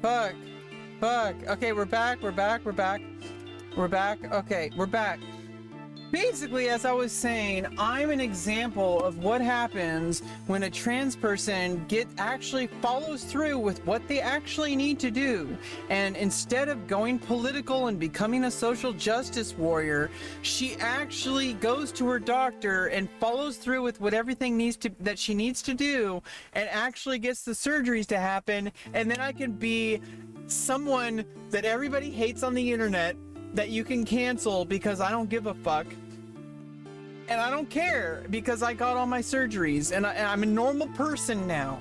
Fuck. Fuck. Okay, we're back. We're back. We're back. We're back. Okay, we're back. Basically, as I was saying, I'm an example of what happens when a trans person actually follows through with what they actually need to do. And instead of going political and becoming a social justice warrior, she actually goes to her doctor and follows through with what everything that she needs to do, and actually gets the surgeries to happen. And then I can be someone that everybody hates on the internet, that you can cancel because I don't give a fuck. And I don't care because I got all my surgeries and I'm a normal person now.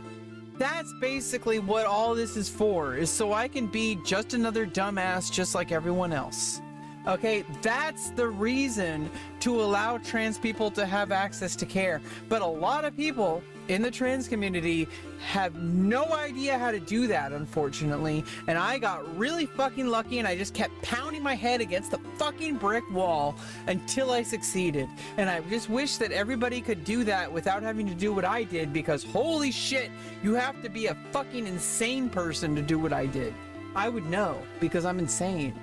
That's basically what all this is for, is so I can be just another dumbass just like everyone else. Okay, that's the reason to allow trans people to have access to care. But a lot of people in the trans community have no idea how to do that, unfortunately. And I got really fucking lucky, and I just kept pounding my head against the fucking brick wall until I succeeded. And I just wish that everybody could do that without having to do what I did, because holy shit, you have to be a fucking insane person to do what I did. I would know, because I'm insane.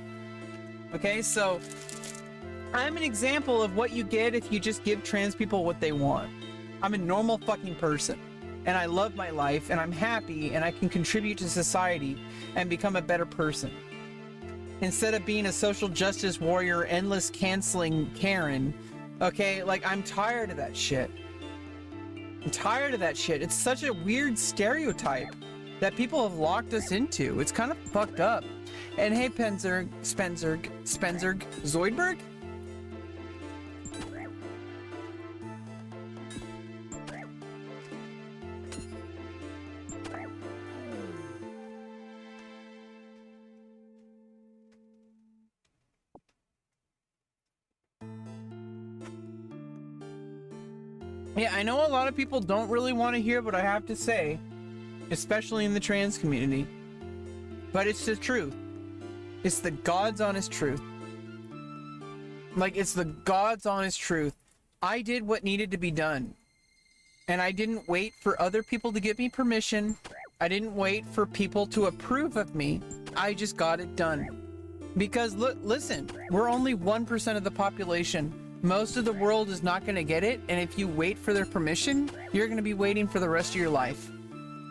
Okay, so I'm an example of what you get if you just give trans people what they want. I'm a normal fucking person, and I love my life, and I'm happy, and I can contribute to society and become a better person. Instead of being a social justice warrior, endless canceling Karen, okay, like, I'm tired of that shit. I'm tired of that shit. It's such a weird stereotype that people have locked us into. It's kind of fucked up. And hey, Spencerg, Zoidberg? Yeah, I know a lot of people don't really want to hear what I have to say, especially in the trans community, but it's the truth. It's the God's honest truth. Like, it's the God's honest truth. I did what needed to be done. And I didn't wait for other people to give me permission. I didn't wait for people to approve of me. I just got it done. Because listen, we're only 1% of the population. Most of the world is not going to get it. And if you wait for their permission, you're going to be waiting for the rest of your life.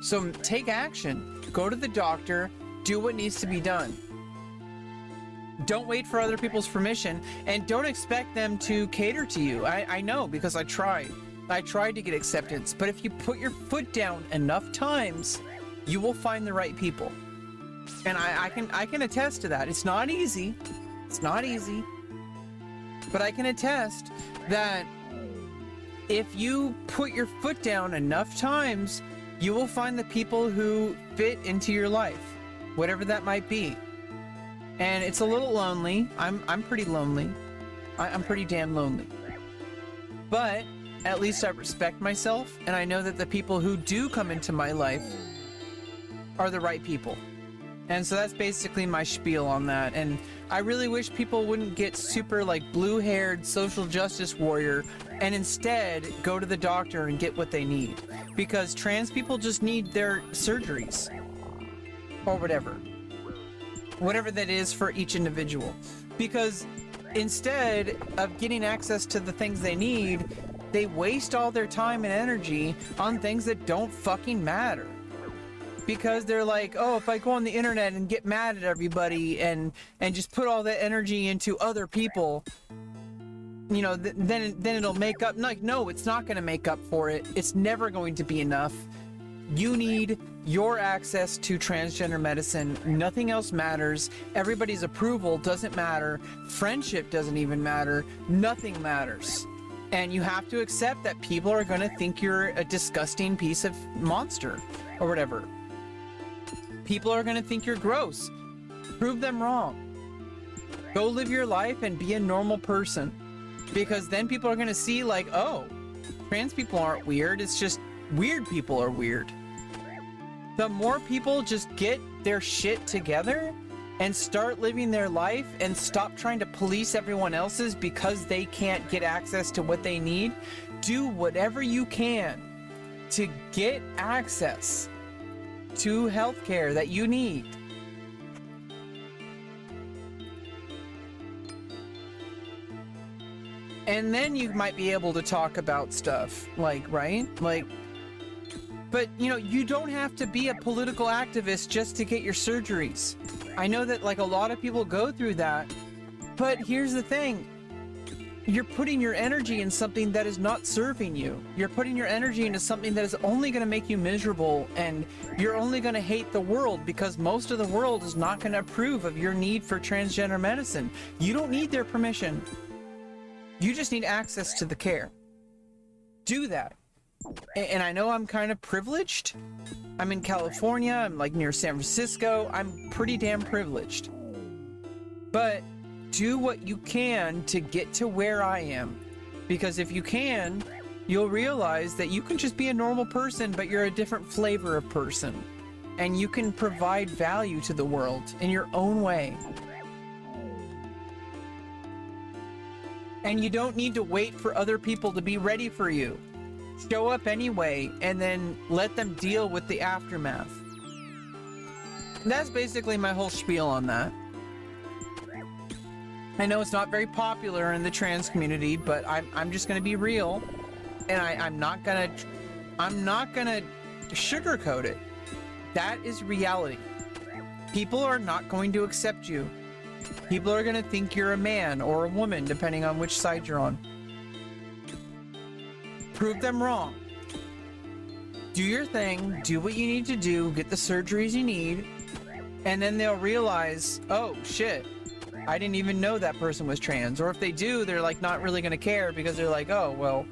So take action. Go to the doctor. Do what needs to be done. Don't wait for other people's permission, and don't expect them to cater to you. I know, because I tried. I tried to get acceptance, but if you put your foot down enough times, you will find the right people. And I can attest to that. It's not easy. It's not easy. But I can attest that if you put your foot down enough times, you will find the people who fit into your life, whatever that might be. And it's a little lonely. I'm pretty lonely. I'm pretty damn lonely. But at least I respect myself, and I know that the people who do come into my life are the right people. And so that's basically my spiel on that. And I really wish people wouldn't get super like blue-haired social justice warrior and instead go to the doctor and get what they need. Because trans people just need their surgeries or whatever that is for each individual. Because instead of getting access to the things they need, they waste all their time and energy on things that don't fucking matter. Because they're like, oh, if I go on the internet and get mad at everybody and just put all that energy into other people, you know, then it'll make up. Like, no, it's not going to make up for it. It's never going to be enough. You need your access to transgender medicine. Nothing else matters. Everybody's approval doesn't matter. Friendship doesn't even matter. Nothing matters. And you have to accept that people are going to think you're a disgusting piece of monster or whatever. People are going to think you're gross. Prove them wrong. Go live your life and be a normal person. Because then people are going to see like, oh, trans people aren't weird. It's just weird people are weird. The more people just get their shit together and start living their life and stop trying to police everyone else's because they can't get access to what they need, do whatever you can to get access to healthcare that you need. And then you might be able to talk about stuff, like, right? Like, but, you know, you don't have to be a political activist just to get your surgeries. I know that, like, a lot of people go through that, but here's the thing. You're putting your energy in something that is not serving you. You're putting your energy into something that is only going to make you miserable, and you're only going to hate the world because most of the world is not going to approve of your need for transgender medicine. You don't need their permission. You just need access to the care. Do that. And I know I'm kind of privileged. I'm in California. I'm like near San Francisco. I'm pretty damn privileged. But do what you can to get to where I am. Because if you can, you'll realize that you can just be a normal person, but you're a different flavor of person. And you can provide value to the world in your own way. And you don't need to wait for other people to be ready for you. Show up anyway, and then let them deal with the aftermath. That's basically my whole spiel on that. I know it's not very popular in the trans community, but I'm just gonna be real, and I'm not gonna sugarcoat it. That is reality. People are not going to accept you. People are gonna think you're a man or a woman, depending on which side you're on. Prove them wrong. Do your thing, do what you need to do, get the surgeries you need, and then they'll realize, oh shit, I didn't even know that person was trans. Or if they do, they're like not really gonna care because they're like, oh, well,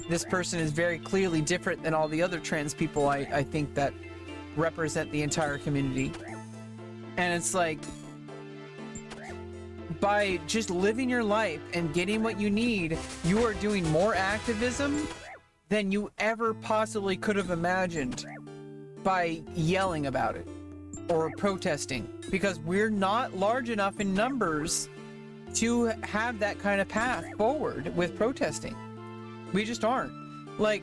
this person is very clearly different than all the other trans people I think that represent the entire community. And it's like, by just living your life and getting what you need, you are doing more activism than you ever possibly could have imagined by yelling about it or protesting, because we're not large enough in numbers to have that kind of path forward with protesting. We just aren't. Like,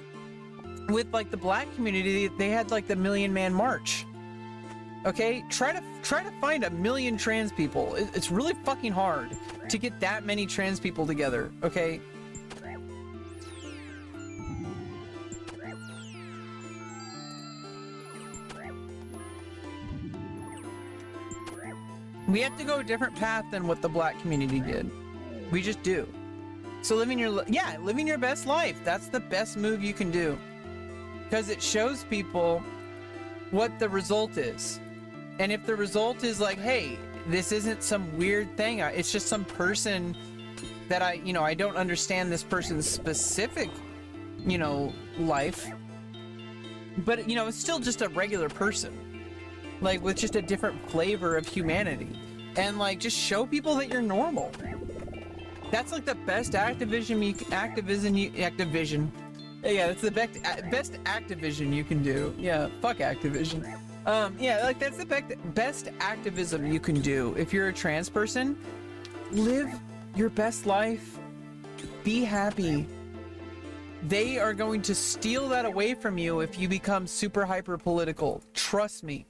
with like the black community, they had like the Million Man March. Okay, try to find 1 million trans people. It's really fucking hard to get that many trans people together, okay? We have to go a different path than what the black community did. We just do. So living your best life. That's the best move you can do. Because it shows people what the result is. And if the result is like, hey, this isn't some weird thing, it's just some person that I don't understand this person's specific, life, but, it's still just a regular person, like with just a different flavor of humanity, and like just show people that you're normal. That's like the best activism. Yeah, that's the best Activision you can do. Yeah, fuck Activision. Yeah, like that's the best activism you can do. If you're a trans person, live your best life. Be happy. They are going to steal that away from you if you become super hyper political. Trust me.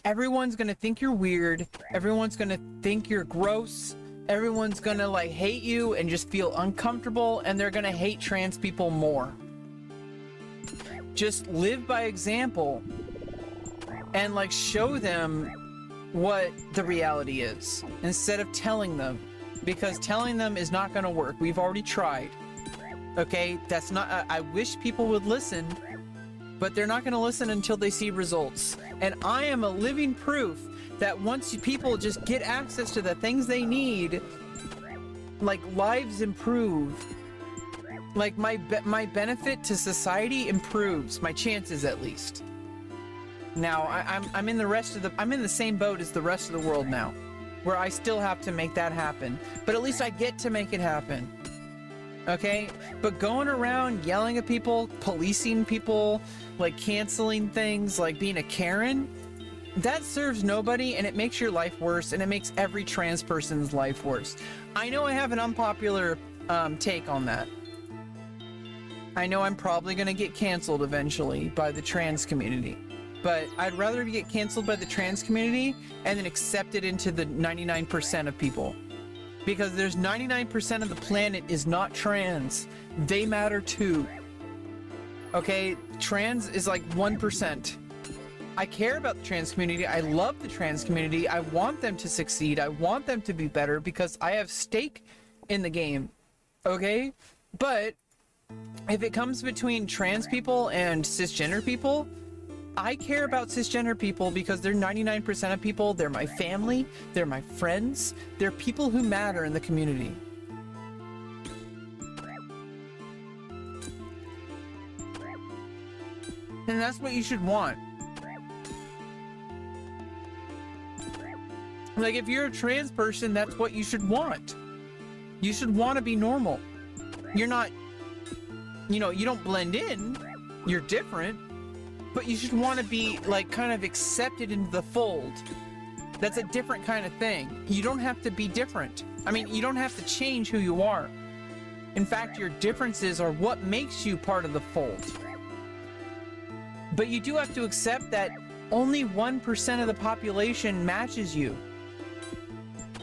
Everyone's gonna think you're weird. Everyone's gonna think you're gross. Everyone's gonna like hate you and just feel uncomfortable, and they're gonna hate trans people more. Just live by example. And like show them what the reality is instead of telling them, because telling them is not going to work. We've already tried. Okay, that's not. I wish people would listen, but they're not going to listen until they see results. And I am a living proof that once people just get access to the things they need, like lives improve. Like my benefit to society improves, my chances at least. Now I'm in the same boat as the rest of the world now, where I still have to make that happen, but at least I get to make it happen. Okay, but going around yelling at people, policing people, like canceling things, like being a Karen, that serves nobody, and it makes your life worse, and it makes every trans person's life worse. I know I have an unpopular take on that. I know I'm probably gonna get canceled eventually by the trans community. But I'd rather get canceled by the trans community and then accepted into the 99% of people. because there's 99% of the planet is not trans. They matter too. Okay, trans is like 1%. I care about the trans community. I love the trans community. I want them to succeed. I want them to be better because I have stake in the game. Okay? But if it comes between trans people and cisgender people, I care about cisgender people because they're 99% of people. They're my family. They're my friends. They're people who matter in the community. And that's what you should want. Like, if you're a trans person, that's what you should want. You should want to be normal. You're not, you know, you don't blend in. You're different. But you should want to be, like, kind of accepted into the fold. That's a different kind of thing. You don't have to be different. I mean, you don't have to change who you are. In fact, your differences are what makes you part of the fold. But you do have to accept that only 1% of the population matches you.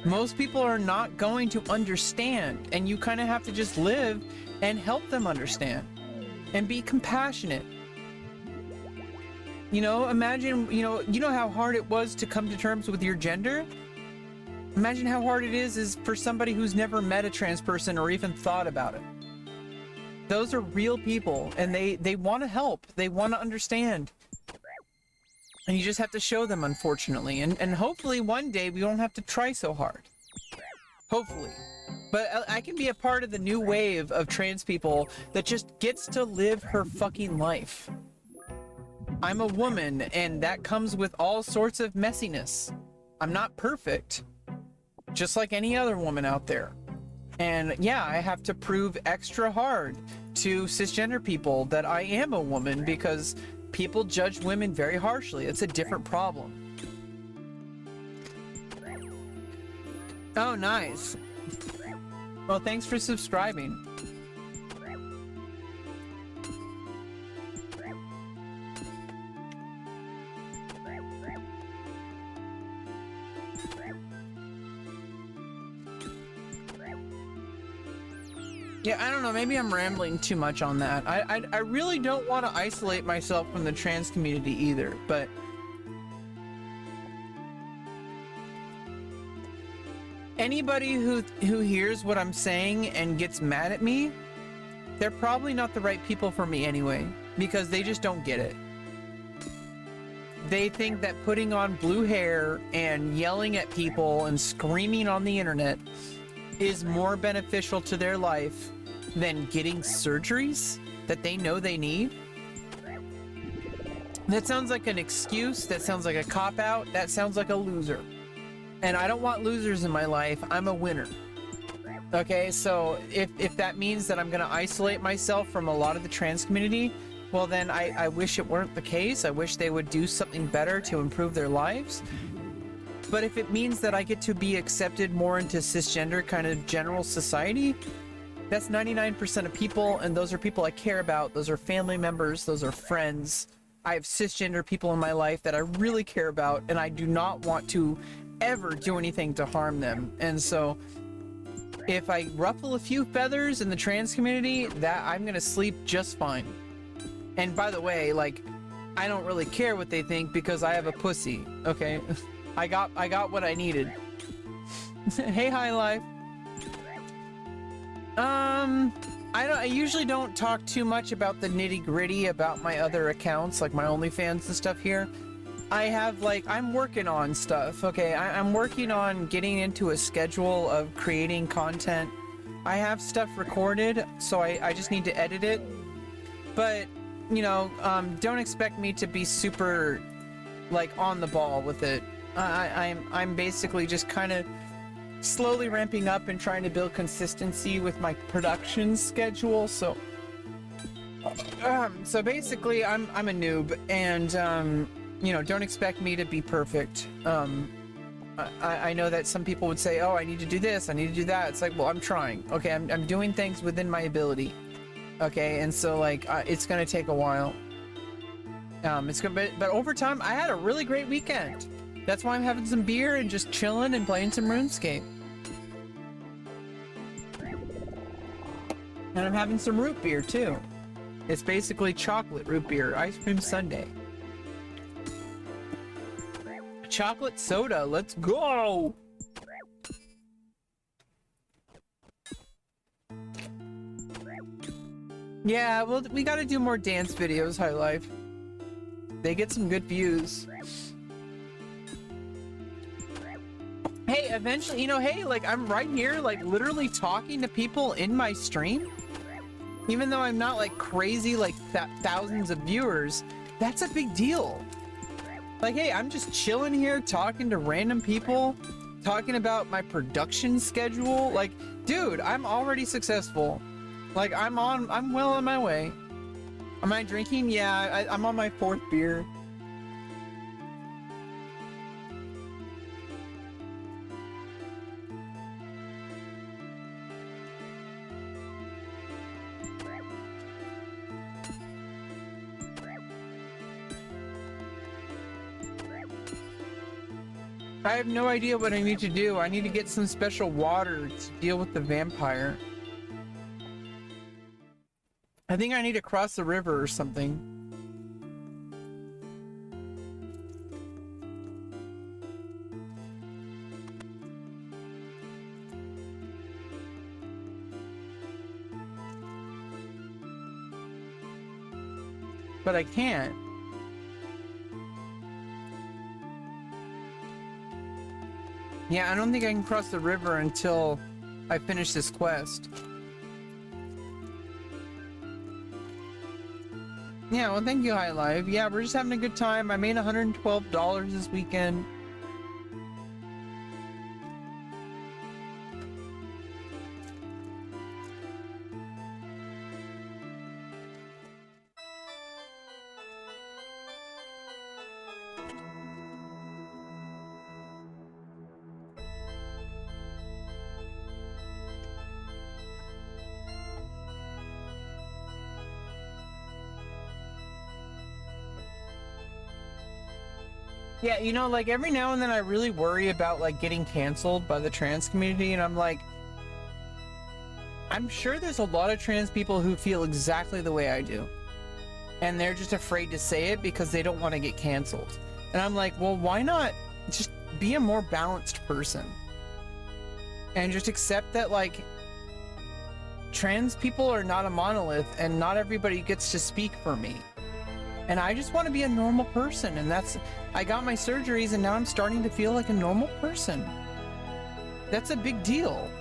Most people are not going to understand, and you kind of have to just live and help them understand and be compassionate. You know, imagine, you know how hard it was to come to terms with your gender? Imagine how hard it is for somebody who's never met a trans person or even thought about it. Those are real people, and they want to help. They want to understand. And you just have to show them, unfortunately. And hopefully one day we don't have to try so hard. Hopefully. But I can be a part of the new wave of trans people that just gets to live her fucking life. I'm a woman, and that comes with all sorts of messiness. I'm not perfect, just like any other woman out there. And yeah, I have to prove extra hard to cisgender people that I am a woman because people judge women very harshly. It's a different problem. Oh, nice. Well, thanks for subscribing. Yeah, I don't know, maybe I'm rambling too much on that. I really don't want to isolate myself from the trans community either, but anybody who hears what I'm saying and gets mad at me, they're probably not the right people for me anyway, because they just don't get it. They think that putting on blue hair and yelling at people and screaming on the internet is more beneficial to their life than getting surgeries that they know they need. That sounds like an excuse. That sounds like a cop-out. That sounds like a loser. And I don't want losers in my life. I'm a winner. Okay, so if that means that I'm gonna isolate myself from a lot of the trans community, well then I wish it weren't the case. I wish they would do something better to improve their lives. But if it means that I get to be accepted more into cisgender kind of general society, that's 99% of people, and those are people I care about. Those are family members. Those are friends. I have cisgender people in my life that I really care about, and I do not want to ever do anything to harm them. And so if I ruffle a few feathers in the trans community, that I'm gonna sleep just fine. And by the way, like, I don't really care what they think because I have a pussy, okay? I got what I needed. Hey, High Life. I usually don't talk too much about the nitty-gritty about my other accounts, like my OnlyFans and stuff here. I have, like, I'm working on stuff, okay? I'm working on getting into a schedule of creating content. I have stuff recorded, so I just need to edit it. But, you know, don't expect me to be super, like, on the ball with it. I'm basically just kind of slowly ramping up and trying to build consistency with my production schedule. So basically I'm a noob, and you know, don't expect me to be perfect. I know that some people would say, oh, I need to do this, I need to do that. It's like, well, I'm trying. Okay, I'm doing things within my ability. Okay, and so like it's gonna take a while. But over time, I had a really great weekend. That's why I'm having some beer and just chilling and playing some RuneScape. And I'm having some root beer too. It's basically chocolate root beer, ice cream sundae. Chocolate soda, let's go! Yeah, well, we gotta do more dance videos, High Life. They get some good views. Hey, eventually, you know, hey, like, I'm right here, like, literally talking to people in my stream. Even though I'm not, like, crazy, like, thousands of viewers, that's a big deal. Like, hey, I'm just chilling here, talking to random people, talking about my production schedule. Like, dude, I'm already successful. Like, I'm well on my way. Am I drinking? Yeah, I'm on my 4th beer. I have no idea what I need to do. I need to get some special water to deal with the vampire. I think I need to cross the river or something. But I can't. Yeah, I don't think I can cross the river until I finish this quest. Yeah, well, thank you, High Life. Yeah, we're just having a good time. I made $112 this weekend. Yeah, you know, like, every now and then I really worry about, like, getting canceled by the trans community, and I'm like, I'm sure there's a lot of trans people who feel exactly the way I do. And they're just afraid to say it because they don't want to get canceled. And I'm like, well, why not just be a more balanced person? And just accept that, like, trans people are not a monolith, and not everybody gets to speak for me. And I just want to be a normal person, and that's... I got my surgeries, and now I'm starting to feel like a normal person. That's a big deal.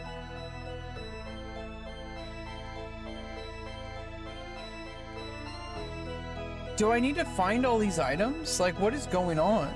Do I need to find all these items? Like, what is going on?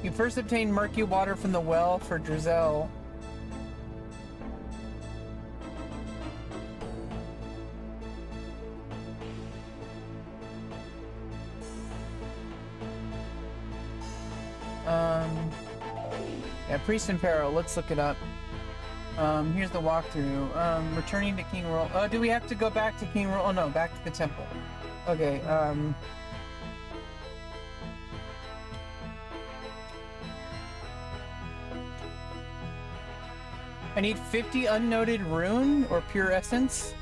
You first obtain murky water from the well for Drizel. Yeah, Priest in Peril, let's look it up. Here's the walkthrough. Returning to King Roll. Oh, do we have to go back to King Roll? Oh no, back to the temple. Okay, I need 50 unnoted rune or pure essence.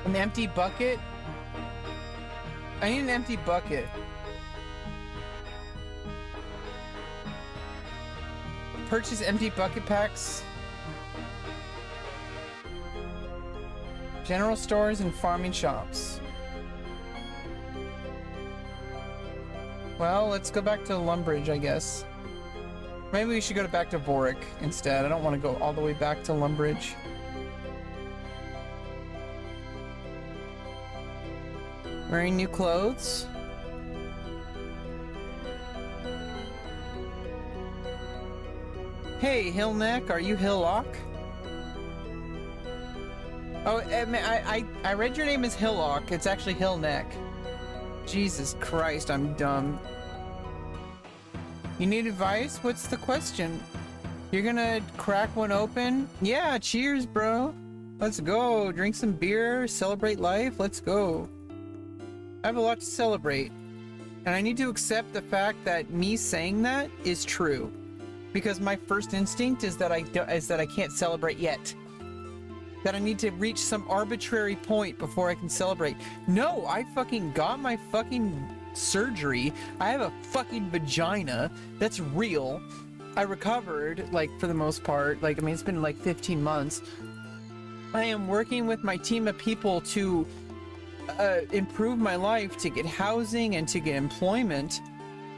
An empty bucket. I need an empty bucket. Purchase empty bucket packs. General stores and farming shops. Well, let's go back to Lumbridge, I guess. Maybe we should go back to Vorik instead. I don't want to go all the way back to Lumbridge. Wearing new clothes. Hey, Hillneck, are you Hillock? Oh, I read your name as Hillock. It's actually Hillneck. Jesus Christ, I'm dumb. You need advice? What's the question? You're gonna crack one open? Yeah, cheers, bro. Let's go. Drink some beer, celebrate life. Let's go. I have a lot to celebrate. And I need to accept the fact that me saying that is true. Because my first instinct is that I can't celebrate yet. That I need to reach some arbitrary point before I can celebrate. No, I fucking got my fucking surgery. I have a fucking vagina. That's real. I recovered, like, for the most part. Like, I mean, it's been like 15 months. I am working with my team of people to improve my life, to get housing and to get employment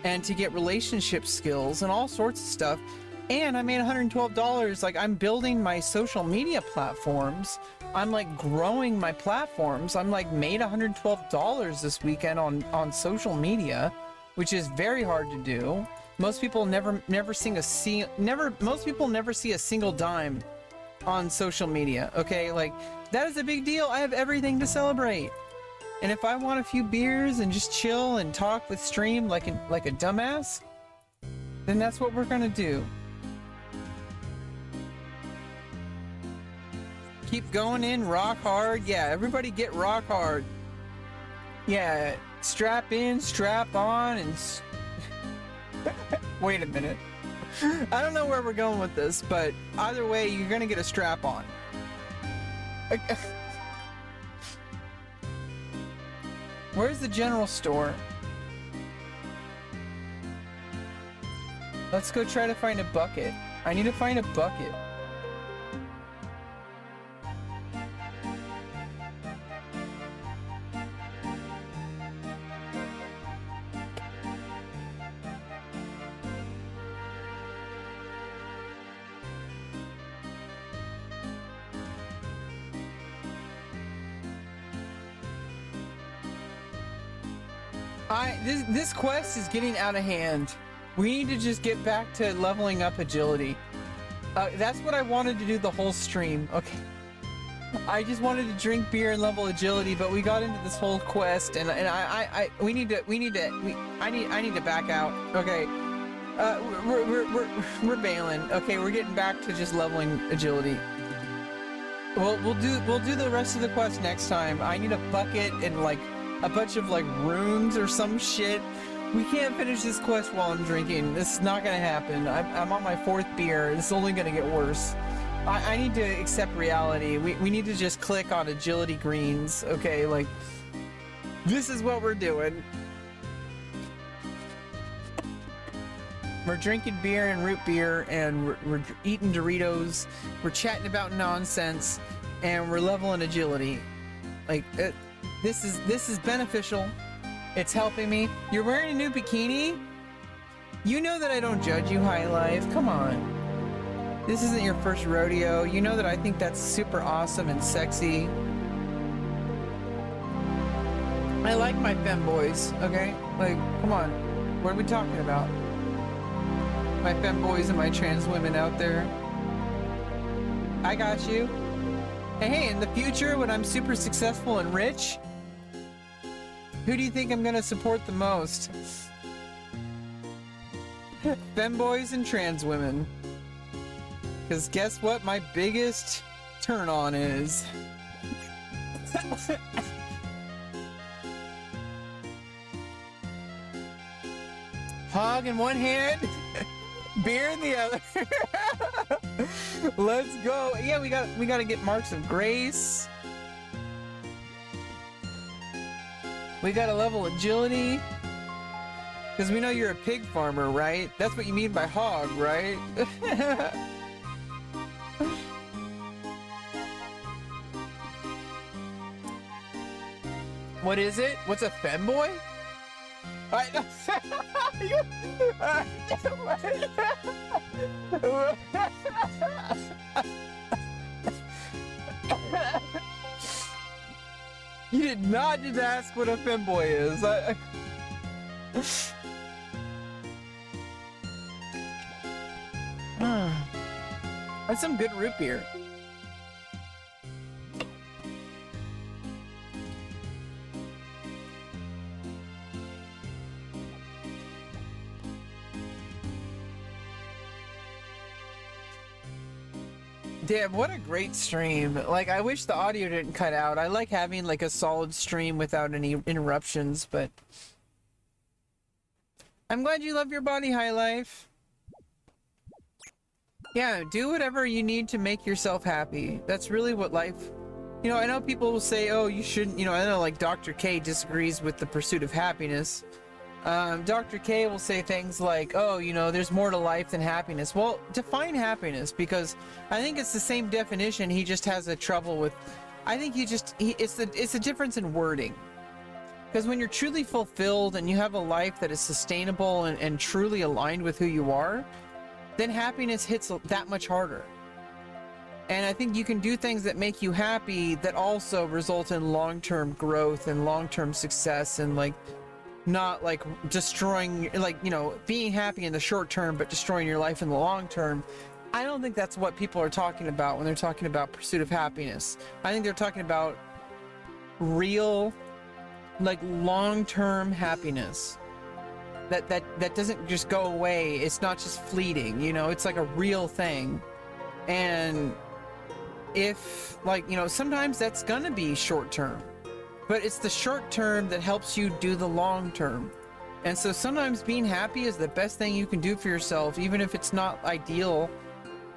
and to get relationship skills and all sorts of stuff. And I made $112. Like, I'm building my social media platforms. I'm like growing my platforms. I'm like made $112 this weekend on social media, which is very hard to do. Most people never see a single dime on social media. Okay, like that is a big deal. I have everything to celebrate. And if I want a few beers and just chill and talk with stream like a dumbass, then that's what we're gonna do. Keep going in, rock hard. Yeah, everybody get rock hard. Yeah, strap in, strap on, and wait a minute. I don't know where we're going with this, but either way, you're gonna get a strap on. Where's the general store? Let's go try to find a bucket. I need to find a bucket. This quest is getting out of hand. We need to just get back to leveling up agility. That's what I wanted to do the whole stream. Okay. I just wanted to drink beer and level agility, but we got into this whole quest, and I need to back out. Okay. We're bailing. Okay, we're getting back to just leveling agility. Well, we'll do the rest of the quest next time. I need a bucket and like a bunch of like runes or some shit. We can't finish this quest while I'm drinking. This is not gonna happen. I'm on my 4th beer. It's only gonna get worse. I need to accept reality. We need to just click on agility greens. Okay, like this is what we're doing. We're drinking beer and root beer, and we're eating Doritos. We're chatting about nonsense, and we're leveling agility. Like this is beneficial. It's helping me. You're wearing a new bikini? You know that I don't judge you, High Life. Come on. This isn't your first rodeo. You know that I think that's super awesome and sexy. I like my femboys, okay? Like, come on. What are we talking about? My femboys and my trans women out there. I got you. Hey, in the future, when I'm super successful and rich, who do you think I'm gonna support the most? Femboys and trans women. Because guess what my biggest turn on is? Hog in one hand, beer in the other. Let's go. Yeah, we gotta get marks of grace. We got to level agility. Because we know you're a pig farmer, right? That's what you mean by hog, right? What is it? What's a femboy? You did not just ask what a femboy is. That's some good root beer. Damn, what a great stream. Like, I wish the audio didn't cut out. I like having like a solid stream without any interruptions, but I'm glad you love your body, High Life. Yeah, do whatever you need to make yourself happy. That's really what life... You know, I know people will say, oh, you shouldn't... You know, I know like Dr. K disagrees with the pursuit of happiness. Dr. K will say things like, oh, you know, there's more to life than happiness. Well, define happiness, because I think it's the same definition. He just has a trouble with... I think it's a difference in wording. Because when you're truly fulfilled and you have a life that is sustainable and truly aligned with who you are, then happiness hits that much harder. And I think you can do things that make you happy that also result in long-term growth and long-term success, and like not like destroying, like, you know, being happy in the short term but destroying your life in the long term. I don't think that's what people are talking about when they're talking about pursuit of happiness. I think they're talking about real, like, long-term happiness that doesn't just go away. It's not just fleeting, you know, it's like a real thing. And if, like, you know, sometimes that's gonna be short term, but it's the short term that helps you do the long term. And so sometimes being happy is the best thing you can do for yourself, even if it's not ideal,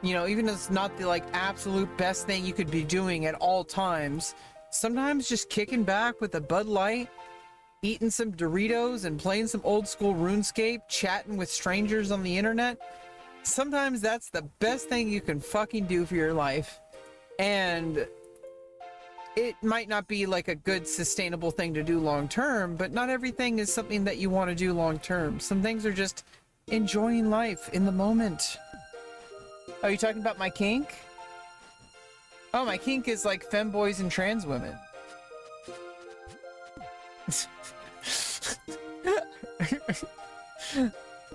you know, even if it's not the like absolute best thing you could be doing at all times. Sometimes just kicking back with a Bud Light, eating some Doritos and playing some old school RuneScape, chatting with strangers on the internet, sometimes that's the best thing you can fucking do for your life. And it might not be like a good sustainable thing to do long term, but not everything is something that you want to do long term. Some things are just enjoying life in the moment. Are you talking about my kink? Oh, my kink is like femboys and trans women.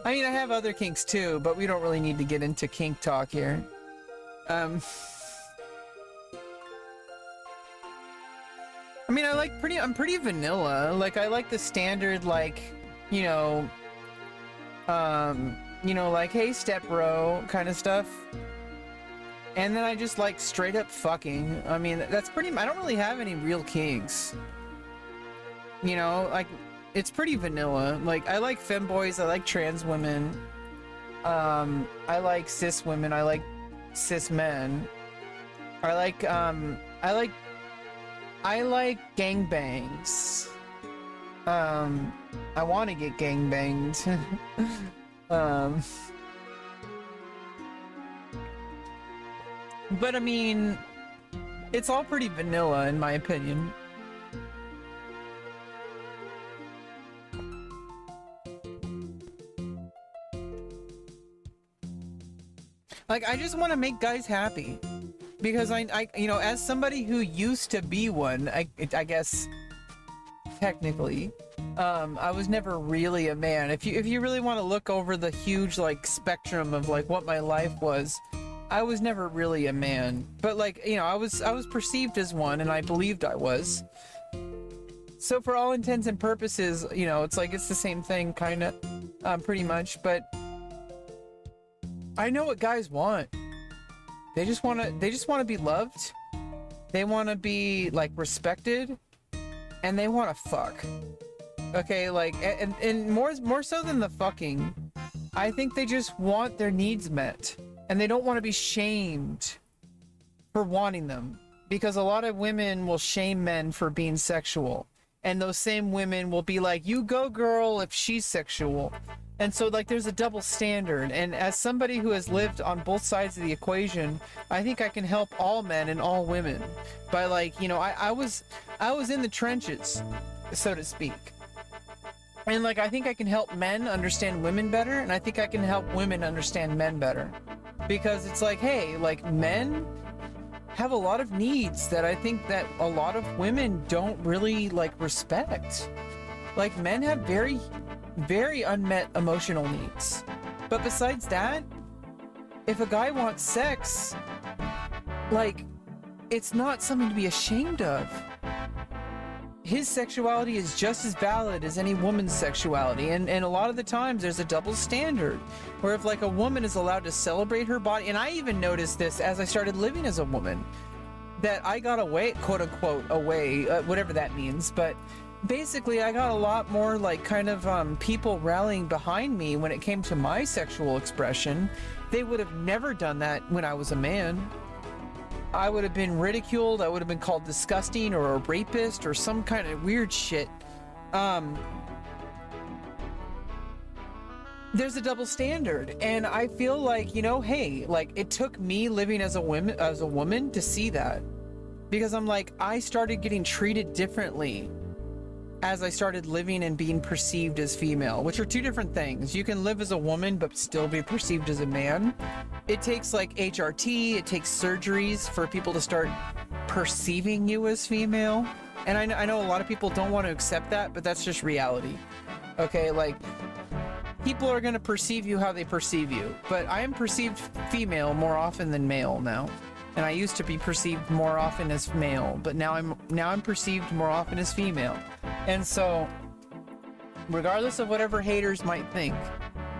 I mean, I have other kinks too, but we don't really need to get into kink talk here. I mean, I'm pretty vanilla. Like, I like the standard, like, you know, like, hey, step bro kind of stuff. And then I just like straight up fucking. I mean, that's pretty, I don't really have any real kinks. You know, like, it's pretty vanilla. Like, I like femboys, I like trans women. I like cis women, I like cis men. I like gangbangs. I want to get gangbanged. But I mean, it's all pretty vanilla in my opinion. Like, I just want to make guys happy. Because I, you know, as somebody who used to be one, I guess, technically, I was never really a man. If you really want to look over the huge, like, spectrum of, like, what my life was, I was never really a man. But, like, you know, I was perceived as one, and I believed I was. So for all intents and purposes, you know, it's like, it's the same thing, kind of, pretty much, but I know what guys want. They just want to be loved. They want to be, like, respected, and they want to fuck. Okay, like, and more so than the fucking, I think they just want their needs met, and they don't want to be shamed for wanting them, because a lot of women will shame men for being sexual, and those same women will be like, you go girl if she's sexual. And so, like, there's a double standard, and as somebody who has lived on both sides of the equation, I think I can help all men and all women by, like, you know, I was in the trenches, so to speak. And, like, I think I can help men understand women better, and I think I can help women understand men better. Because it's like, hey, like, men have a lot of needs that I think that a lot of women don't really, like, respect. Like, men have very unmet emotional needs. But besides that, if a guy wants sex, like, it's not something to be ashamed of. His sexuality is just as valid as any woman's sexuality, and a lot of the times there's a double standard where if like a woman is allowed to celebrate her body, and I even noticed this as I started living as a woman, that I got away, quote unquote away, whatever that means, but basically I got a lot more like kind of people rallying behind me when it came to my sexual expression. They would have never done that when I was a man. I would have been ridiculed, I would have been called disgusting or a rapist or some kind of weird shit. There's a double standard, and I feel like, you know, hey, like it took me living as a woman to see that, because I'm like, I started getting treated differently as I started living and being perceived as female, which are two different things. You can live as a woman but still be perceived as a man. It takes like HRT, it takes surgeries for people to start perceiving you as female. And I know a lot of people don't want to accept that, but that's just reality. Okay, like people are going to perceive you how they perceive you, but I am perceived female more often than male now. And I used to be perceived more often as male, but now I'm perceived more often as female. And so, regardless of whatever haters might think,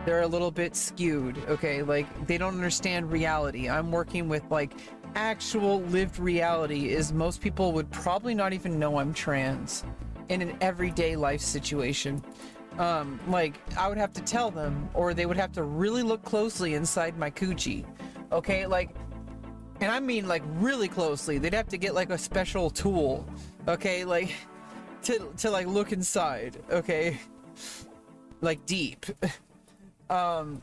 they're a little bit skewed, okay? Like, they don't understand reality. I'm working with, like, actual lived reality is most people would probably not even know I'm trans in an everyday life situation. Like, I would have to tell them, or they would have to really look closely inside my coochie, okay? Like, and I mean like really closely. They'd have to get like a special tool, okay, like to like look inside, okay, like deep. For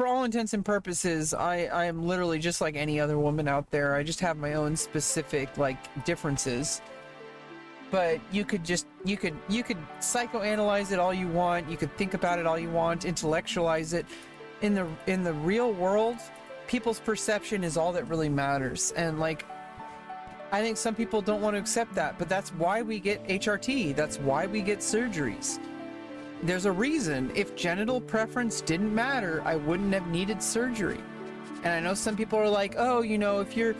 all intents and purposes, I am literally just like any other woman out there. I just have my own specific like differences. But you could psychoanalyze it all you want. You could think about it all you want, intellectualize it. In the real world, people's perception is all that really matters. And like, I think some people don't want to accept that, but that's why we get HRT. That's why we get surgeries. There's a reason. If genital preference didn't matter, I wouldn't have needed surgery. And I know some people are like, oh, you know, if you're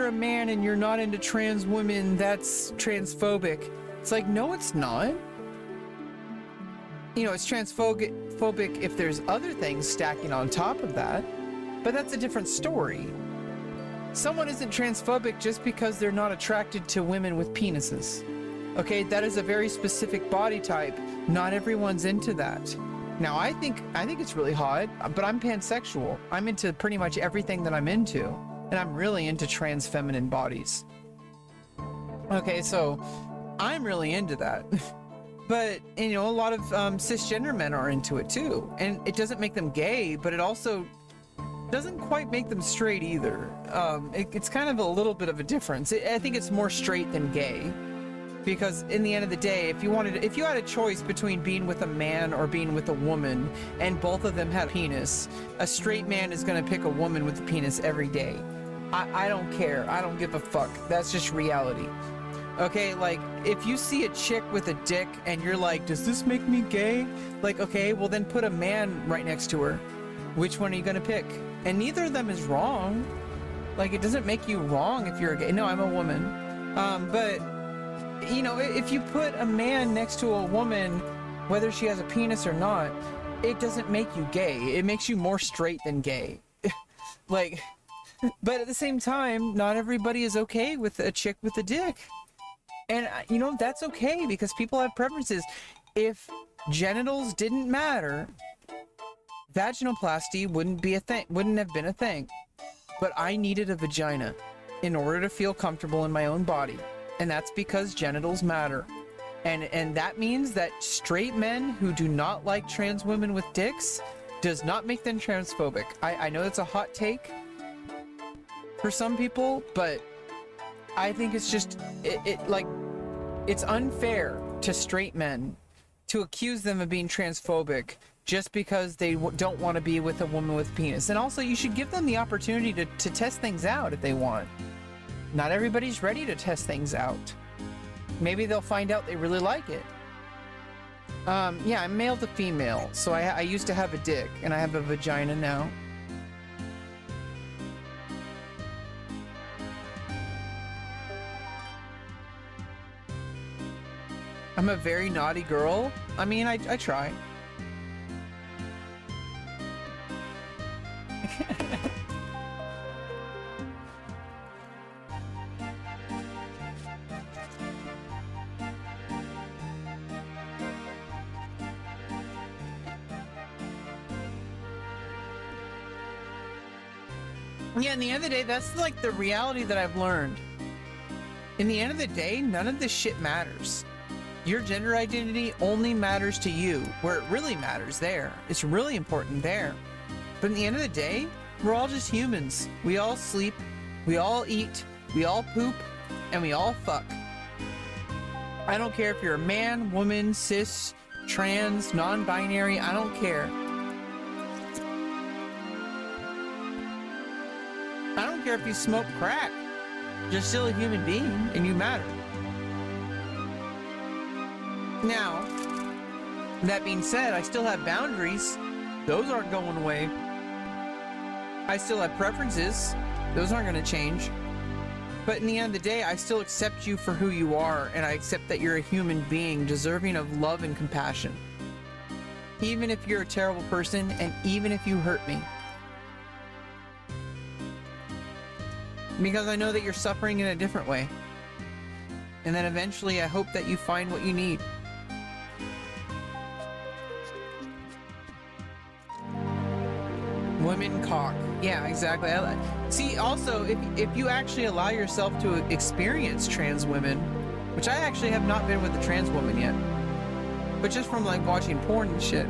a man and you're not into trans women, that's transphobic. It's like, no, it's not. You know, it's transphobic if there's other things stacking on top of that. But that's a different story. Someone isn't transphobic just because they're not attracted to women with penises. Okay, that is a very specific body type. Not everyone's into that. Now, I think it's really hot, but I'm pansexual. I'm into pretty much everything that I'm into, and I'm really into trans feminine bodies. Okay, so I'm really into that. But, you know, a lot of cisgender men are into it too. And it doesn't make them gay, but it also doesn't quite make them straight either. It's kind of a little bit of a difference. I think it's more straight than gay, because in the end of the day, if you had a choice between being with a man or being with a woman, and both of them had a penis, a straight man is going to pick a woman with a penis every day. I don't care. I don't give a fuck. That's just reality. Okay, like, if you see a chick with a dick and you're like, does this make me gay? Like, okay, well then put a man right next to her. Which one are you going to pick? And neither of them is wrong. Like, it doesn't make you wrong if you're a gay. No, I'm a woman. But, you know, if you put a man next to a woman, whether she has a penis or not, it doesn't make you gay. It makes you more straight than gay. Like, but at the same time, not everybody is okay with a chick with a dick. And, you know, that's okay, because people have preferences. If genitals didn't matter, vaginoplasty wouldn't have been a thing. But I needed a vagina in order to feel comfortable in my own body. And that's because genitals matter. And that means that straight men who do not like trans women with dicks does not make them transphobic. I know that's a hot take for some people, but I think it's just, it's unfair to straight men to accuse them of being transphobic just because they don't want to be with a woman with a penis. And also, you should give them the opportunity to test things out if they want. Not everybody's ready to test things out. Maybe they'll find out they really like it. Yeah, I'm male to female, so I used to have a dick, and I have a vagina now. I'm a very naughty girl. I mean, I try. Yeah, in the end of the day, that's like the reality that I've learned. In the end of the day, none of this shit matters. Your gender identity only matters to you. Where it really matters there. It's really important there. But in the end of the day, we're all just humans. We all sleep, we all eat, we all poop, and we all fuck. I don't care if you're a man, woman, cis, trans, non-binary, I don't care. I don't care if you smoke crack. You're still a human being, and you matter. Now, that being said, I still have boundaries. Those aren't going away. I still have preferences. Those aren't going to change. But in the end of the day, I still accept you for who you are, and I accept that you're a human being deserving of love and compassion. Even if you're a terrible person, and even if you hurt me. Because I know that you're suffering in a different way. And then eventually I hope that you find what you need. Women cock. Yeah, exactly. See, also, if you actually allow yourself to experience trans women, which I actually have not been with a trans woman yet, but just from like watching porn and shit.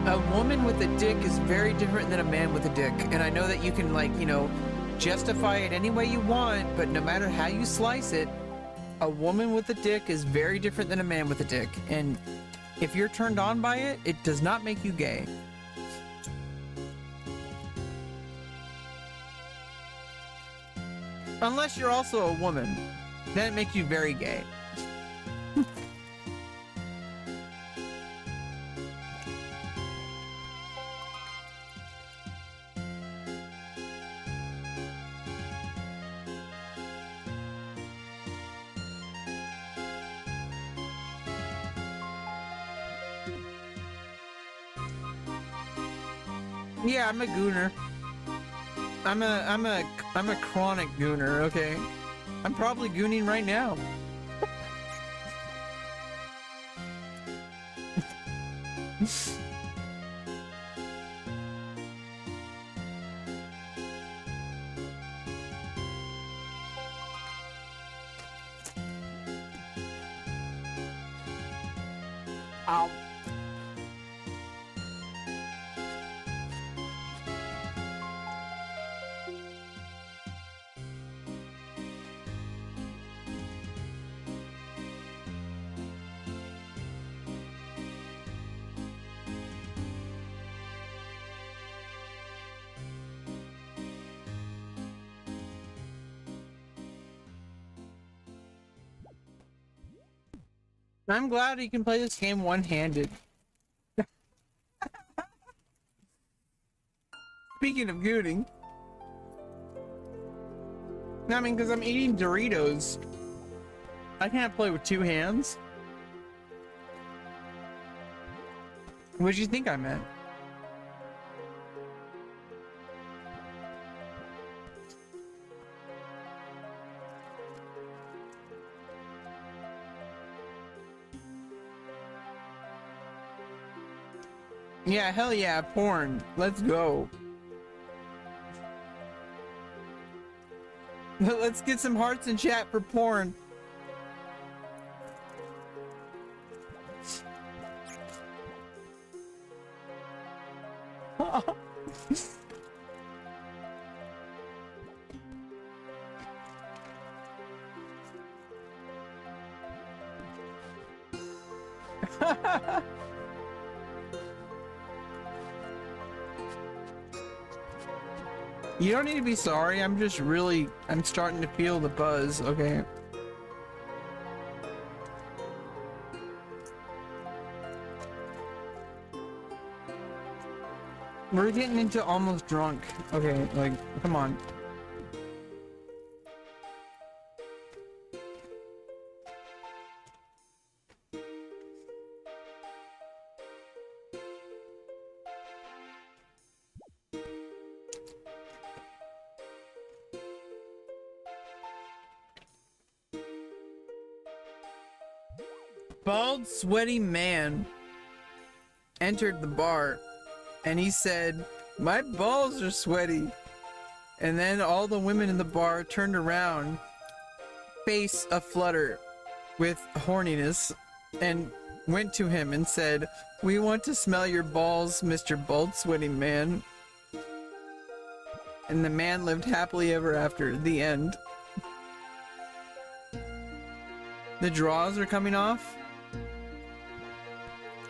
A woman with a dick is very different than a man with a dick. And I know that you can, like, you know, justify it any way you want, but no matter how you slice it, a woman with a dick is very different than a man with a dick. And if you're turned on by it, it does not make you gay. Unless you're also a woman, then it makes you very gay. Yeah, I'm a gooner. I'm a chronic gooner, okay? I'm probably gooning right now. Ow. I'm glad you can play this game one-handed. Speaking of gooning. I mean, because I'm eating Doritos. I can't play with two hands. What did you think I meant? Yeah, hell yeah, porn. Let's go. Let's get some hearts in chat for porn. You don't need to be sorry. I'm just really, I'm starting to feel the buzz, okay? We're getting into almost drunk. Okay, like, come on. bald, sweaty man entered the bar and he said, "My balls are sweaty." And then all the women in the bar turned around, face aflutter with horniness, and went to him and said, "We want to smell your balls, Mr. Bald Sweaty Man." And the man lived happily ever after. The end. The draws are coming off?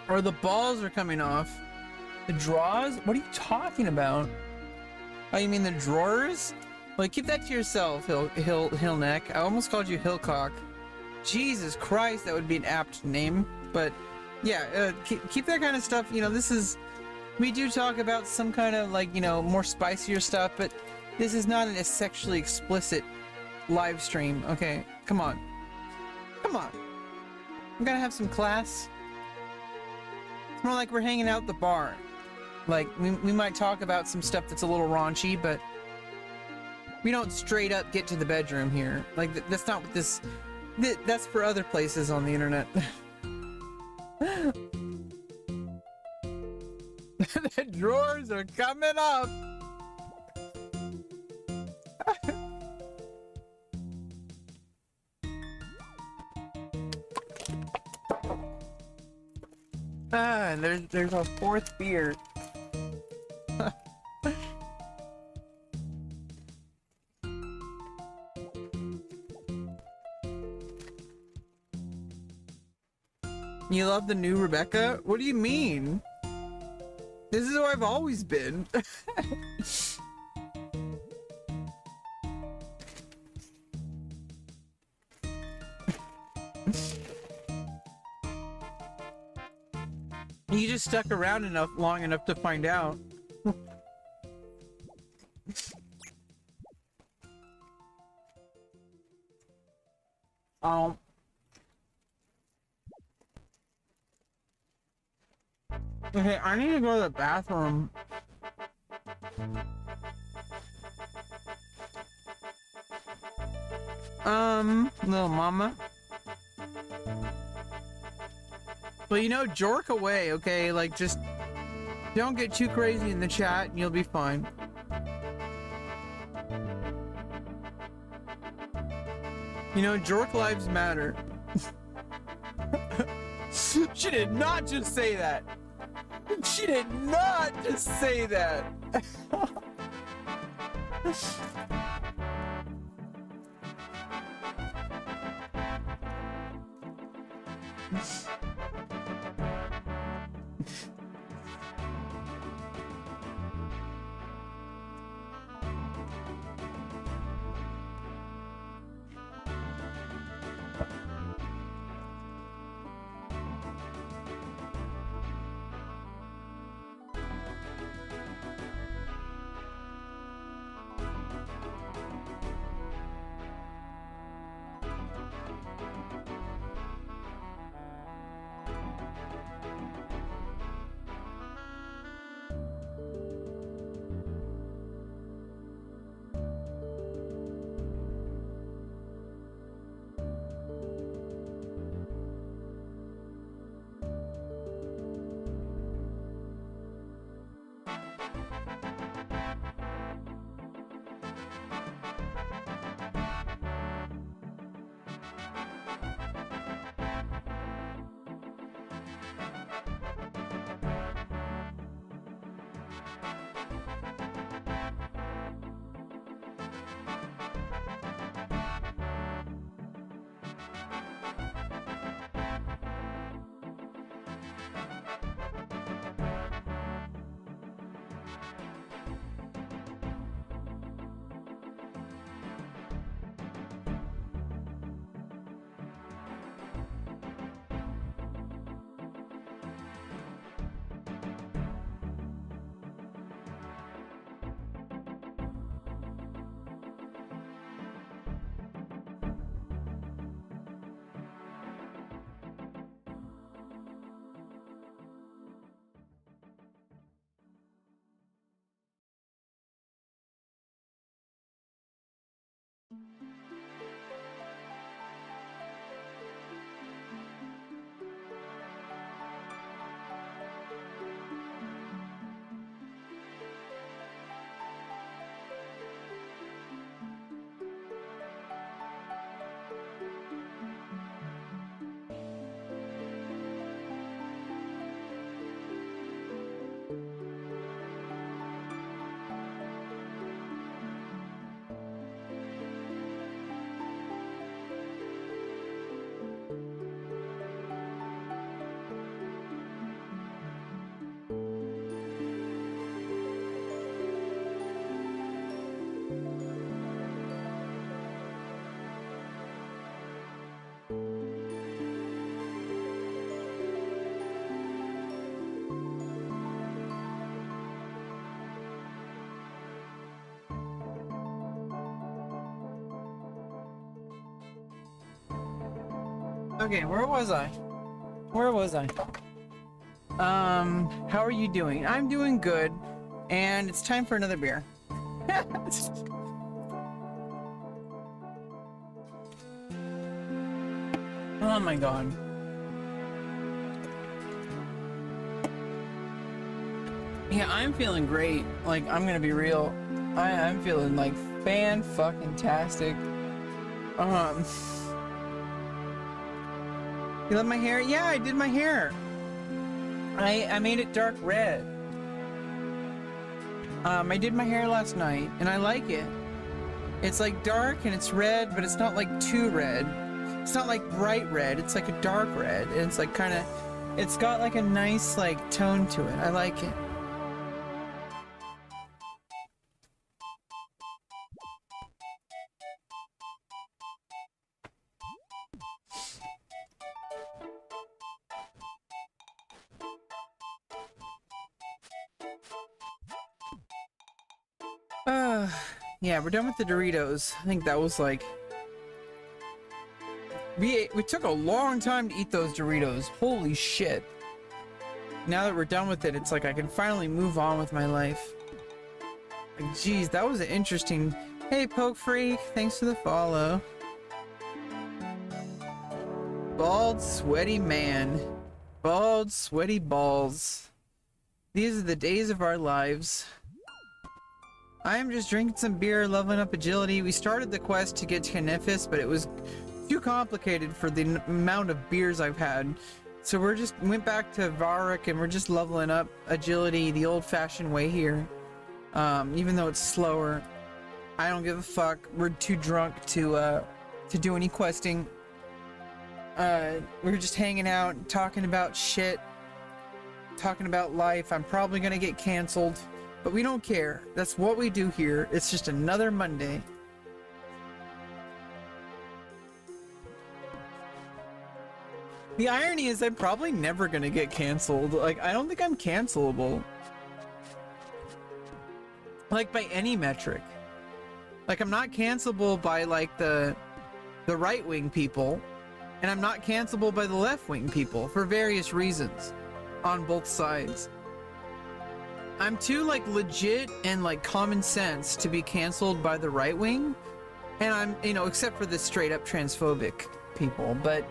Or the balls are coming off? The draws? What are you talking about? Oh, you mean the drawers? Like, keep that to yourself, Hill Neck. I almost called you Hillcock. Jesus Christ, that would be an apt name. But yeah, keep that kind of stuff. You know, this is, we do talk about some kind of, like, you know, more spicier stuff, but this is not a sexually explicit live stream. Okay, come on. Come on. I'm gonna have some class. It's more like we're hanging out at the bar. Like, we might talk about some stuff that's a little raunchy, but we don't straight up get to the bedroom here. Like, that's not what this... That's for other places on the internet. The drawers are coming up! And there's a fourth beer. You love the new Rebecca? What do you mean? This is who I've always been. You just stuck around long enough to find out. Okay, I need to go to the bathroom. Little mama. But you know, jork away, okay? Like, just don't get too crazy in the chat and you'll be fine. You know, jork lives matter. She did not just say that. She did not just say that. Okay, where was I? Where was I? How are you doing? I'm doing good, and it's time for another beer. Oh my god. Yeah, I'm feeling great. Like, I'm gonna be real. I'm feeling like fan-fucking-tastic. You love my hair? Yeah, I did my hair. I made it dark red. I did my hair last night, and I like it. It's like dark and it's red, but it's not like too red. It's not like bright red, it's like a dark red. And it's like kinda, it's got like a nice like tone to it. I like it. Yeah, we're done with the Doritos. I think that was like... We took a long time to eat those Doritos. Holy shit. Now that we're done with it, it's like I can finally move on with my life. Like, geez, that was an interesting... Hey, Poke Freak, thanks for the follow. Bald, sweaty man. Bald, sweaty balls. These are the days of our lives. I am just drinking some beer, leveling up agility. We started the quest to get to Canifis, but it was too complicated for the amount of beers I've had. So we're just went back to Varric and we're just leveling up agility the old-fashioned way here. Even though it's slower. I don't give a fuck. We're too drunk to do any questing. We're just hanging out, talking about shit, talking about life. I'm probably gonna get canceled. But we don't care. That's what we do here. It's just another Monday. The irony is I'm probably never gonna get canceled. Like, I don't think I'm cancelable. Like, by any metric. Like, I'm not cancelable by, like, the right-wing people. And I'm not cancelable by the left-wing people. For various reasons. On both sides. I'm too, like, legit and, like, common sense to be canceled by the right wing. And I'm, you know, except for the straight up transphobic people, but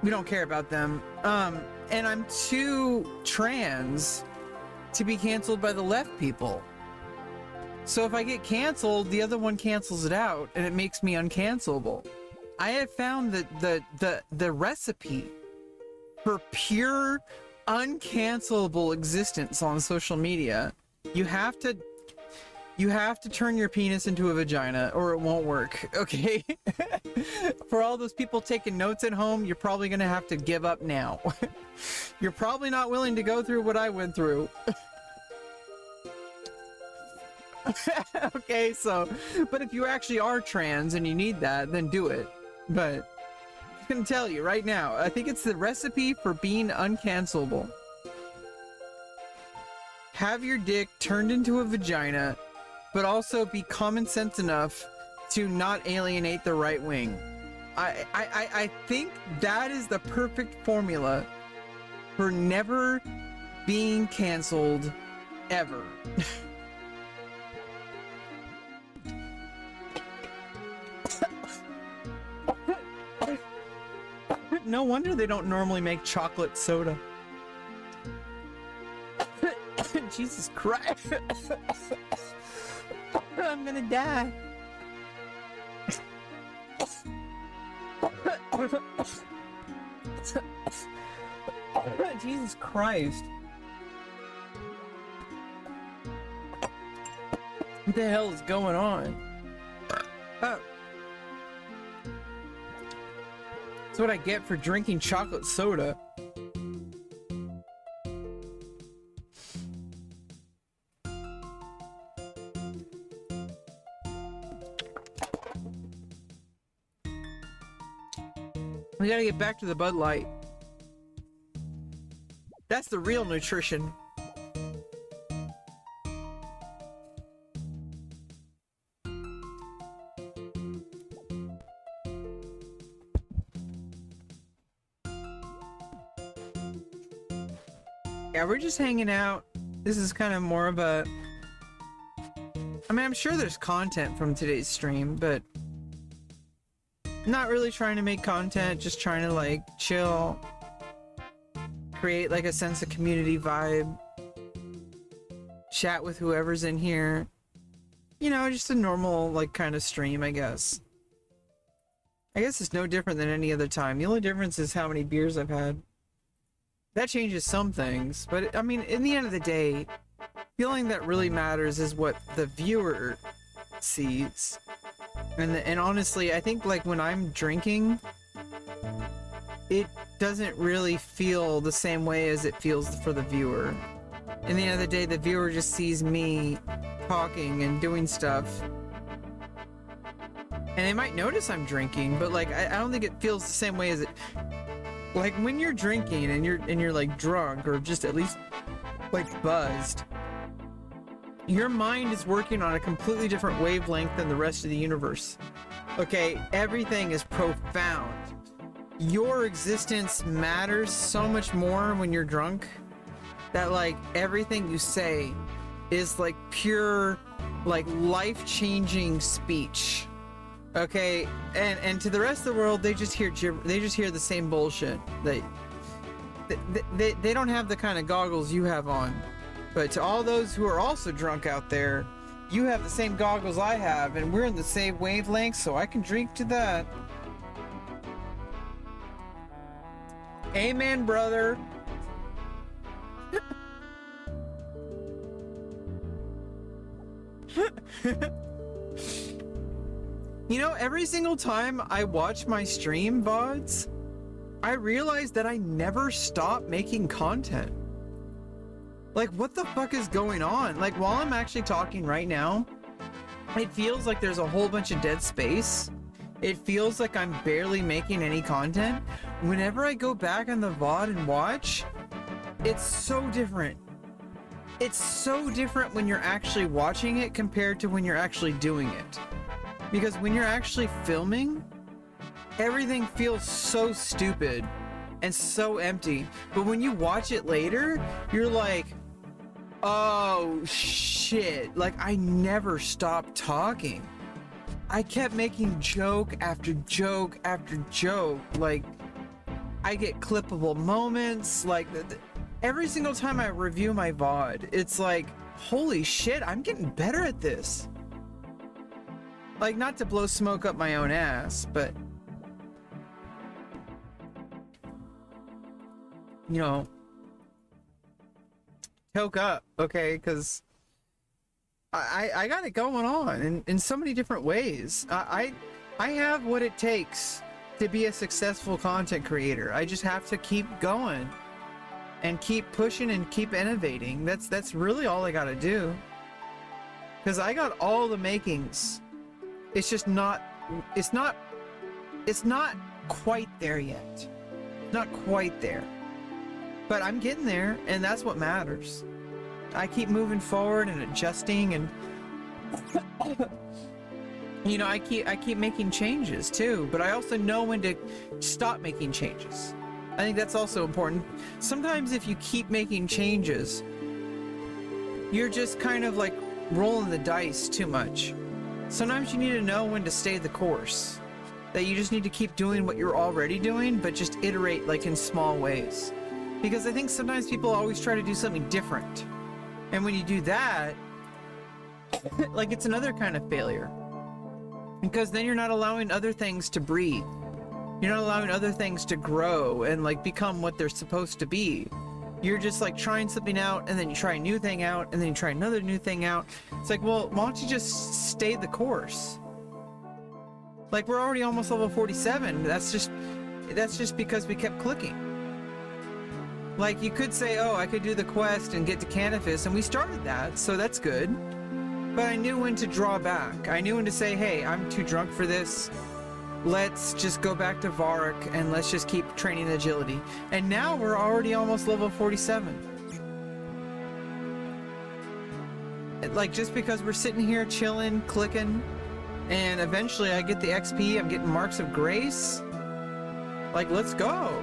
we don't care about them. And I'm too trans to be canceled by the left people. So if I get canceled, the other one cancels it out and it makes me uncancelable. I have found that the recipe for pure uncancelable existence on social media, you have to turn your penis into a vagina or it won't work, okay? For all those people taking notes at home, you're probably gonna have to give up now. You're probably not willing to go through what I went through. Okay, so, but if you actually are trans and you need that, then do it. But I'm gonna tell you right now, I think it's the recipe for being uncancelable. Have your dick turned into a vagina, but also be common sense enough to not alienate the right wing. I think that is the perfect formula for never being canceled ever. No wonder they don't normally make chocolate soda. Jesus Christ. I'm gonna die. Jesus Christ. What the hell is going on? Oh. That's what I get for drinking chocolate soda. We gotta get back to the Bud Light. That's the real nutrition. Yeah, we're just hanging out. This is kind of more of a... I mean, I'm sure there's content from today's stream, but... not really trying to make content, just trying to, like, chill. Create, like, a sense of community vibe. Chat with whoever's in here. You know, just a normal, like, kind of stream, I guess. I guess it's no different than any other time. The only difference is how many beers I've had. That changes some things, but, I mean, in the end of the day, the only thing that really matters is what the viewer sees. And honestly, I think, like, when I'm drinking, it doesn't really feel the same way as it feels for the viewer. In the end of the day, the viewer just sees me talking and doing stuff. And they might notice I'm drinking, but, like, I don't think it feels the same way as it... Like, when you're drinking and you're like drunk or just at least like buzzed, your mind is working on a completely different wavelength than the rest of the universe. Okay, everything is profound. Your existence matters so much more when you're drunk that, like, everything you say is like pure, like, life-changing speech. Okay, and to the rest of the world, they just hear the same bullshit. They don't have the kind of goggles you have on. But to all those who are also drunk out there, you have the same goggles I have, and we're in the same wavelength, so I can drink to that. Amen, brother. You know, every single time I watch my stream VODs, I realize that I never stop making content. Like, what the fuck is going on? Like, while I'm actually talking right now, it feels like there's a whole bunch of dead space. It feels like I'm barely making any content. Whenever I go back on the VOD and watch, it's so different. It's so different when you're actually watching it compared to when you're actually doing it. Because when you're actually filming, everything feels so stupid and so empty. But when you watch it later, you're like, oh shit, like, I never stopped talking. I kept making joke after joke after joke. Like, I get clippable moments. Like, every single time I review my VOD, it's like, holy shit, I'm getting better at this. Like, not to blow smoke up my own ass, but, you know, choke up, okay? Because I got it going on in so many different ways. I have what it takes to be a successful content creator. I just have to keep going and keep pushing and keep innovating. That's really all I got to do. Because I got all the makings. It's just not, it's not quite there yet. Not quite there. But I'm getting there, and that's what matters. I keep moving forward and adjusting, and you know, I keep making changes too, but I also know when to stop making changes. I think that's also important. Sometimes if you keep making changes, you're just kind of like rolling the dice too much. Sometimes you need to know when to stay the course. That you just need to keep doing what you're already doing, but just iterate, like, in small ways. Because I think sometimes people always try to do something different. And when you do that, like, it's another kind of failure. Because then you're not allowing other things to breathe. You're not allowing other things to grow and, like, become what they're supposed to be. You're just, like, trying something out, and then you try a new thing out, and then you try another new thing out. It's like, well, why don't you just stay the course? Like, we're already almost level 47. That's just because we kept clicking. Like, you could say, oh, I could do the quest and get to Canifis, and we started that, so that's good. But I knew when to draw back. I knew when to say, hey, I'm too drunk for this. Let's just go back to Varric and let's just keep training agility. And now we're already almost level 47. Like, just because we're sitting here chilling, clicking, and eventually I get the XP, I'm getting marks of grace. Like, let's go.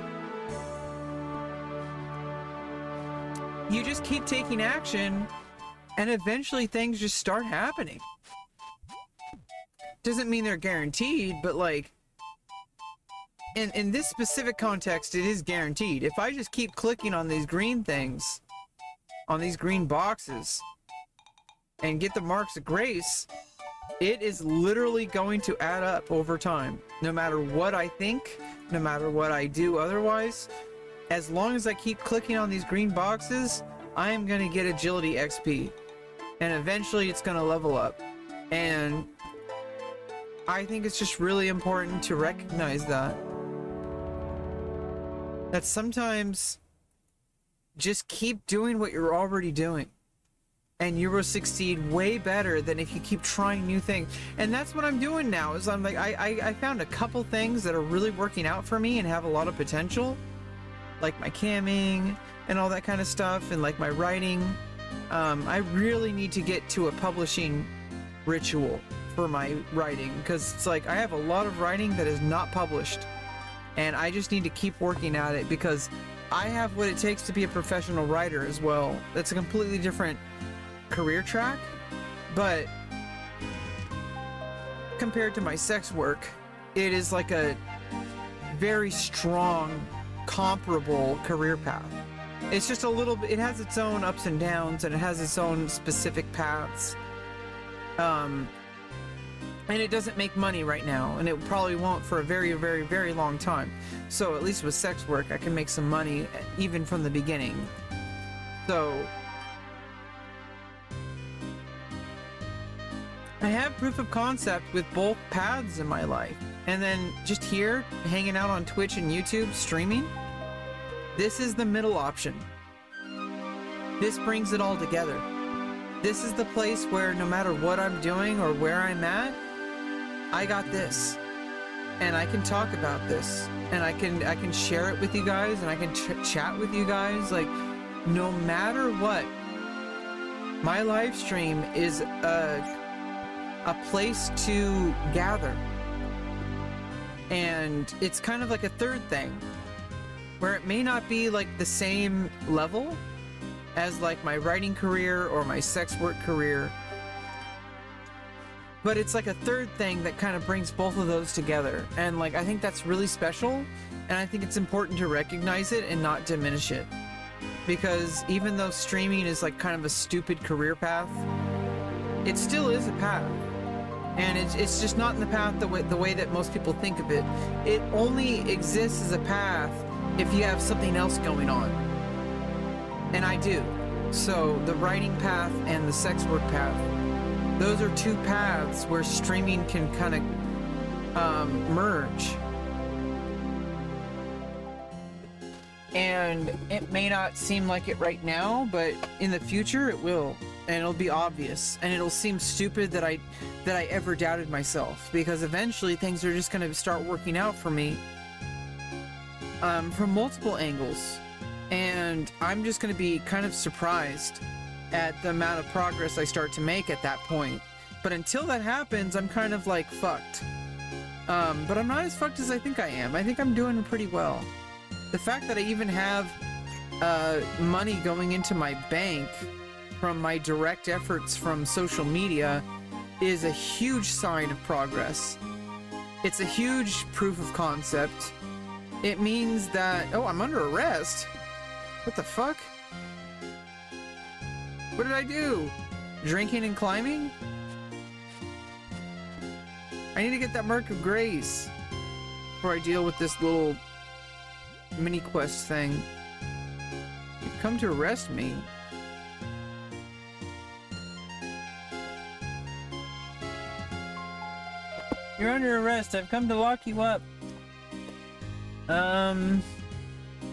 you just keep taking action, and eventually things just start happening. Doesn't mean they're guaranteed, but like, in this specific context, it is guaranteed. If I just keep clicking on these green things, on these green boxes, and get the marks of grace, it is literally going to add up over time. No matter what I think, no matter what I do otherwise, as long as I keep clicking on these green boxes, I am going to get agility XP. And eventually it's going to level up. And I think it's just really important to recognize that. That sometimes just keep doing what you're already doing, and you will succeed way better than if you keep trying new things. And that's what I'm doing now, is I'm like, I found a couple things that are really working out for me and have a lot of potential, like my camming and all that kind of stuff, and like my writing. I really need to get to a publishing ritual for my writing, because it's like I have a lot of writing that is not published, and I just need to keep working at it, because I have what it takes to be a professional writer as well. That's a completely different career track, but compared to my sex work, it is like a very strong, comparable career path. It's just a little bit, it has its own ups and downs, and it has its own specific paths. And it doesn't make money right now, and it probably won't for a very, very, very long time. So at least with sex work, I can make some money even from the beginning. So I have proof of concept with both paths in my life. And then just here, hanging out on Twitch and YouTube, streaming, this is the middle option. This brings it all together. This is the place where no matter what I'm doing or where I'm at, I got this, and I can talk about this, and I can share it with you guys, and I can chat with you guys. Like, no matter what, my live stream is a place to gather, and it's kind of like a third thing, where it may not be like the same level as like my writing career or my sex work career, but it's like a third thing that kind of brings both of those together. And like, I think that's really special, and I think it's important to recognize it and not diminish it, because even though streaming is like kind of a stupid career path, it still is a path, and it's just not in the path the way that most people think of it. It only exists as a path if you have something else going on, and I do. So the writing path and the sex work path, those are two paths where streaming can kind of merge. And it may not seem like it right now, but in the future it will, and it'll be obvious, and it'll seem stupid that I ever doubted myself, because eventually things are just going to start working out for me from multiple angles, and I'm just going to be kind of surprised at the amount of progress I start to make at that point. But until that happens, I'm kind of like fucked. But I'm not as fucked as I think I am. I think I'm doing pretty well. The fact that I even have money going into my bank from my direct efforts from social media is a huge sign of progress. It's a huge proof of concept. It means that, oh, I'm under arrest. What the fuck? What did I do? Drinking and climbing? I need to get that Mark of Grace before I deal with this little mini quest thing. You've come to arrest me. You're under arrest. I've come to lock you up.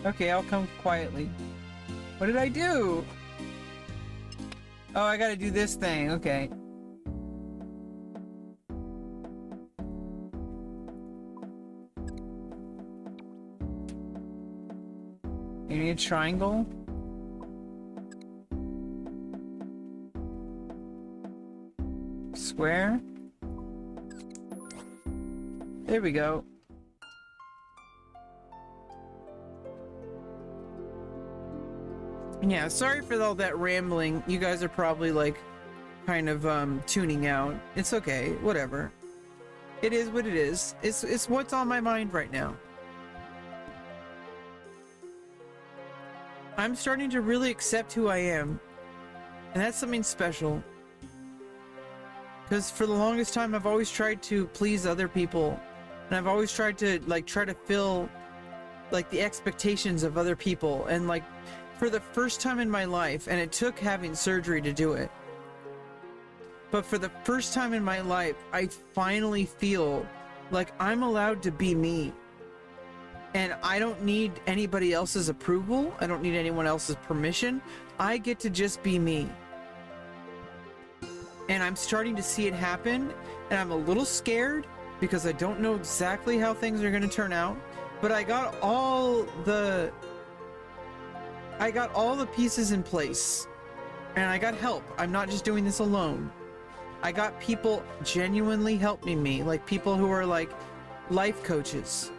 Okay, I'll come quietly. What did I do? Oh, I gotta do this thing. Okay. You need a triangle? Square? There we go. Yeah, sorry for all that rambling. You guys are probably like kind of tuning out. It's okay, whatever. It is what it is. It's what's on my mind right now. I'm starting to really accept who I am. And that's something special. Because for the longest time I've always tried to please other people. And I've always tried to try to fill like the expectations of other people. And like for the first time in my life, and it took having surgery to do it, but for the first time in my life, I finally feel like I'm allowed to be me. And I don't need anybody else's approval. I don't need anyone else's permission. I get to just be me. And I'm starting to see it happen. And I'm a little scared because I don't know exactly how things are going to turn out. But I got all the pieces in place. And I got help. I'm not just doing this alone. I got people genuinely helping me, like people who are like life coaches,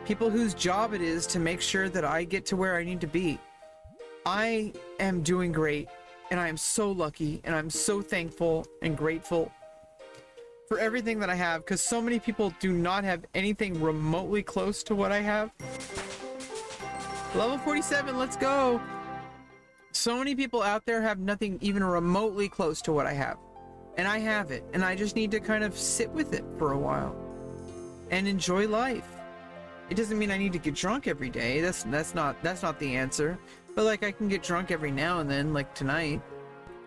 people whose job it is to make sure that I get to where I need to be. I am doing great, and I am so lucky, and I'm so thankful and grateful for everything that I have, because so many people do not have anything remotely close to what I have. Level 47, let's go! So many people out there have nothing even remotely close to what I have. And I have it, and I just need to kind of sit with it for a while and enjoy life. It doesn't mean I need to get drunk every day. That's not the answer. But like I can get drunk every now and then, like tonight.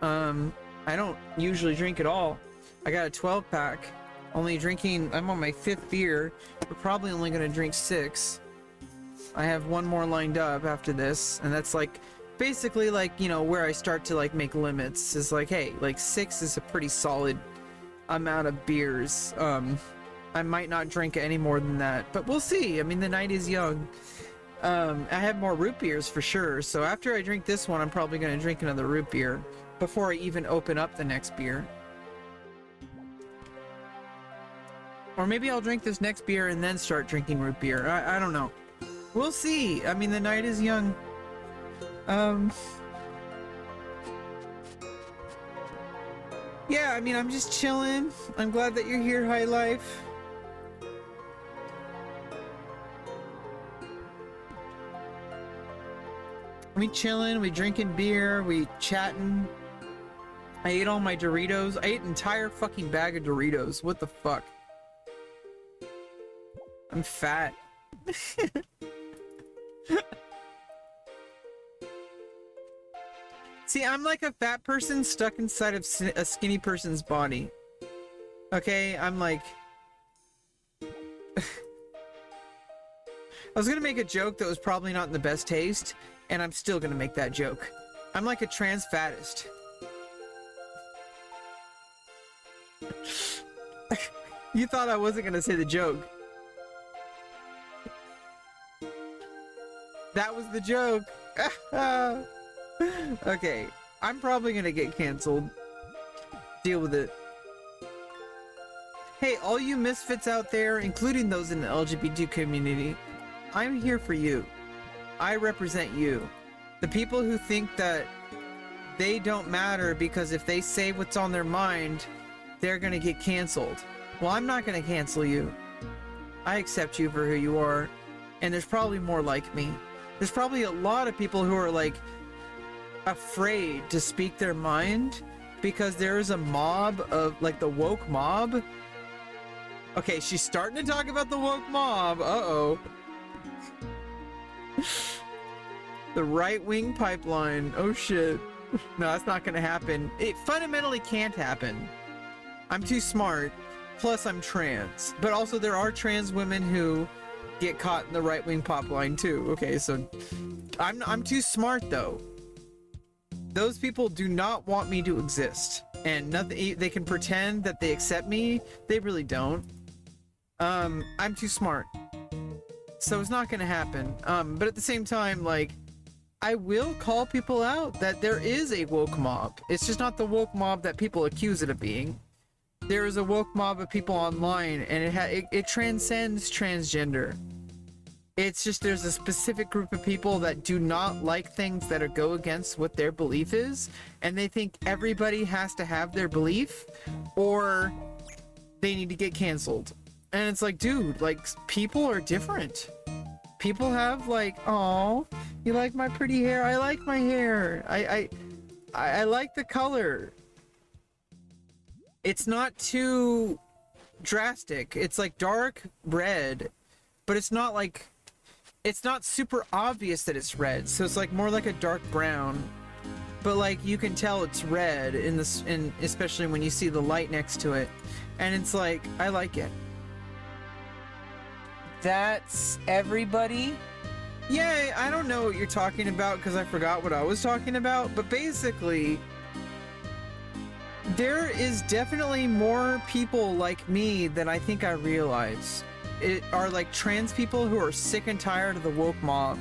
I don't usually drink at all. I got a 12-pack. Only drinking, I'm on my 5th beer. We're probably only gonna drink 6. I have one more lined up after this, and that's like basically like, you know, where I start to like make limits is like, hey, like 6 is a pretty solid amount of beers. I might not drink any more than that, but we'll see. I mean, the night is young. I have more root beers for sure. So after I drink this one, I'm probably going to drink another root beer before I even open up the next beer. Or maybe I'll drink this next beer and then start drinking root beer. I don't know. We'll see. I mean, the night is young. Yeah, I mean, I'm just chilling. I'm glad that you're here, High Life. We chilling, we drinking beer, we chatting. I ate all my Doritos. I ate an entire fucking bag of Doritos. What the fuck? I'm fat. See, I'm like a fat person stuck inside of a skinny person's body. Okay, I'm like... I was gonna make a joke that was probably not in the best taste, and I'm still gonna make that joke. I'm like a trans fattest. You thought I wasn't gonna say the joke. That was the joke. Okay, I'm probably gonna get canceled. Deal with it. Hey, all you misfits out there, including those in the LGBT community, I'm here for you. I represent you. The people who think that they don't matter because if they say what's on their mind, they're gonna get canceled. Well, I'm not gonna cancel you. I accept you for who you are, and there's probably more like me. There's probably a lot of people who are like afraid to speak their mind because there is a mob of like the woke mob. Okay, she's starting to talk about the woke mob. Uh-oh. The right-wing pipeline. Oh shit. No, that's not gonna happen. It fundamentally can't happen. I'm too smart. Plus I'm trans. But also there are trans women who get caught in the right-wing pipeline too. Okay, so I'm too smart though. Those people do not want me to exist. And nothing, they can pretend that they accept me. They really don't. I'm too smart. So it's not gonna happen. But at the same time, like, I will call people out that there is a woke mob. It's just not the woke mob that people accuse it of being. There is a woke mob of people online, and it transcends transgender. It's just there's a specific group of people that do not like things that go against what their belief is, and they think everybody has to have their belief or they need to get canceled. And it's like, dude, like, people are different. People have like, oh, you like my pretty hair? I like my hair. I like the color. It's not too drastic. It's like dark red, but it's not like, it's not super obvious that it's red. So it's like more like a dark brown, but like you can tell it's red in this, and especially when you see the light next to it. And it's like, I like it. That's everybody. Yeah, I don't know what you're talking about because I forgot what I was talking about, but basically there is definitely more people like me than I think I realize. It are like trans people who are sick and tired of the woke mob.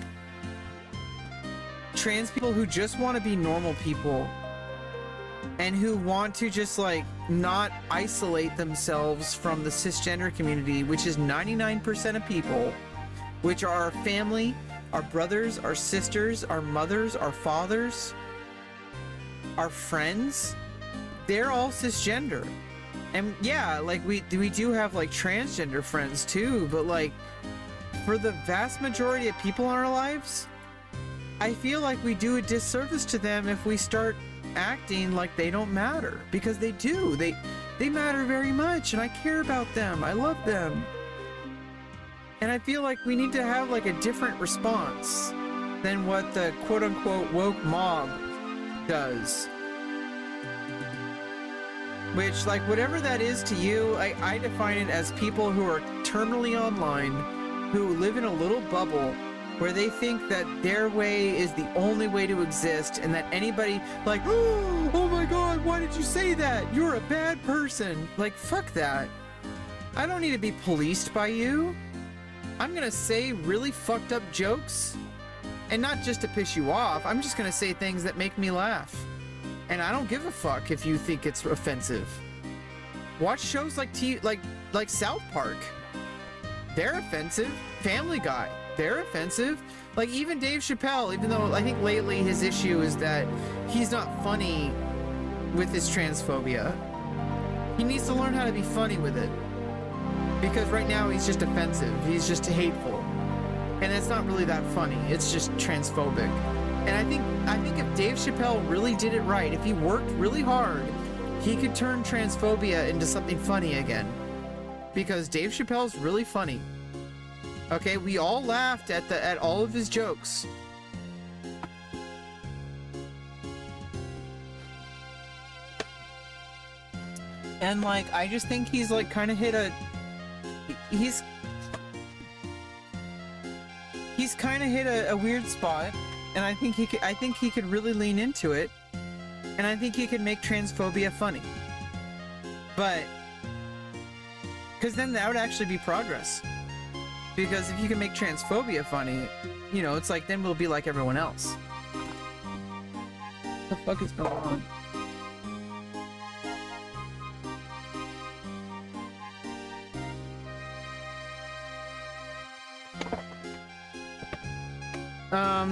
Trans people who just want to be normal people and who want to just like not isolate themselves from the cisgender community, which is 99% of people, which are our family, our brothers, our sisters, our mothers, our fathers, our friends. They're all cisgender. And yeah, like we do have like transgender friends too, but like for the vast majority of people in our lives, I feel like we do a disservice to them if we start acting like they don't matter, because they do. They matter very much, and I care about them. I love them. And I feel like we need to have like a different response than what the quote-unquote woke mob does. Which, like, whatever that is to you, I define it as people who are terminally online, who live in a little bubble where they think that their way is the only way to exist, and that anybody, like, oh my god, why did you say that? You're a bad person. Like, fuck that. I don't need to be policed by you. I'm gonna say really fucked up jokes, and not just to piss you off. I'm just gonna say things that make me laugh. And I don't give a fuck if you think it's offensive. Watch shows like South Park. They're offensive. Family Guy. They're offensive. Like even Dave Chappelle, even though I think lately his issue is that he's not funny with his transphobia. He needs to learn how to be funny with it. Because right now he's just offensive. He's just hateful. And it's not really that funny. It's just transphobic. And I think if Dave Chappelle really did it right, if he worked really hard, he could turn transphobia into something funny again. Because Dave Chappelle's really funny. Okay, we all laughed at all of his jokes. And like, I just think he's like kind of hit a... He's kind of hit a weird spot. And I think he could really lean into it, and I think he could make transphobia funny. But because then that would actually be progress. Because if you can make transphobia funny, you know, it's like then we'll be like everyone else. What the fuck is going on?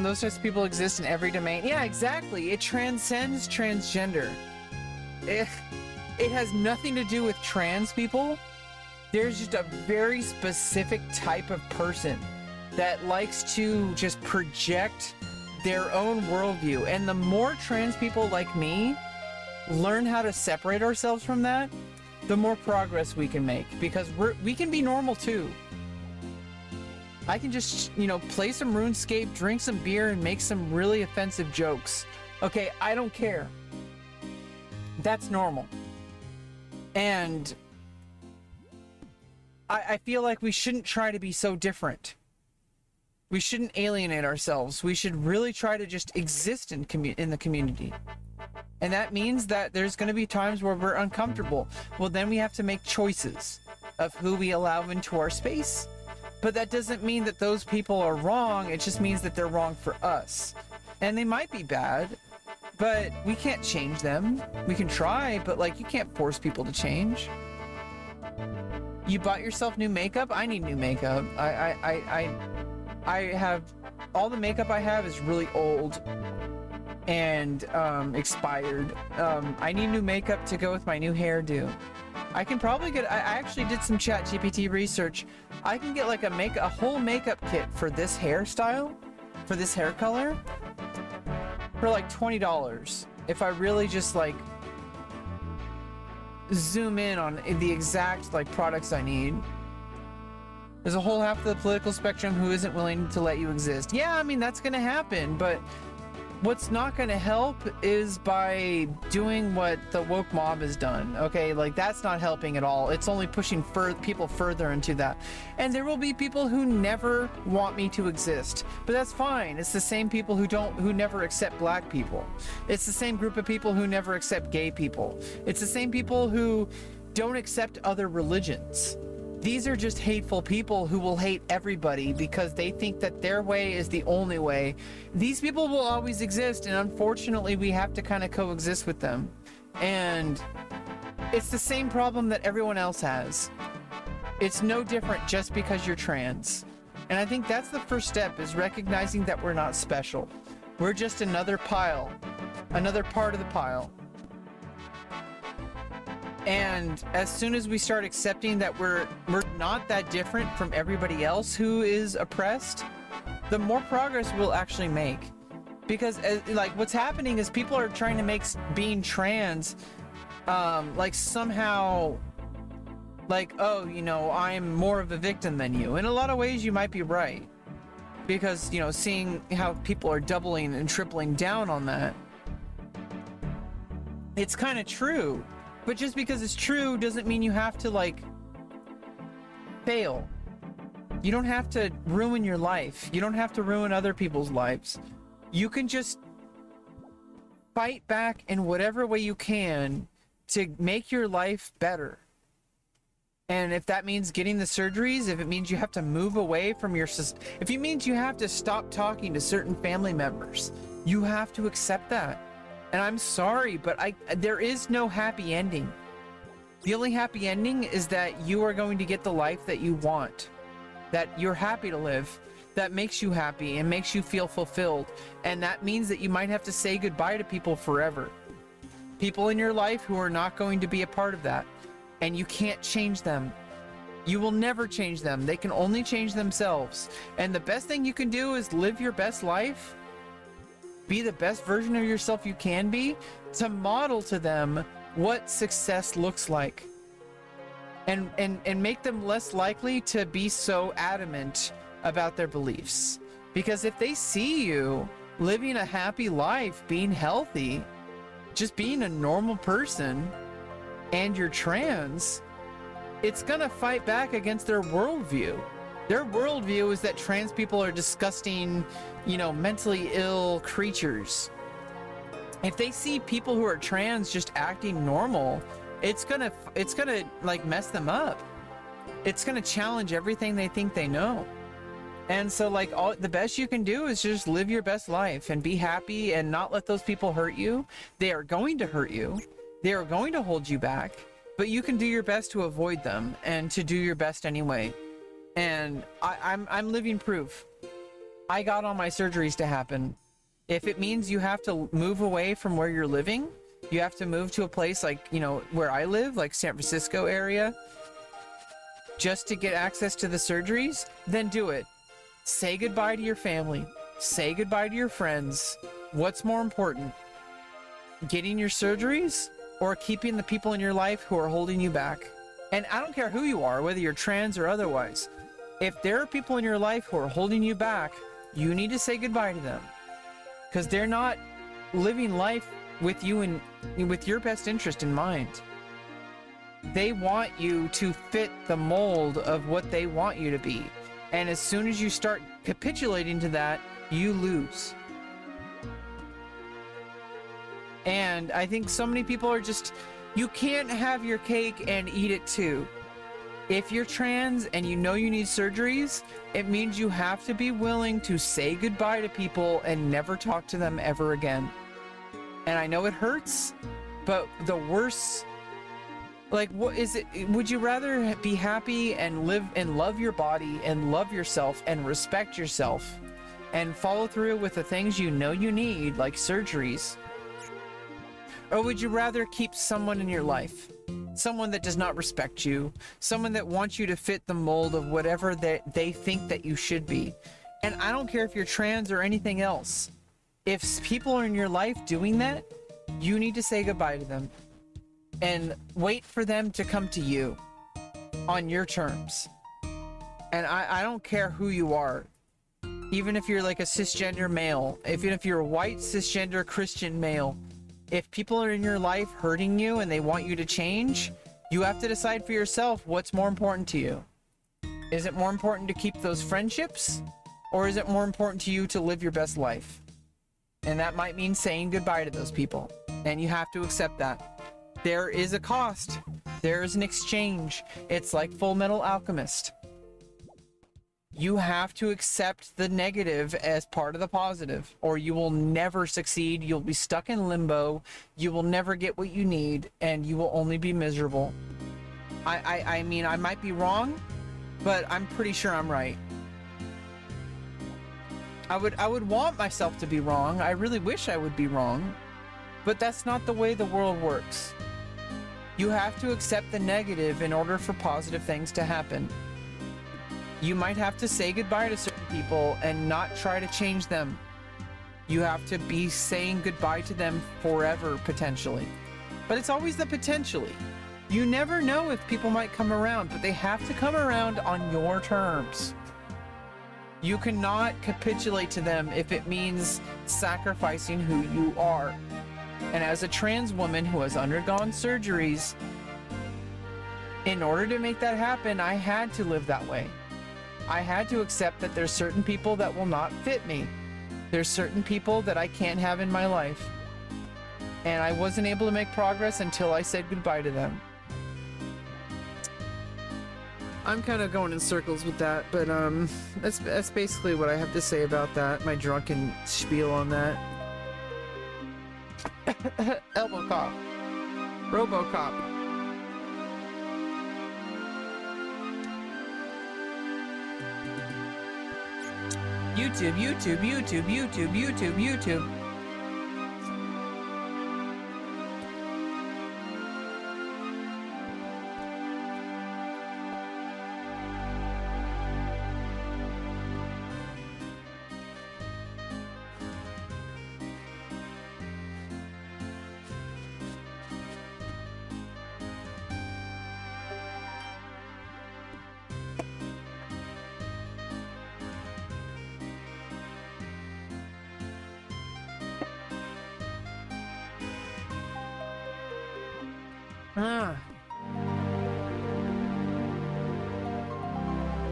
Those types of people exist in every domain. Yeah, exactly. It transcends transgender. It has nothing to do with trans people. There's just a very specific type of person that likes to just project their own worldview. And the more trans people like me learn how to separate ourselves from that, the more progress we can make. Because we can be normal too. I can just, you know, play some RuneScape, drink some beer, and make some really offensive jokes. Okay, I don't care. That's normal. And I feel like we shouldn't try to be so different. We shouldn't alienate ourselves. We should really try to just exist in the community. And that means that there's going to be times where we're uncomfortable. Well, then we have to make choices of who we allow into our space. But that doesn't mean that those people are wrong. It just means that they're wrong for us. And they might be bad, but we can't change them. We can try, but like you can't force people to change. You bought yourself new makeup? I need new makeup. I have all the makeup I have is really old and expired. I need new makeup to go with my new hairdo. I can probably get, I actually did some ChatGPT research. I can get like a whole makeup kit for this hairstyle, for this hair color, for like $20 if I really just like zoom in on the exact like products I need. There's a whole half of the political spectrum who isn't willing to let you exist. Yeah, I mean, that's gonna happen, but what's not gonna help is by doing what the woke mob has done, okay? Like, that's not helping at all. It's only pushing people further into that. And there will be people who never want me to exist, but that's fine. It's the same people who never accept black people. It's the same group of people who never accept gay people. It's the same people who don't accept other religions. These are just hateful people who will hate everybody because they think that their way is the only way. These people will always exist, and unfortunately we have to kind of coexist with them. And it's the same problem that everyone else has. It's no different just because you're trans. And I think that's the first step, is recognizing that we're not special. We're just another pile, another part of the pile. And as soon as we start accepting that we're not that different from everybody else who is oppressed, the more progress we'll actually make. Because like what's happening is people are trying to make being trans like somehow like, oh, you know, I'm more of a victim than you. In a lot of ways you might be right. Because, you know, seeing how people are doubling and tripling down on that, it's kind of true. But just because it's true doesn't mean you have to, like, fail. You don't have to ruin your life. You don't have to ruin other people's lives. You can just fight back in whatever way you can to make your life better. And if that means getting the surgeries, if it means you have to move away from your if it means you have to stop talking to certain family members, you have to accept that. And I'm sorry, but there is no happy ending. The only happy ending is that you are going to get the life that you want, that you're happy to live, that makes you happy and makes you feel fulfilled. And that means that you might have to say goodbye to people forever. People in your life who are not going to be a part of that. And you can't change them. You will never change them. They can only change themselves. And the best thing you can do is live your best life. Be the best version of yourself you can be, to model to them what success looks like. And make them less likely to be so adamant about their beliefs. Because if they see you living a happy life, being healthy, just being a normal person, and you're trans, it's gonna fight back against their worldview. Their worldview is that trans people are disgusting, you know, mentally ill creatures. If they see people who are trans just acting normal, it's gonna like mess them up. It's gonna challenge everything they think they know. And so, like, the best you can do is just live your best life and be happy and not let those people hurt you. They are going to hurt you. They are going to hold you back, but you can do your best to avoid them and to do your best anyway. And I'm living proof. I got all my surgeries to happen. If it means you have to move away from where you're living, you have to move to a place like, you know, where I live, like San Francisco area, just to get access to the surgeries, then do it. Say goodbye to your family. Say goodbye to your friends. What's more important? Getting your surgeries or keeping the people in your life who are holding you back? And I don't care who you are, whether you're trans or otherwise. If there are people in your life who are holding you back, you need to say goodbye to them. Because they're not living life with you and with your best interest in mind. They want you to fit the mold of what they want you to be. And as soon as you start capitulating to that, you lose. And I think so many people are just, you can't have your cake and eat it too. If you're trans and you know you need surgeries, it means you have to be willing to say goodbye to people and never talk to them ever again. And I know it hurts, but the worse Like, what is it? Would you rather be happy and live and love your body and love yourself and respect yourself and follow through with the things you know you need, like surgeries? Or would you rather keep someone in your life? Someone that does not respect you, someone that wants you to fit the mold of whatever they think that you should be. And I don't care if you're trans or anything else. If people are in your life doing that, you need to say goodbye to them and wait for them to come to you on your terms. And I don't care who you are. Even if you're like a cisgender male, even if you're a white cisgender Christian male, if people are in your life hurting you and they want you to change, you have to decide for yourself what's more important to you. Is it more important to keep those friendships, or is it more important to you to live your best life? And that might mean saying goodbye to those people, and you have to accept that. There is a cost. There is an exchange. It's like Full Metal Alchemist. You have to accept the negative as part of the positive, or you will never succeed. You'll be stuck in limbo. You will never get what you need, and you will only be miserable. I mean, I might be wrong, but I'm pretty sure I'm right. I would want myself to be wrong. I really wish I would be wrong, but that's not the way the world works. You have to accept the negative in order for positive things to happen. You might have to say goodbye to certain people and not try to change them. You have to be saying goodbye to them forever, potentially. But it's always the potentially. You never know if people might come around, but they have to come around on your terms. You cannot capitulate to them if it means sacrificing who you are. And as a trans woman who has undergone surgeries, in order to make that happen, I had to live that way. I had to accept that there's certain people that will not fit me. There's certain people that I can't have in my life. And I wasn't able to make progress until I said goodbye to them. I'm kind of going in circles with that, but that's basically what I have to say about that. My drunken spiel on that. Elbow cop. Robocop. YouTube, YouTube, YouTube, YouTube, YouTube, YouTube.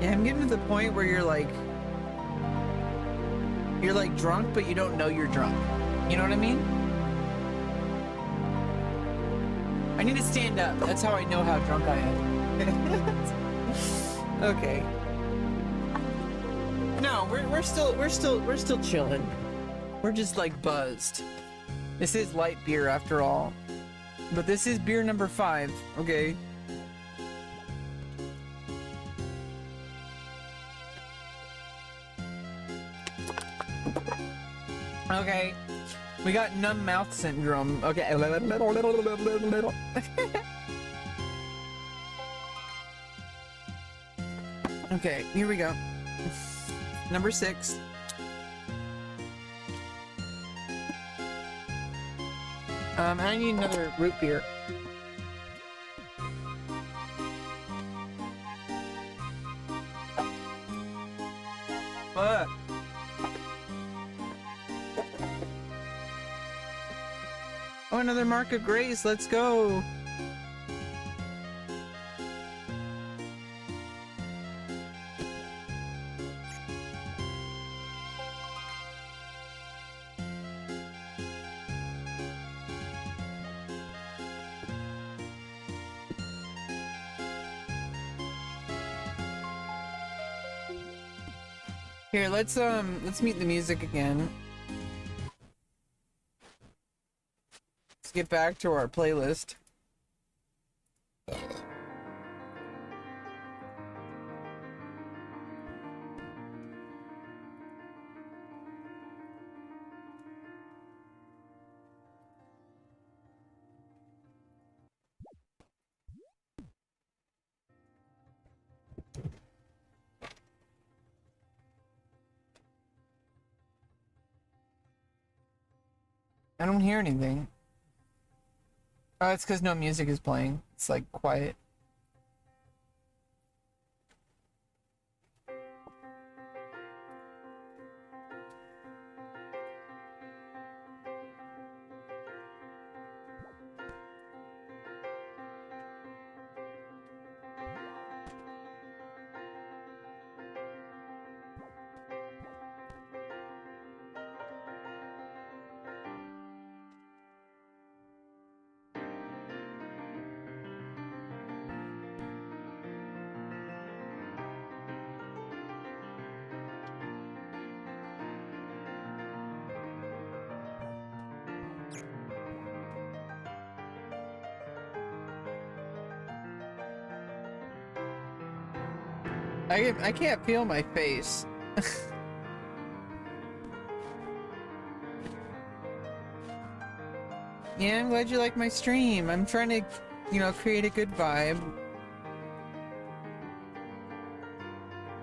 Yeah, I'm getting to the point where you're like drunk, but you don't know you're drunk. You know what I mean? I need to stand up. That's how I know how drunk I am. Okay. No, we're still chilling. We're just like buzzed. This is light beer after all. But this is beer number 5, okay? Okay. We got numb mouth syndrome. Okay. Okay, here we go. Number 6. I need another root beer. Fuck. Oh, another mark of grace. Let's go. Here, let's mute the music again. Let's get back to our playlist. I don't hear anything. Oh, it's because no music is playing. It's like quiet. I can't feel my face. Yeah, I'm glad you like my stream. I'm trying to, you know, create a good vibe.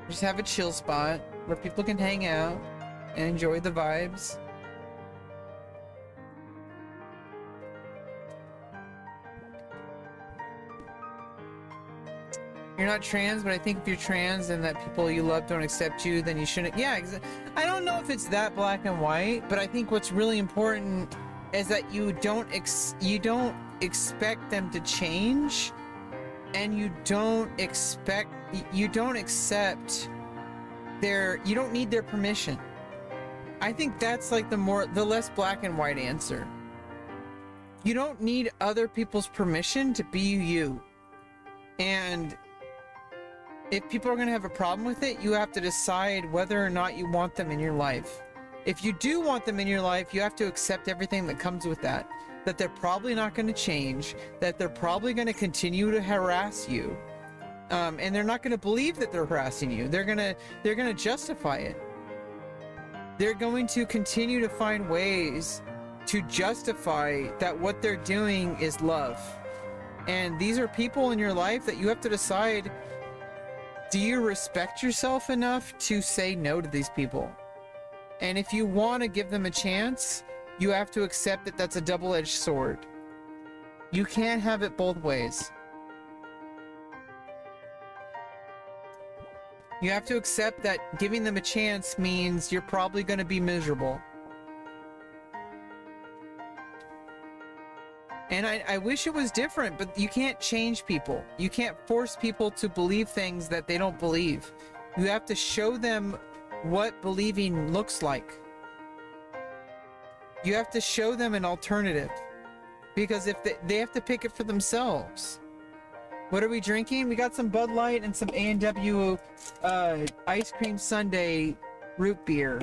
Just have a chill spot where people can hang out and enjoy the vibes. You're not trans, but I think if you're trans and that people you love don't accept you, then you shouldn't. Yeah, I don't know if it's that black and white, but I think what's really important is that you don't expect them to change, and you don't accept you don't need their permission. I think that's like the less black and white answer. You don't need other people's permission to be you. And if people are going to have a problem with it, you have to decide whether or not you want them in your life. If you do want them in your life, you have to accept everything that comes with that. That they're probably not going to change, that they're probably going to continue to harass you. And they're not going to believe that they're harassing you. They're going to justify it. They're going to continue to find ways to justify that what they're doing is love. And these are people in your life that you have to decide, do you respect yourself enough to say no to these people? And if you want to give them a chance, you have to accept that that's a double-edged sword. You can't have it both ways. You have to accept that giving them a chance means you're probably going to be miserable. And I wish it was different, but you can't change people. You can't force people to believe things that they don't believe. You have to show them what believing looks like. You have to show them an alternative. Because if they have to pick it for themselves. What are we drinking? We got some Bud Light and some A&W ice cream sundae root beer.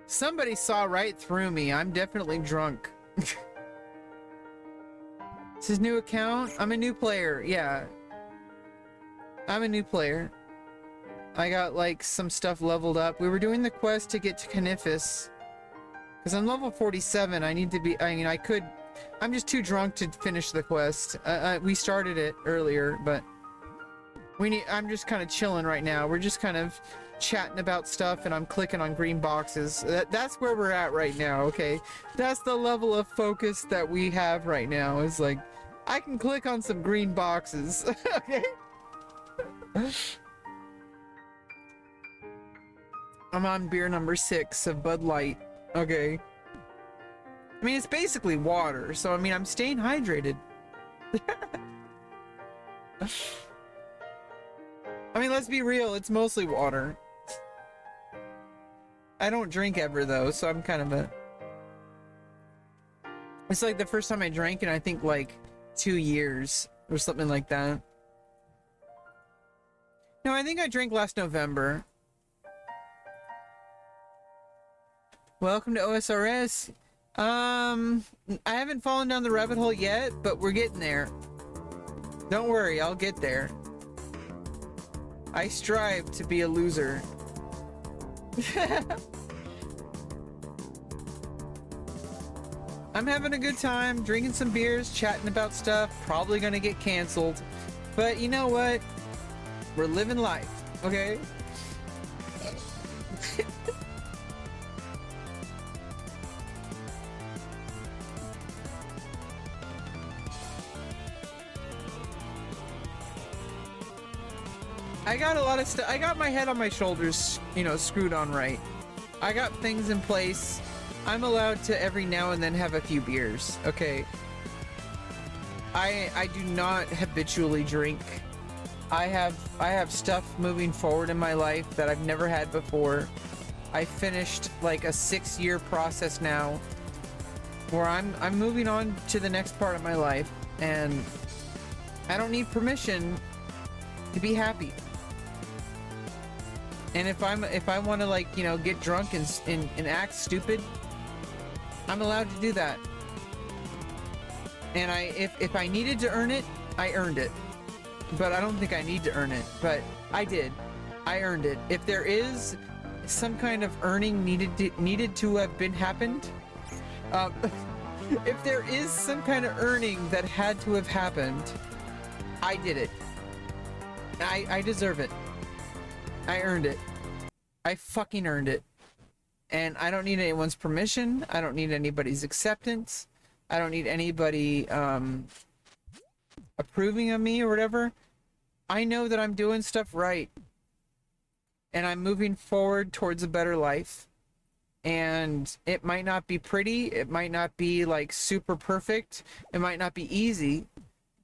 Somebody saw right through me. I'm definitely drunk. This is new account? I'm a new player, yeah. I'm a new player. I got like some stuff leveled up. We were doing the quest to get to Canifis. Because I'm level 47, I need to be, I mean, I'm just too drunk to finish the quest. We started it earlier, but I'm just kind of chilling right now. We're just kind of chatting about stuff and I'm clicking on green boxes. That's where we're at right now, okay? That's the level of focus that we have right now. It's like, I can click on some green boxes, okay? I'm on beer number 6 of Bud Light, okay? I mean, it's basically water, so I mean, I'm staying hydrated. I mean, let's be real, it's mostly water. I don't drink ever, though, so I'm kind of a... It's like the first time I drank in, I think, like, 2 years, or something like that. No, I think I drank last November. Welcome to OSRS. I haven't fallen down the rabbit hole yet, but we're getting there. Don't worry, I'll get there. I strive to be a loser. I'm having a good time, drinking some beers, chatting about stuff, probably gonna get canceled. But you know what? We're living life, okay? I got a lot of stuff. I got my head on my shoulders, you know, screwed on right. I got things in place. I'm allowed to every now and then have a few beers, okay? I do not habitually drink. I have stuff moving forward in my life that I've never had before. I finished like a 6-year process now where I'm moving on to the next part of my life, and I don't need permission to be happy. And if I want to, like, you know, get drunk and act stupid, I'm allowed to do that. And if I needed to earn it, I earned it. But I don't think I need to earn it, but I did. I earned it. If there is some kind of earning needed to have been happened, if there is some kind of earning that had to have happened, I did it. I deserve it. I earned it. I fucking earned it. And I don't need anyone's permission. I don't need anybody's acceptance. I don't need anybody approving of me or whatever. I know that I'm doing stuff right. And I'm moving forward towards a better life. And it might not be pretty. It might not be like super perfect. It might not be easy.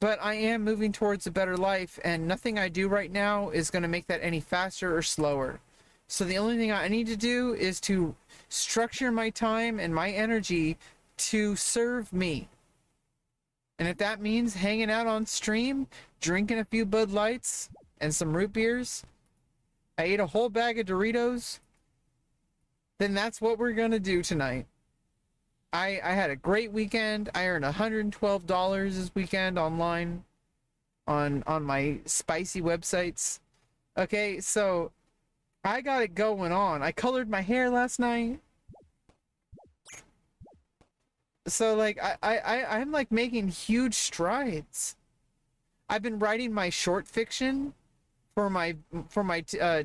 But I am moving towards a better life, and nothing I do right now is going to make that any faster or slower. So the only thing I need to do is to structure my time and my energy to serve me. And if that means hanging out on stream, drinking a few Bud Lights and some root beers, I ate a whole bag of Doritos, then that's what we're going to do tonight. I had a great weekend. I earned $112 this weekend online on my spicy websites. Okay, so I got it going on. I colored my hair last night. So like I'm like making huge strides. I've been writing my short fiction for my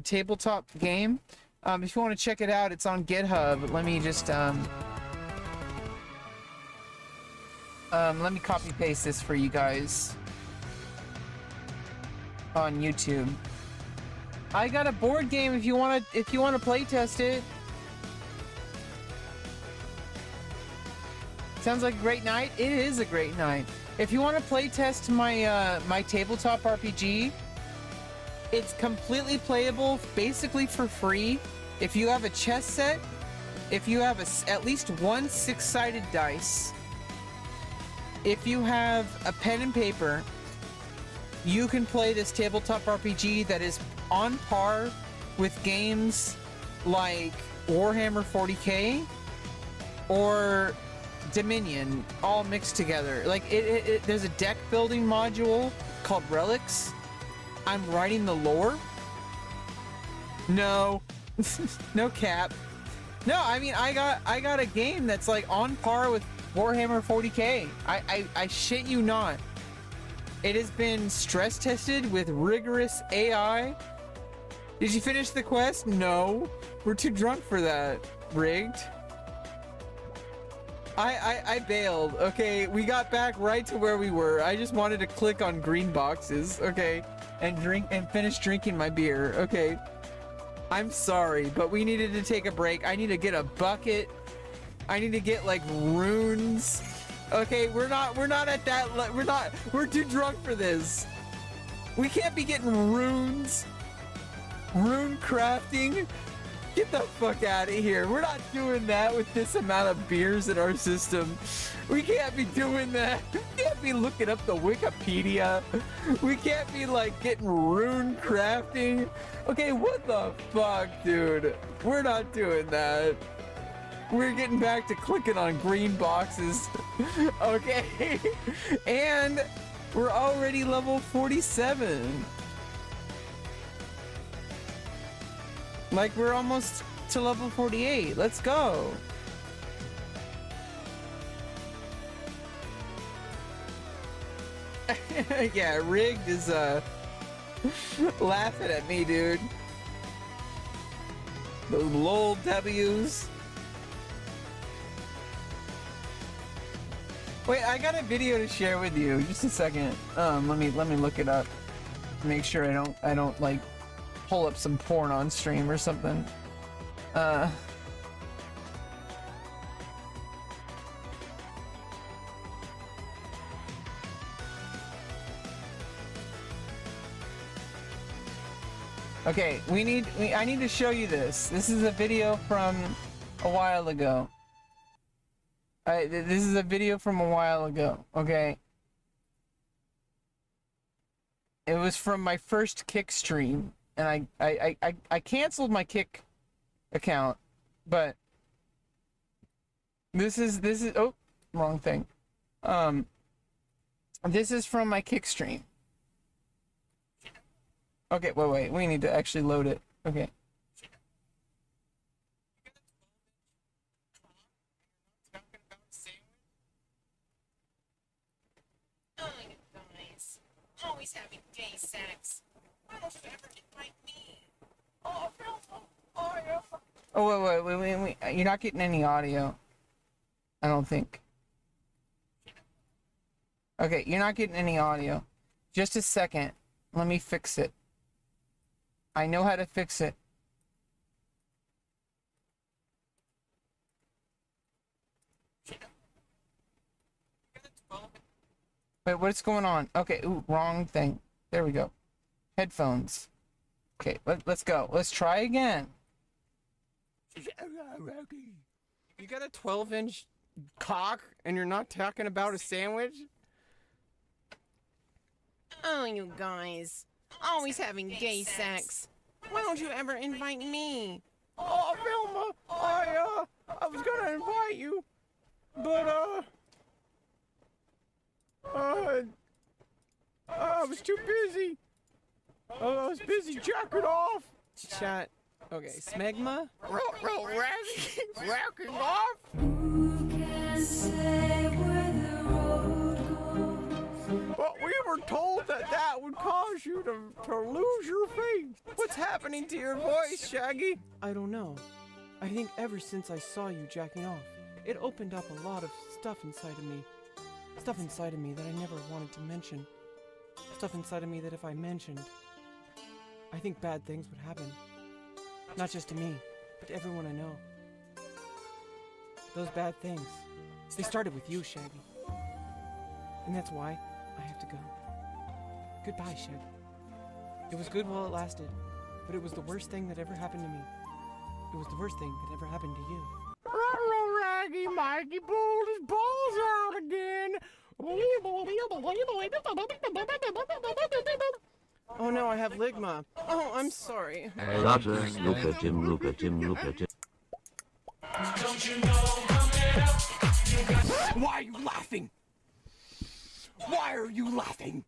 tabletop game. If you want to check it out, it's on GitHub. Let me just let me copy paste this for you guys on YouTube. I got a board game if you want to play test it. Sounds like a great night. It is a great night. If you want to play test my my tabletop RPG, it's completely playable, basically for free. If you have a chess set, if you have at least one 6-sided dice, if you have a pen and paper, you can play this tabletop RPG that is on par with games like Warhammer 40k or Dominion, all mixed together. Like there's a deck building module called Relics. I'm writing the lore. No, no cap. No, I mean I got a game that's like on par with Warhammer 40k. I shit you not. It has been stress tested with rigorous AI. Did you finish the quest? No, we're too drunk for that. Rigged. I bailed. Okay, we got back right to where we were. I just wanted to click on green boxes. Okay, and finish drinking my beer. Okay, I'm sorry, but we needed to take a break. I need to get a bucket. I need to get like runes. Okay, we're not at that we're too drunk for this. We can't be getting runes. Rune crafting. Get the fuck out of here. We're not doing that with this amount of beers in our system. We can't be doing that. We can't be looking up the Wikipedia. We can't be like getting rune crafting. Okay, what the fuck, dude? We're not doing that. We're getting back to clicking on green boxes. Okay. And we're already level 47. Like, we're almost to level 48. Let's go. Yeah, Rigged is laughing at me, dude. Those lol W's. Wait, I got a video to share with you. Just a second. Let me look it up. Make sure I don't like pull up some porn on stream or something. Okay, I need to show you this. This is a video from a while ago. This is a video from a while ago, okay? It was from my first Kick stream, and I canceled my Kick account, but this is oh, wrong thing. This is from my Kick stream. Okay, wait, we need to actually load it. Okay. Oh, you guys. Always having gay sex. Why don't you ever invite me? Oh, yeah. Oh, wait. You're not getting any audio. I don't think. Okay, you're not getting any audio. Just a second. Let me fix it. I know how to fix it. Wait, what's going on? Okay, ooh, wrong thing. There we go. Headphones. Okay, let's go. Let's try again. You got a 12-inch cock and you're not talking about a sandwich? Oh, you guys. Always having gay sex. Why don't you ever invite me? Oh, Vilma, I was gonna invite you, but, I was too busy. I was busy jacking off. Chat. Okay, smegma? Racking off? Who can say where the road goes? But we were told that would cause you to lose your faith. What's happening to your voice, Shaggy? I don't know. I think ever since I saw you jacking off, it opened up a lot of stuff inside of me. Stuff inside of me that I never wanted to mention. Stuff inside of me that if I mentioned, I think bad things would happen. Not just to me, but to everyone I know. Those bad things, they started with you, Shaggy. And that's why I have to go. Goodbye, Shaggy. It was good while it lasted, but it was the worst thing that ever happened to me. It was the worst thing that ever happened to you. Hello, Raggy Mikey pulled his balls out again. Oh no, I have ligma. Oh, I'm sorry. Look at him, look at him, look at him. Don't you know, why are you laughing? Why are you laughing?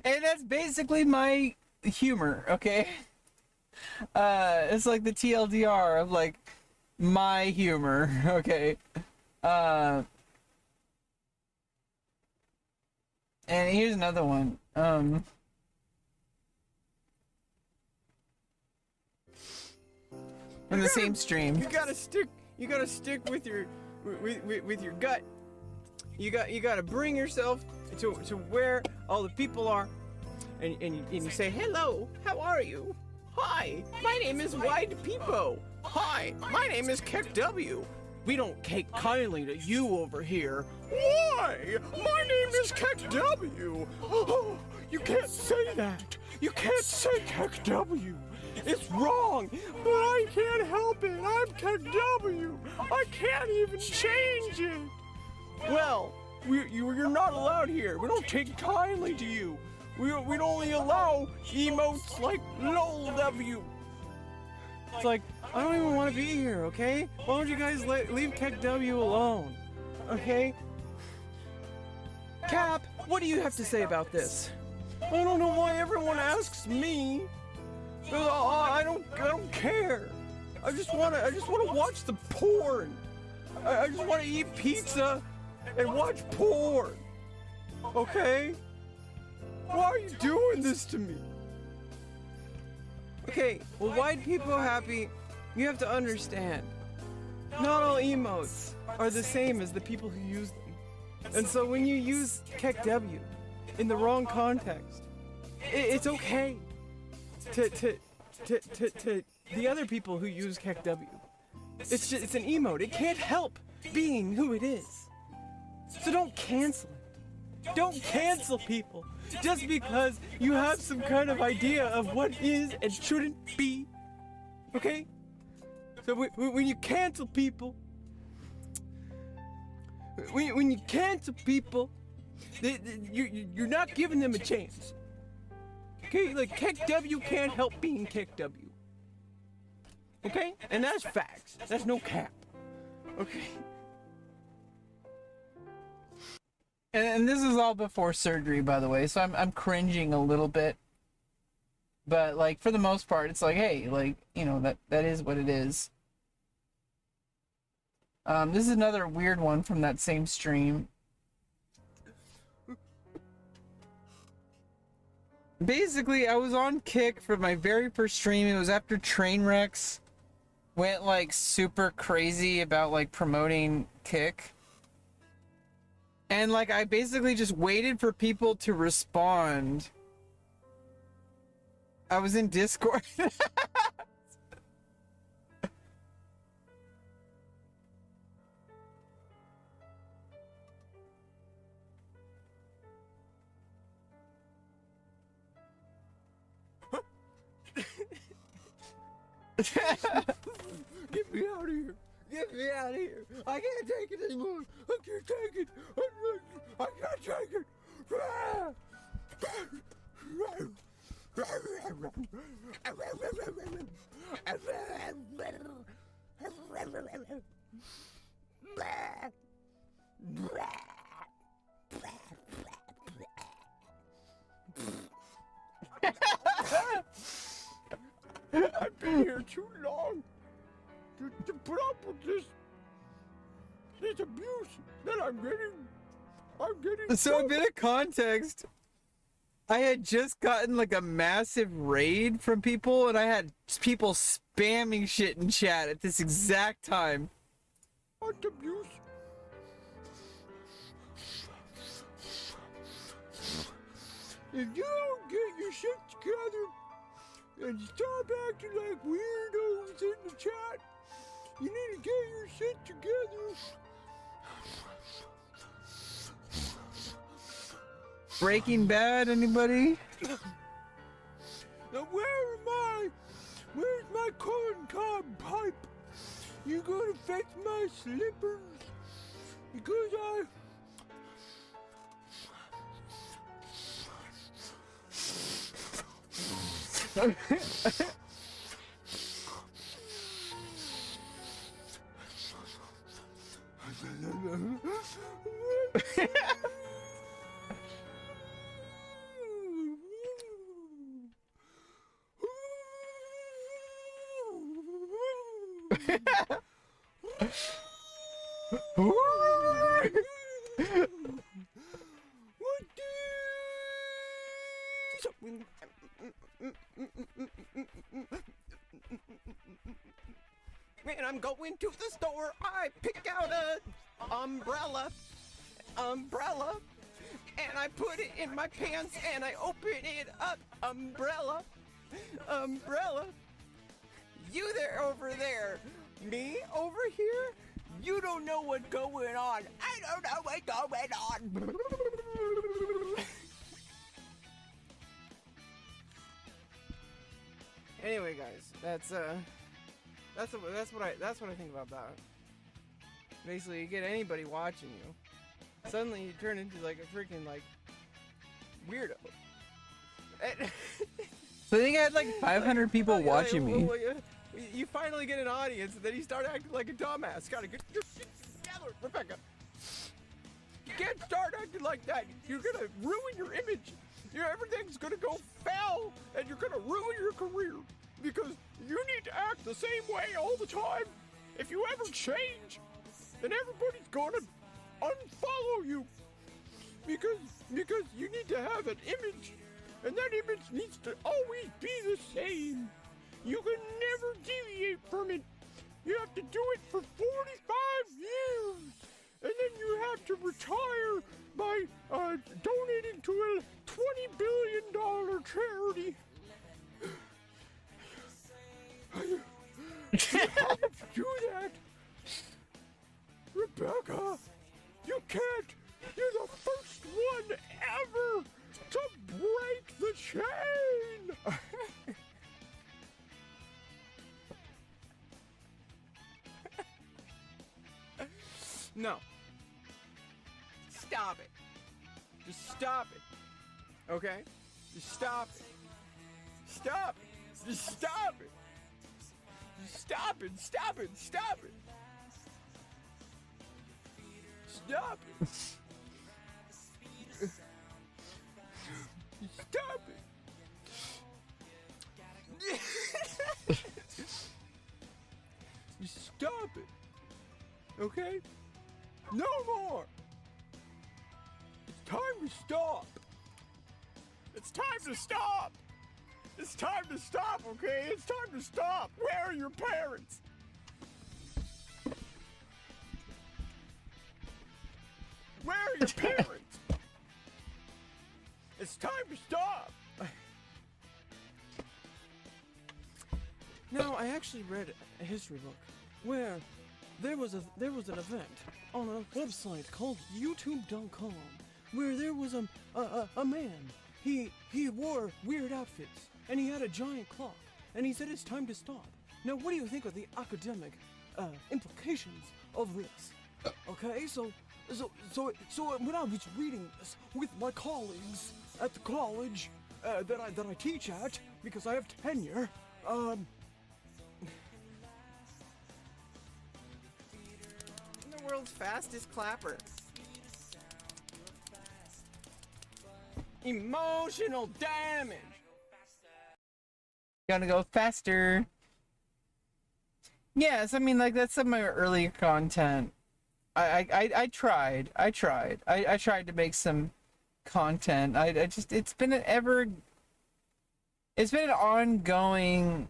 And that's basically my humor, okay? It's like the TLDR of like my humor, okay? And here's another one. From the same stream. You gotta stick with your with your gut. You gotta bring yourself to where all the people are, and you say, hello, how are you? Hi, my name is Wide Peepo. Hi, my name is Keck W. We don't take kindly to you over here. Why? My name is Keck W. Oh, you can't say that. You can't say Keck W. It's wrong, but I can't help it. I'm Keck W. I can't even change it. Well, you're not allowed here. We don't take kindly to you. We'd only allow emotes like LOLW. It's like, I don't even want to be here, okay? Why don't you guys leave Keck W alone, okay? Cap, what do you have to say about this? I don't know why everyone asks me. I don't care. I just wanna watch the porn. I just wanna eat pizza and watch porn. Okay? Why are you doing this to me? Okay, well, why people happy? You have to understand. Not all emotes are the same as the people who use them. And so when you use Keck W in the wrong context, it's okay to to the other people who use KEKW. It's an emote. It can't help being who it is. So don't cancel it. Don't cancel people just because you have some kind of idea of what is and shouldn't be. Okay? So when you cancel people, when you cancel people, you're not giving them a chance. Okay? Like, KEKW can't help being KEKW. Okay? And that's facts. That's no cap. Okay? And this is all before surgery, by the way, so I'm cringing a little bit. But, like, for the most part, it's like, hey, like, you know, that is what it is. This is another weird one from that same stream. Basically, I was on Kick for my very first stream. It was after Trainwrecks went, like, super crazy about, like, promoting Kick. And, like, I basically just waited for people to respond. I was in Discord. Get me out of here! Get me out of here! I can't take it anymore! I can't take it! I can't take it! I've been here too long to put up with this abuse that I'm getting. So a bit of context. I had just gotten like a massive raid from people, and I had people spamming shit in chat at this exact time. What abuse? If you don't get your shit together and stop acting like weirdos in the chat, you need to get your shit together. Breaking Bad, anybody? Now where am I? Where's my corn cob pipe? You gonna fix my slippers? Because when I'm going to the store, I pick out a umbrella, and I put it in my pants, and I open it up, umbrella. You there over there, me over here, you don't know what's going on. I don't know what's going on. Anyway, guys, that's what I think about that. Basically, you get anybody watching you, suddenly you turn into like a freaking like weirdo. So I think I had like 500 people watching me. You finally get an audience, and then you start acting like a dumbass. Gotta get your shit together, Rebecca. You can't start acting like that. You're gonna ruin your image. Everything's gonna go foul, and you're gonna ruin your career. Because you need to act the same way all the time. If you ever change, then everybody's gonna unfollow you. Because you need to have an image, and that image needs to always be the same. You can never deviate from it. You have to do it for 45 years, and then you have to retire by donating to a $20 billion charity. You have to do that. Rebecca, you can't. You're the first one ever to break the chain. No. Stop it. Just stop it. Okay? Just stop it. Stop it. Just stop it. Just stop it. Stop it. Stop it. Stop it. Stop it. Just stop it. Okay? No more. It's time to stop. It's time to stop. It's time to stop, okay? It's time to stop. Where are your parents? Where are your parents? It's time to stop. Now, I actually read a history book where there was an event on a website called YouTube.com where there was a man. He wore weird outfits and he had a giant clock and he said it's time to stop. Now, what do you think of the academic implications of this? Okay, so when I was reading this with my colleagues at the college that I teach at because I have tenure, The world's fastest clapper. emotional damage. Gotta go faster. Yes, I mean, like, that's some of my earlier content. I tried to make some content. I just, it's been an ongoing,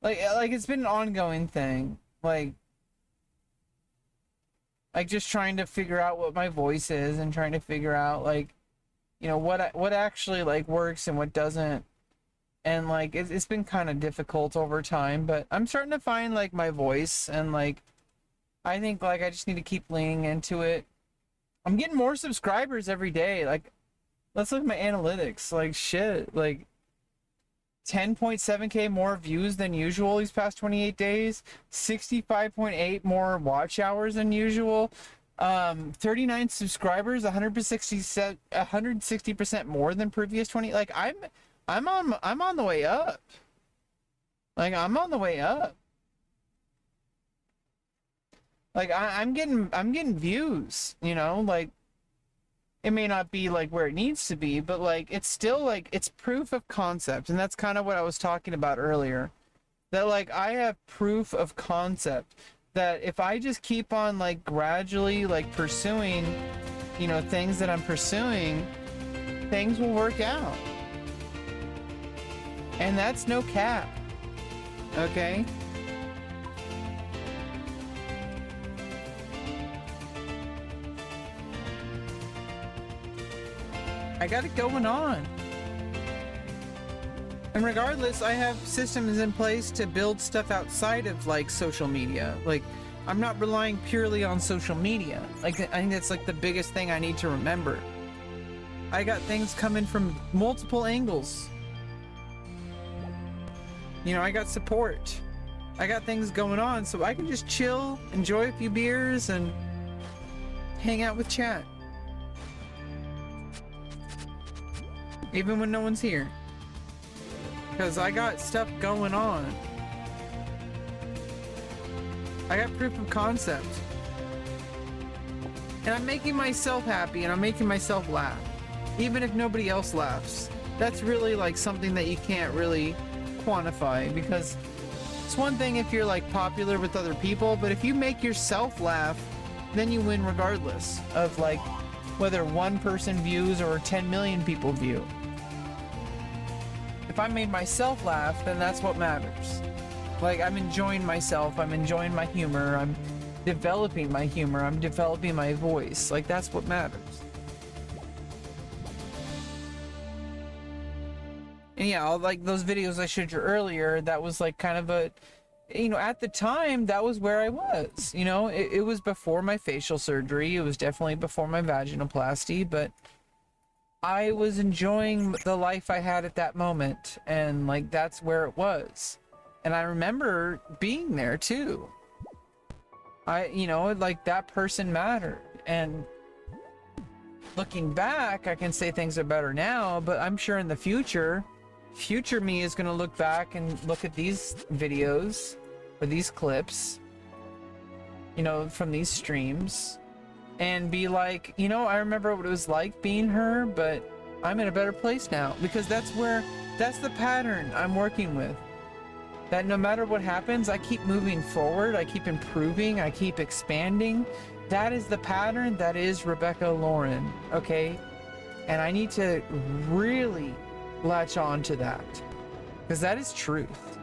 like it's been an ongoing thing. Like just trying to figure out what my voice is and trying to figure out, like, you know, what actually, like, works and what doesn't. And, like, it's been kind of difficult over time, but I'm starting to find, like, my voice, and, like, I think, like, I just need to keep leaning into it. I'm getting more subscribers every day. Like, let's look at my analytics. Like, shit, like, 10.7k more views than usual these past 28 days, 65.8 more watch hours than usual, 39 subscribers, 160% more than previous 20. Like, I'm on the way up. Like, I'm on the way up. Like, I'm getting views, you know. Like, it may not be, like, where it needs to be, but, like, it's still, like, it's proof of concept. And that's kind of what I was talking about earlier, that, like, I have proof of concept that if I just keep on, like, gradually, like, pursuing, you know, things that I'm pursuing, things will work out. And that's no cap. Okay? I got it going on. And regardless, I have systems in place to build stuff outside of, like, social media. Like, I'm not relying purely on social media. Like, I think that's, like, the biggest thing I need to remember. I got things coming from multiple angles. You know, I got support. I got things going on, so I can just chill, enjoy a few beers, and hang out with chat. Even when no one's here. Because I got stuff going on. I got proof of concept. And I'm making myself happy, and I'm making myself laugh. Even if nobody else laughs. That's really, like, something that you can't really quantify, because it's one thing if you're, like, popular with other people, but if you make yourself laugh, then you win regardless of, like, whether one person views or 10 million people view. If I made myself laugh, then that's what matters. Like, I'm enjoying myself, I'm enjoying my humor, I'm developing my humor, I'm developing my voice. Like, that's what matters. And yeah, like those videos I showed you earlier, that was like kind of a, at the time, that was where I was. It was before my facial surgery. It was definitely before my vaginoplasty, but I was enjoying the life I had at that moment. And like, that's where it was. And I remember being there too. Like that person mattered. And looking back, I can say things are better now, but I'm sure in the future me is going to look back and look at these videos or these clips, from these streams and be like, I remember what it was like being her, but I'm in a better place now, because that's the pattern I'm working with. That no matter what happens, I keep moving forward, I keep improving, I keep expanding. That is the pattern that is rebeccaloran, okay? And I need to really latch on to that, because that is truth.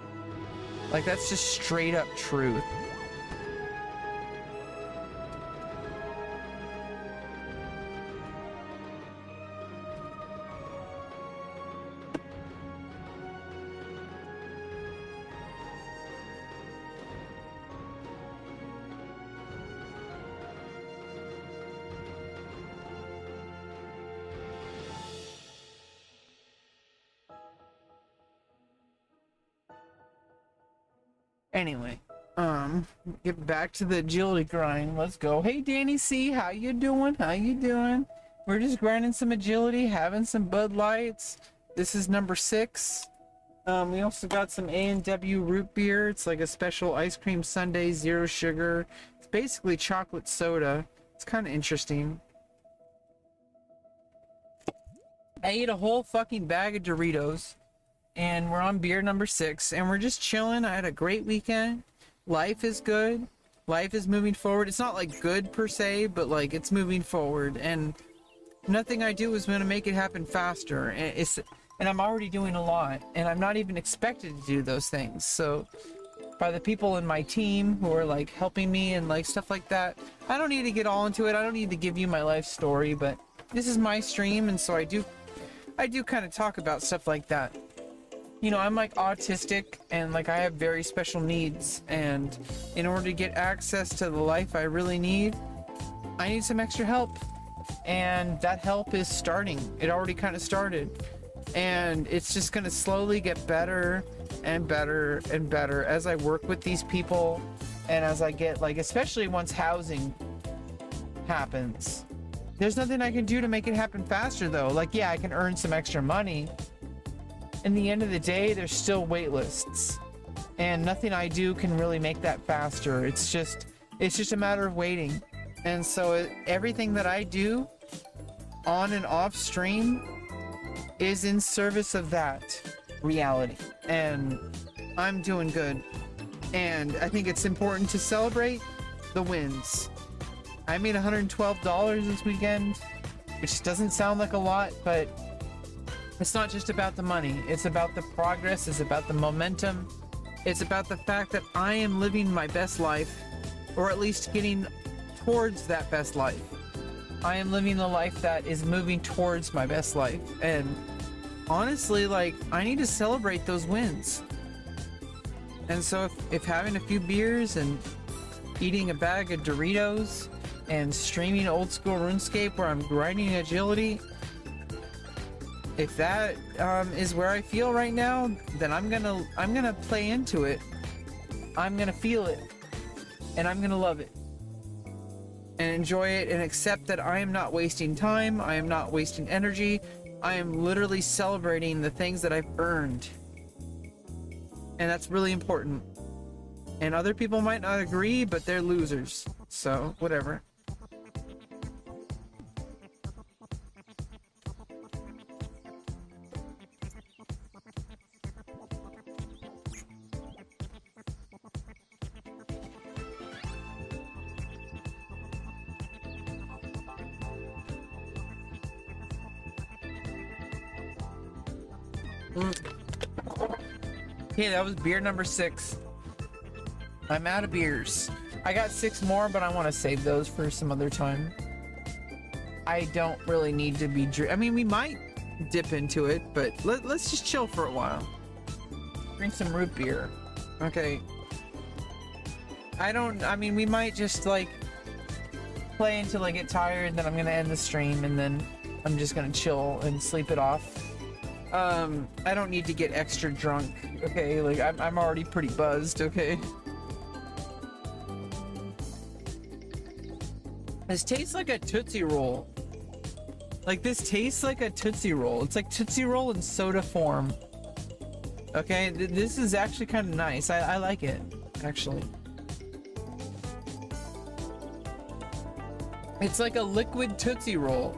Like, that's just straight up truth. Anyway, get back to the agility grind. Let's go. Hey, Danny C, how you doing? How you doing? We're just grinding some agility, having some Bud Lights. This is number 6. We also got some A&W root beer. It's like a special ice cream sundae, 0 sugar. It's basically chocolate soda. It's kind of interesting. I ate a whole fucking bag of Doritos. And we're on beer number 6, and we're just chilling. I had a great weekend. Life is good. Life is moving forward. It's not like good per se, but like it's moving forward. And nothing I do is going to make it happen faster. And I'm already doing a lot, and I'm not even expected to do those things. So by the people in my team who are like helping me and like stuff like that, I don't need to get all into it. I don't need to give you my life story, but this is my stream, and so I do kind of talk about stuff like that. I'm like autistic, and like I have very special needs, and in order to get access to the life I really need, I need some extra help. And that help is starting. It already kind of started, and it's just going to slowly get better and better and better as I work with these people, and as I get, like, especially once housing happens. There's nothing I can do to make it happen faster though. Like, yeah, I can earn some extra money. In the end of the day, there's still wait lists, and nothing I do can really make that faster. It's just a matter of waiting. And so everything that I do on and off stream is in service of that reality, and I'm doing good. And I think it's important to celebrate the wins. I made $112 this weekend, which doesn't sound like a lot, but it's not just about the money. It's about the progress. It's about the momentum. It's about the fact that I am living my best life, or at least getting towards that best life. I am living the life that is moving towards my best life. And honestly, like, I need to celebrate those wins. And so if having a few beers and eating a bag of Doritos and streaming old school RuneScape where I'm grinding agility, if that is where I feel right now, then I'm gonna play into it. I'm gonna feel it, and I'm gonna love it, and enjoy it, and accept that I am not wasting time. I am not wasting energy. I am literally celebrating the things that I've earned, and that's really important. And other people might not agree, but they're losers. So whatever. Okay, that was beer number 6. I'm out of beers. I got 6 more, but I want to save those for some other time. I don't really need to be I mean, we might dip into it, but let's just chill for a while. Drink some root beer. Okay. I mean, we might just like play until I get tired, then I'm gonna end the stream, and then I'm just gonna chill and sleep it off. I don't need to get extra drunk, okay? Like, I'm already pretty buzzed, okay? This tastes like a Tootsie Roll. Like, this tastes like a Tootsie Roll. It's like Tootsie Roll in soda form. Okay, this is actually kind of nice. I like it, actually. It's like a liquid Tootsie Roll.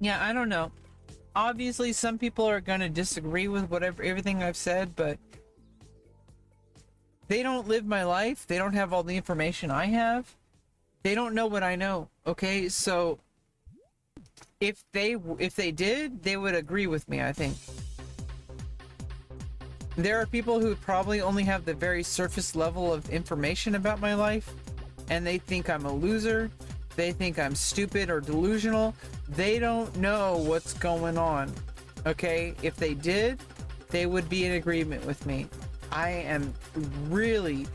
Yeah, I don't know. Obviously, some people are gonna disagree with everything I've said, but they don't live my life. They don't have all the information I have. They don't know what I know. Okay, so if they did, they would agree with me, I think. There are people who probably only have the very surface level of information about my life, and they think I'm a loser. They think I'm stupid or delusional. They don't know what's going on. Okay? If they did, they would be in agreement with me. I am really,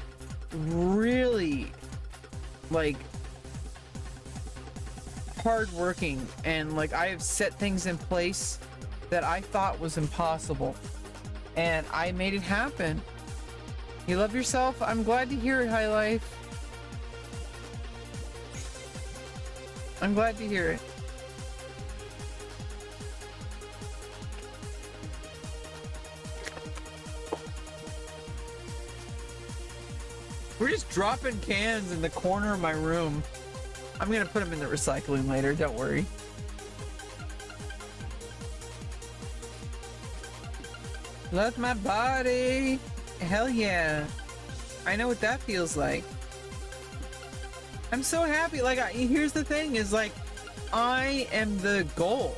really, like, hardworking, and like I have set things in place that I thought was impossible, and I made it happen. You love yourself? I'm glad to hear it, High Life. I'm glad to hear it. We're just dropping cans in the corner of my room. I'm gonna put them in the recycling later, don't worry. Love my body. Hell yeah. I know what that feels like. I'm so happy. Like, here's the thing is, like, I am the goal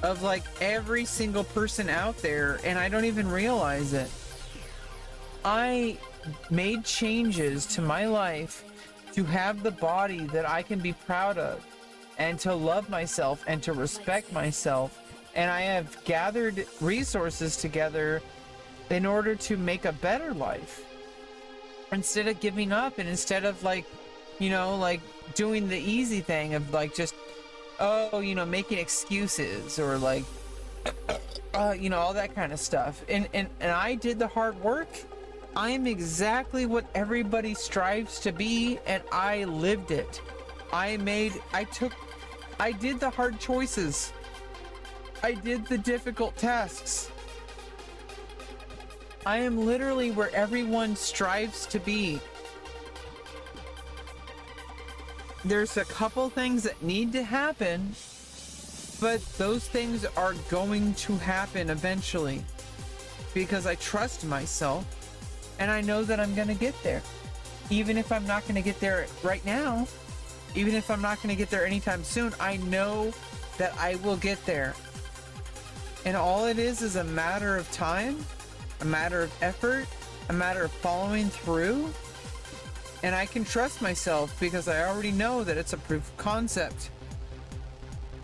of like every single person out there, and I don't even realize it. I made changes to my life to have the body that I can be proud of, and to love myself and to respect myself. And I have gathered resources together in order to make a better life. Instead of giving up, and instead of like, you know, like doing the easy thing of like just, oh, you know, making excuses or like, you know, all that kind of stuff. And I did the hard work. I am exactly what everybody strives to be, and I lived it. I did the hard choices. I did the difficult tasks. I am literally where everyone strives to be. There's a couple things that need to happen, but those things are going to happen eventually because I trust myself and I know that I'm gonna get there. Even if I'm not gonna get there right now, even if I'm not gonna get there anytime soon, I know that I will get there. And all it is a matter of time, a matter of effort, a matter of following through. And I can trust myself because I already know that it's a proof of concept.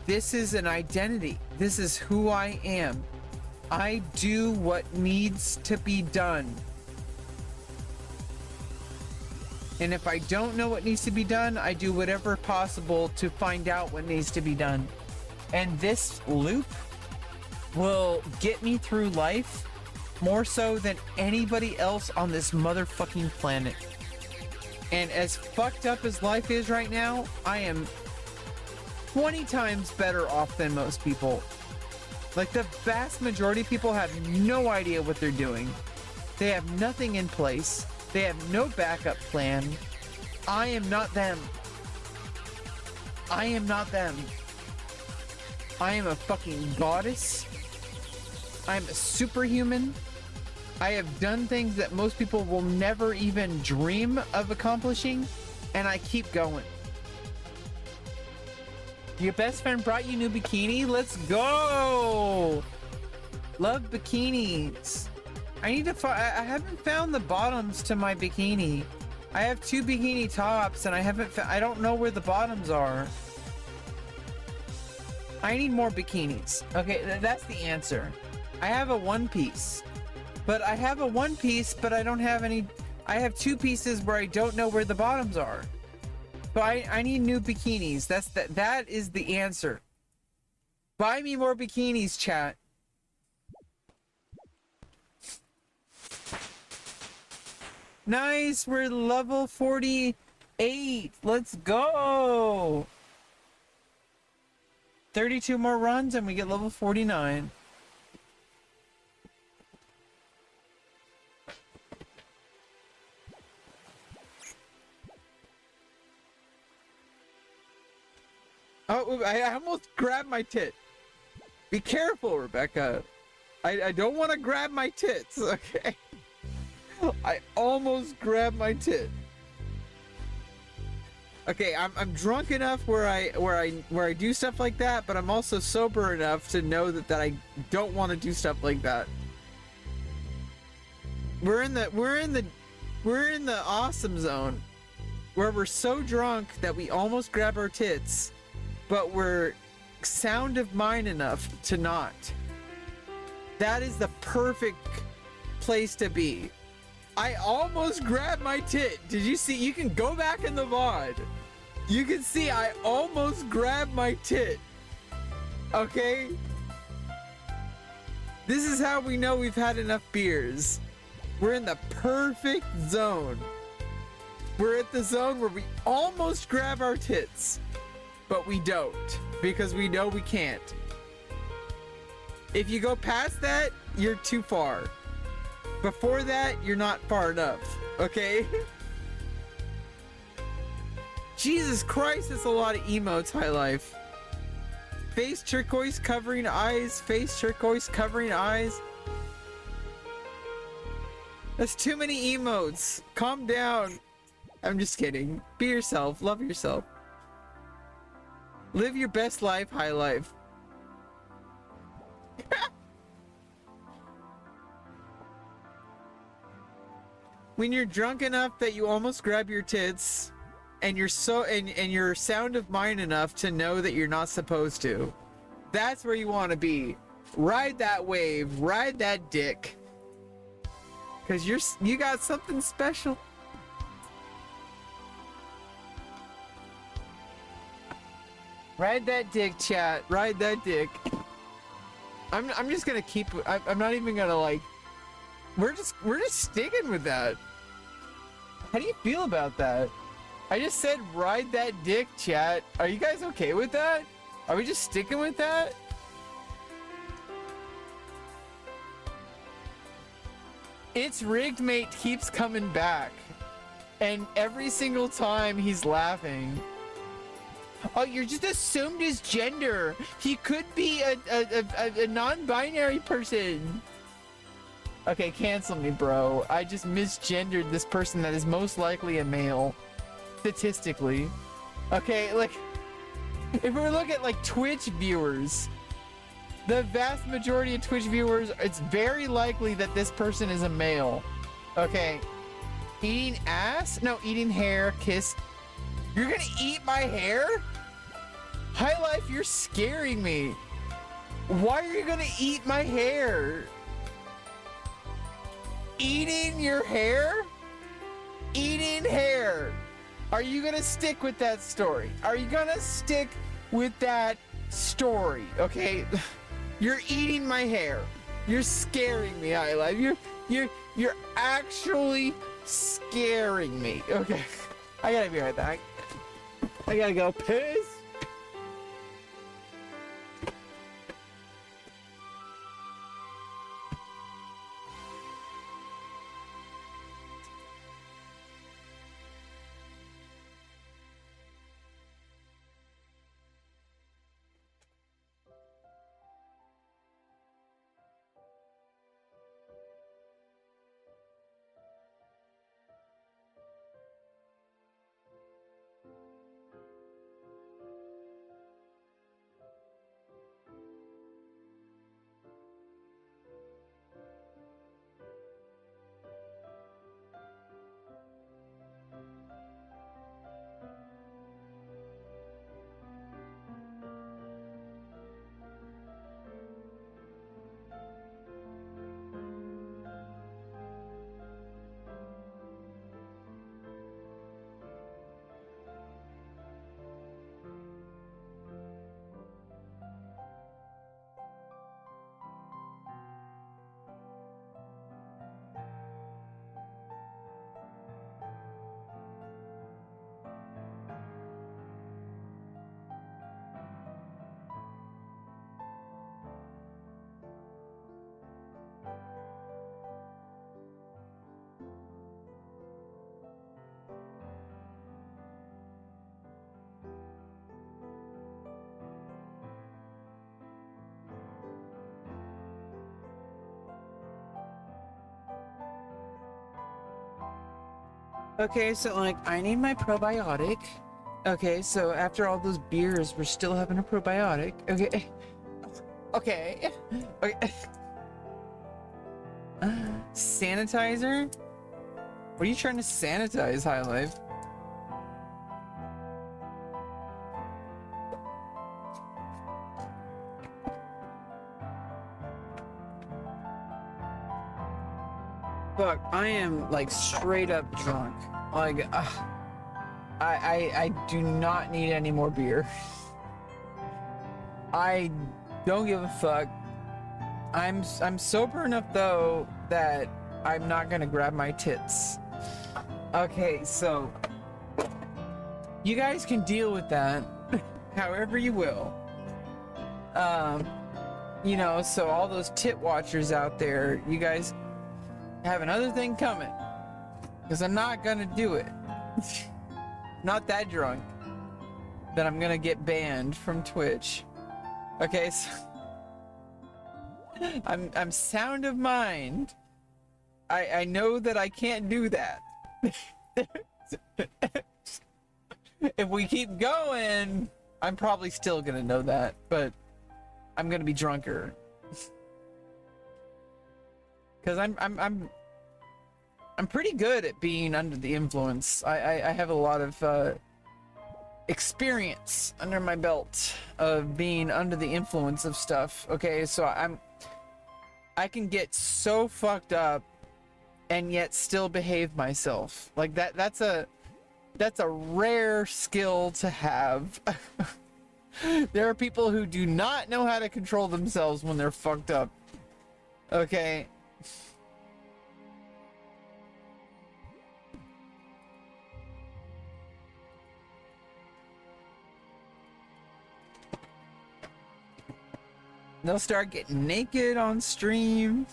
This is an identity. This is who I am. I do what needs to be done. And if I don't know what needs to be done, I do whatever possible to find out what needs to be done. And this loop will get me through life more so than anybody else on this motherfucking planet. And as fucked up as life is right now, I am 20 times better off than most people. Like, the vast majority of people have no idea what they're doing. They have nothing in place. They have no backup plan. I am not them. I am not them. I am a fucking goddess. I'm a superhuman. I have done things that most people will never even dream of accomplishing, and I keep going. Your best friend brought you new bikini? Let's go! Love bikinis. I need to I haven't found the bottoms to my bikini. I have 2 bikini tops and I don't know where the bottoms are. I need more bikinis. Okay, that's the answer. I have a one piece. But I don't have any. I have 2 pieces where I don't know where the bottoms are. So I need new bikinis. That is the answer. Buy me more bikinis, chat. Nice, we're level 48. Let's go. 32 more runs and we get level 49. Oh, I almost grabbed my tit. Be careful, Rebecca. I don't want to grab my tits, okay? I almost grabbed my tit. Okay, I'm drunk enough where I do stuff like that, but I'm also sober enough to know that I don't want to do stuff like that. We're in the awesome zone where we're so drunk that we almost grab our tits, but we're sound of mind enough to not. That is the perfect place to be. I almost grabbed my tit. Did you see? You can go back in the VOD. You can see I almost grabbed my tit. Okay? This is how we know we've had enough beers. We're in the perfect zone. We're at the zone where we almost grab our tits, but we don't because we know we can't. If you go past that, you're too far. Before that, you're not far enough, okay? Jesus Christ, that's a lot of emotes, High Life. Face turquoise covering eyes, face turquoise covering eyes. That's too many emotes. Calm down. I'm just kidding. Be yourself, love yourself. Live your best life, High Life. When you're drunk enough that you almost grab your tits, and you're you're sound of mind enough to know that you're not supposed to, that's where you want to be. Ride that wave, ride that dick, cause you got something special. Ride that dick, chat. Ride that dick. I'm just gonna keep. I'm not even gonna like. We're just sticking with that. How do you feel about that? I just said ride that dick, chat. Are you guys okay with that? Are we just sticking with that? It's rigged mate keeps coming back. And every single time he's laughing. Oh, you're just assumed his gender. He could be a non-binary person. Okay, cancel me, bro. I just misgendered this person that is most likely a male. Statistically. Okay, like, if we look at, like, Twitch viewers, the vast majority of Twitch viewers, it's very likely that this person is a male. Okay. Eating ass? No, eating hair, kiss. You're gonna eat my hair? High Life, you're scaring me. Why are you gonna eat my hair? Eating your hair? Eating hair. Are you gonna stick with that story? Are you gonna stick with that story? Okay, you're eating my hair. You're scaring me, High Life. You're actually scaring me. Okay, I gotta be right back. I gotta go piss. Okay, so like I need my probiotic. Okay, so after all those beers, we're still having a probiotic. Okay. Okay. Okay. Sanitizer? What are you trying to sanitize, High Life? Fuck, I am like straight up drunk. Like, I do not need any more beer. I don't give a fuck. I'm sober enough though that I'm not gonna grab my tits. Okay, so you guys can deal with that however you will. You know, so all those tit watchers out there, you guys have another thing coming, because I'm not gonna do it. Not that drunk that I'm gonna get banned from Twitch. Okay, so I'm sound of mind. I know that I can't do that. If we keep going, I'm probably still gonna know that, but I'm gonna be drunker. Because I'm pretty good at being under the influence. I have a lot of experience under my belt of being under the influence of stuff. Okay, so I can get so fucked up and yet still behave myself. Like that's a rare skill to have. There are people who do not know how to control themselves when they're fucked up. Okay. They'll start getting naked on stream.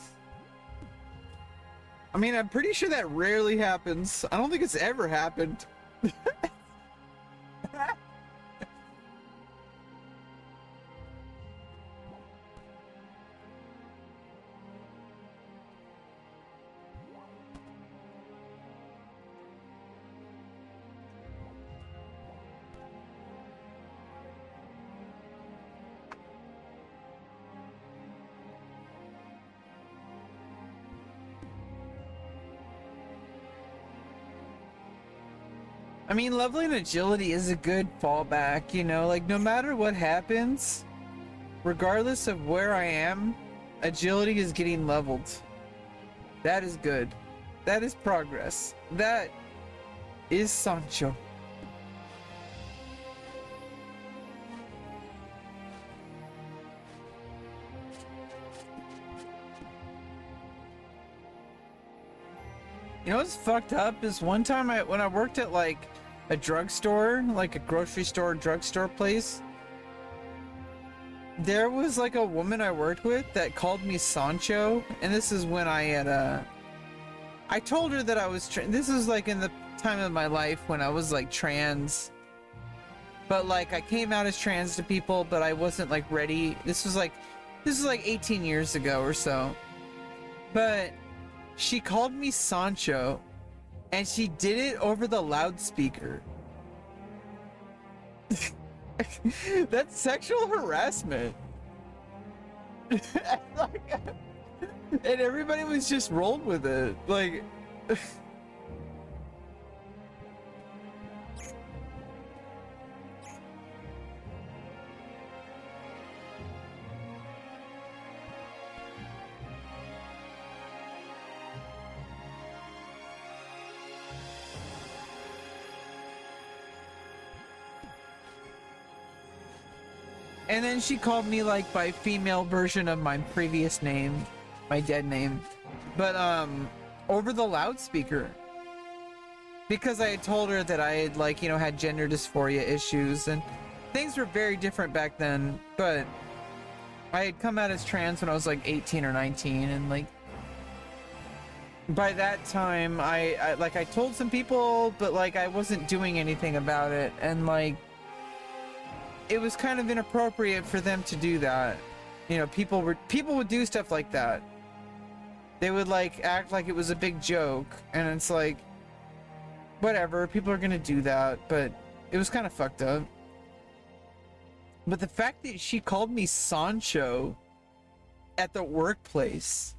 I mean, I'm pretty sure that rarely happens. I don't think it's ever happened. I mean, lovely and agility is a good fallback, you know, like no matter what happens, regardless of where I am, agility is getting leveled. That is good. That is progress. That is Sancho. You know what's fucked up is one time when I worked at like a drugstore, like a grocery store, drugstore place, there was like a woman I worked with that called me Sancho, and this is when I had I told her that I was this is like in the time of my life when I was like trans, but like I came out as trans to people, but I wasn't like ready. This was like 18 years ago or so, but she called me Sancho, and she did it over the loudspeaker. That's sexual harassment. Like, and everybody was just rolled with it. Like, and then she called me like by female version of my previous name, my dead name, but over the loudspeaker, because I had told her that I had like, you know, had gender dysphoria issues, and things were very different back then, but I had come out as trans when I was like 18 or 19, and like by that time I told some people, but like I wasn't doing anything about it, and like it was kind of inappropriate for them to do that. You know, people would do stuff like that. They would like act like it was a big joke, and it's like, whatever, people are gonna do that, but it was kind of fucked up. But the fact that she called me Sancho at the workplace,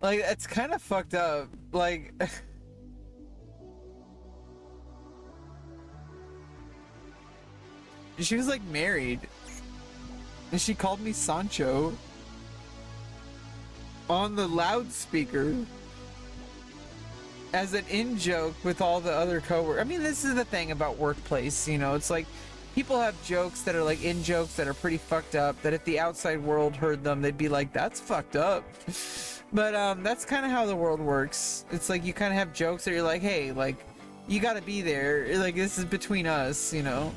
like, it's kind of fucked up. Like, she was like married, and she called me Sancho on the loudspeaker as an in-joke with all the other coworkers. I mean, this is the thing about workplace, you know, it's like people have jokes that are like in-jokes that are pretty fucked up, that if the outside world heard them, they'd be like, that's fucked up. But that's kind of how the world works. It's like you kind of have jokes that you're like, hey, like, you gotta be there, like, this is between us, you know.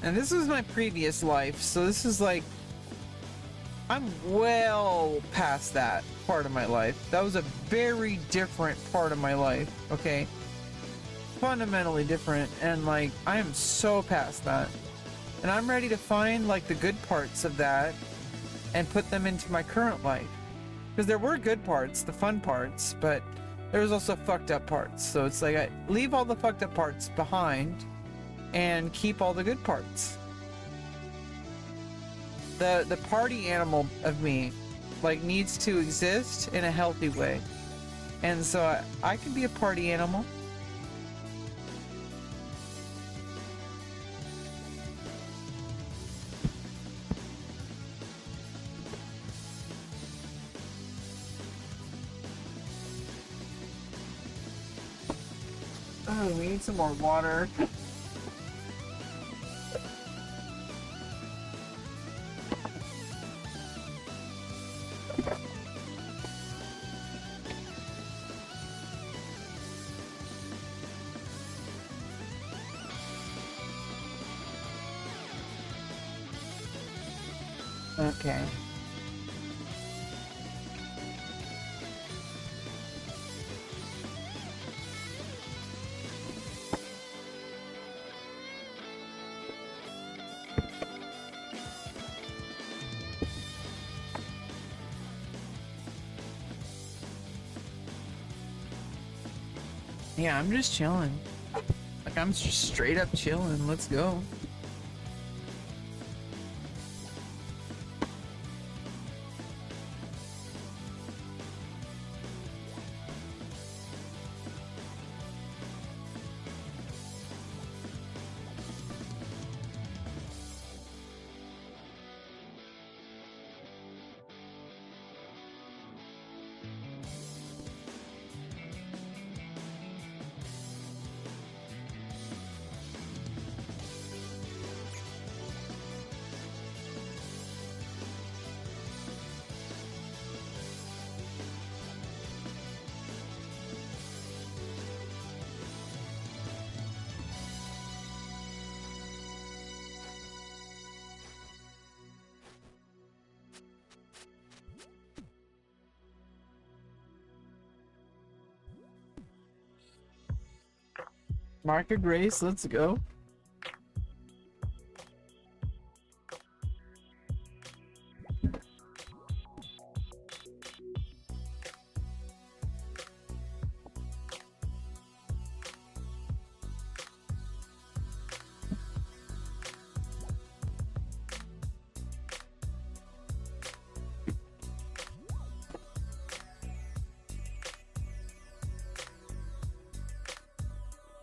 And this was my previous life, so this is like, I'm well past that part of my life. That was a very different part of my life, okay? Fundamentally different, and like, I am so past that. And I'm ready to find like the good parts of that and put them into my current life. Because there were good parts, the fun parts, but there was also fucked up parts. So it's like, I leave all the fucked up parts behind and keep all the good parts. The party animal of me, like, needs to exist in a healthy way. And so I can be a party animal. Oh, we need some more water. Okay. Yeah, I'm just chilling. Like, I'm just straight up chilling. Let's go. Market Grace, let's go.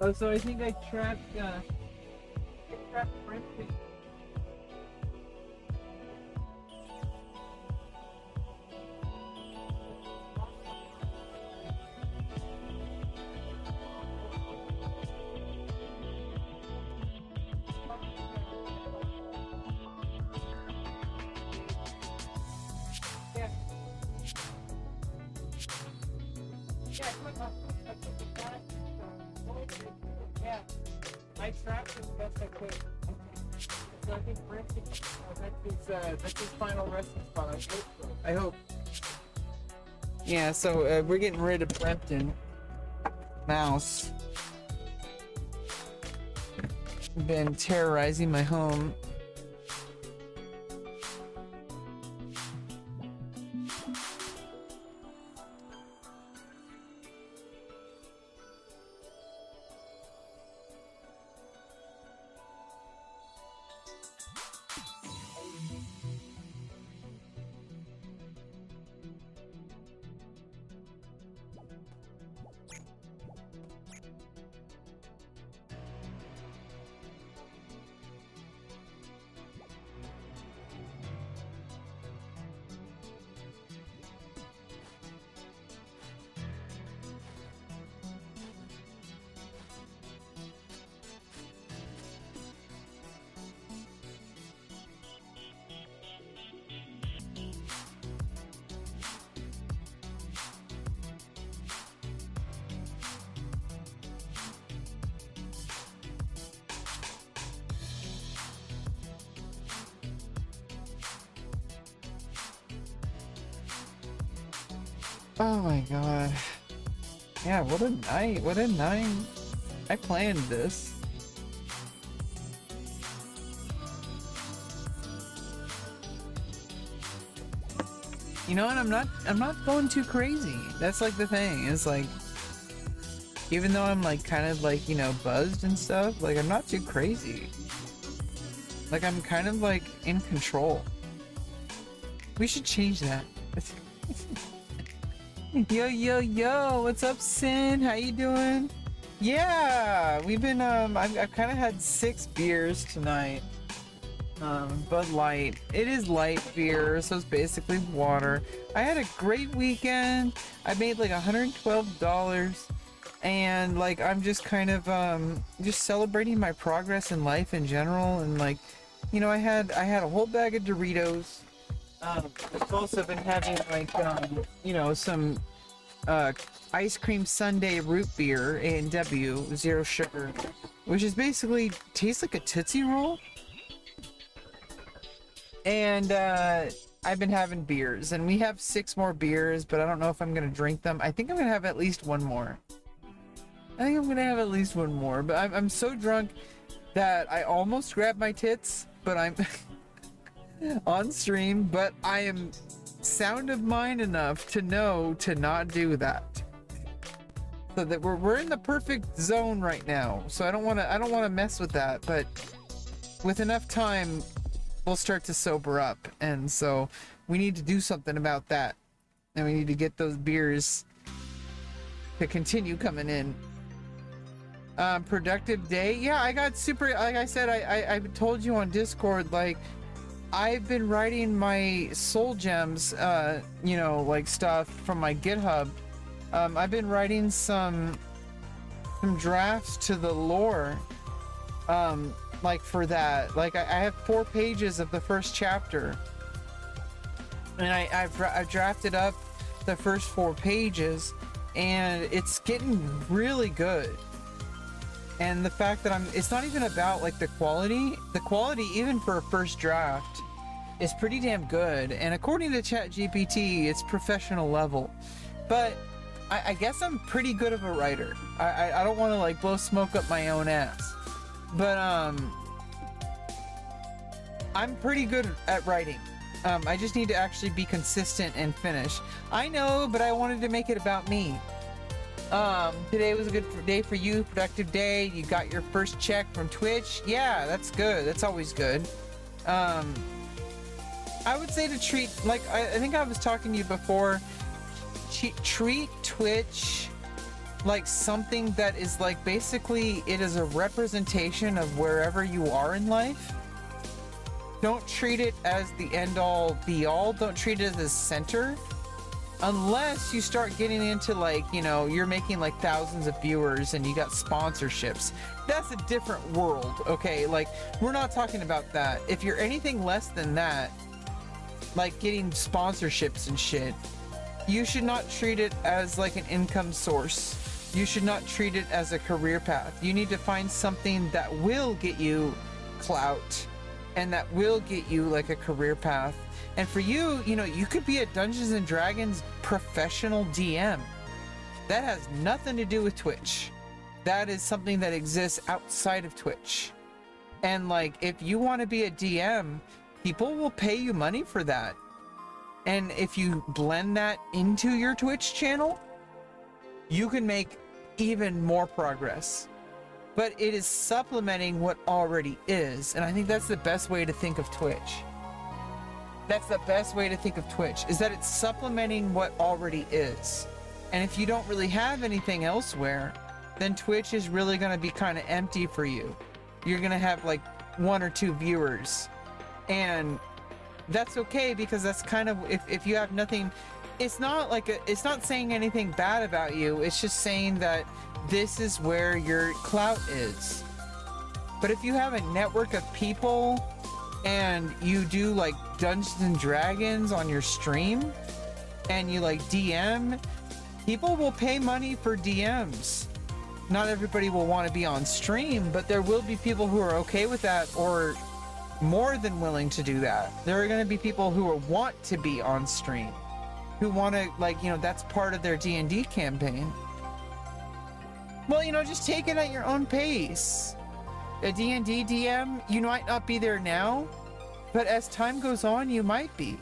Oh, so I think I trapped Princeton. Yeah. Yeah, click on yeah, I trapped him the best I could. So I think Princeton, that's his final resting spot. I hope. Yeah, so we're getting rid of Brempton. Mouse. Been terrorizing my home. Oh my god. Yeah, what a night. What a night. I planned this. You know what? I'm not going too crazy. That's like the thing. It's like, even though I'm like kind of like, you know, buzzed and stuff, like I'm not too crazy. Like I'm kind of like in control. We should change that. Yo, yo, yo, what's up, Sin? How you doing? Yeah, we've been, I've kind of had 6 beers tonight. Bud Light. It is light beer, so it's basically water. I had a great weekend. I made like $112, and like I'm just kind of just celebrating my progress in life in general. And like, you know, I had a whole bag of Doritos. I've also been having like you know, some ice cream sundae root beer, A&W, 0 sugar, which is basically tastes like a Tootsie Roll. And I've been having beers, and we have 6 more beers, but I don't know if I'm gonna drink them. I think I'm gonna have at least one more. But I'm so drunk that I almost grabbed my tits, but I'm on stream, but I am sound of mind enough to know to not do that. So that we're in the perfect zone right now. So I don't want to mess with that, but with enough time we'll start to sober up, and so we need to do something about that, and we need to get those beers to continue coming in. Productive day. Yeah, I got super, like I said, I told you on Discord, like I've been writing my soul gems, you know, like stuff from my GitHub. I've been writing some drafts to the lore, like for that. Like I have 4 pages of the first chapter, and I've drafted up the first 4 pages, and it's getting really good. And the fact that it's not even about like the quality even for a first draft is pretty damn good, and according to ChatGPT it's professional level. But I guess I'm pretty good of a writer. I don't want to like blow smoke up my own ass, but I'm pretty good at writing. I just need to actually be consistent and finish. I know, but I wanted to make it about me. Today was a good day for you, productive day. You got your first check from Twitch. Yeah, that's good. That's always good. I would say to treat, like, I think I was talking to you before, treat Twitch like something that is like, basically it is a representation of wherever you are in life. Don't treat it as the end all be all. Don't treat it as a center. Unless you start getting into like, you know, you're making like thousands of viewers and you got sponsorships. That's a different world, okay? Like, we're not talking about that. If you're anything less than that, like getting sponsorships and shit, you should not treat it as like an income source. You should not treat it as a career path. You need to find something that will get you clout and that will get you like a career path. And for you, you know, you could be a Dungeons and Dragons professional DM. That has nothing to do with Twitch. That is something that exists outside of Twitch. And like, if you want to be a DM, people will pay you money for that. And if you blend that into your Twitch channel, you can make even more progress. But it is supplementing what already is. And I think that's the best way to think of Twitch. That's the best way to think of Twitch, is that it's supplementing what already is. And if you don't really have anything elsewhere, then Twitch is really going to be kind of empty for you. You're going to have like 1 or 2 viewers. And that's okay, because that's kind of, if you have nothing, it's not like it's not saying anything bad about you. It's just saying that this is where your clout is. But if you have a network of people and you do like Dungeons and Dragons on your stream and you like DM, people will pay money for DMs. Not everybody will want to be on stream, but there will be people who are okay with that, or more than willing to do that. There are going to be people who want to be on stream. who want to, like, that's part of their D&D campaign. Well, just take it at your own pace. A D&D DM, you might not be there now, but as time goes on, you might be.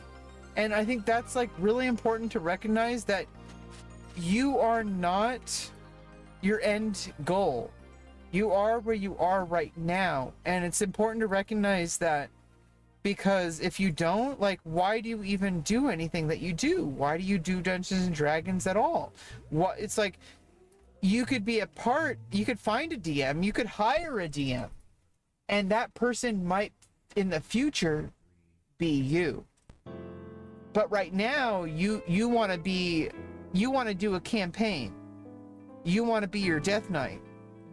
And I think that's like really important to recognize that you are not your end goal. You are where you are right now. And it's important to recognize that, because if you don't, like, why do you even do anything that you do? Why do you do Dungeons and Dragons at all? It's like, you could be you could find a DM, you could hire a DM, and that person might in the future be you. But right now, you want to do a campaign. You want to be your Death Knight.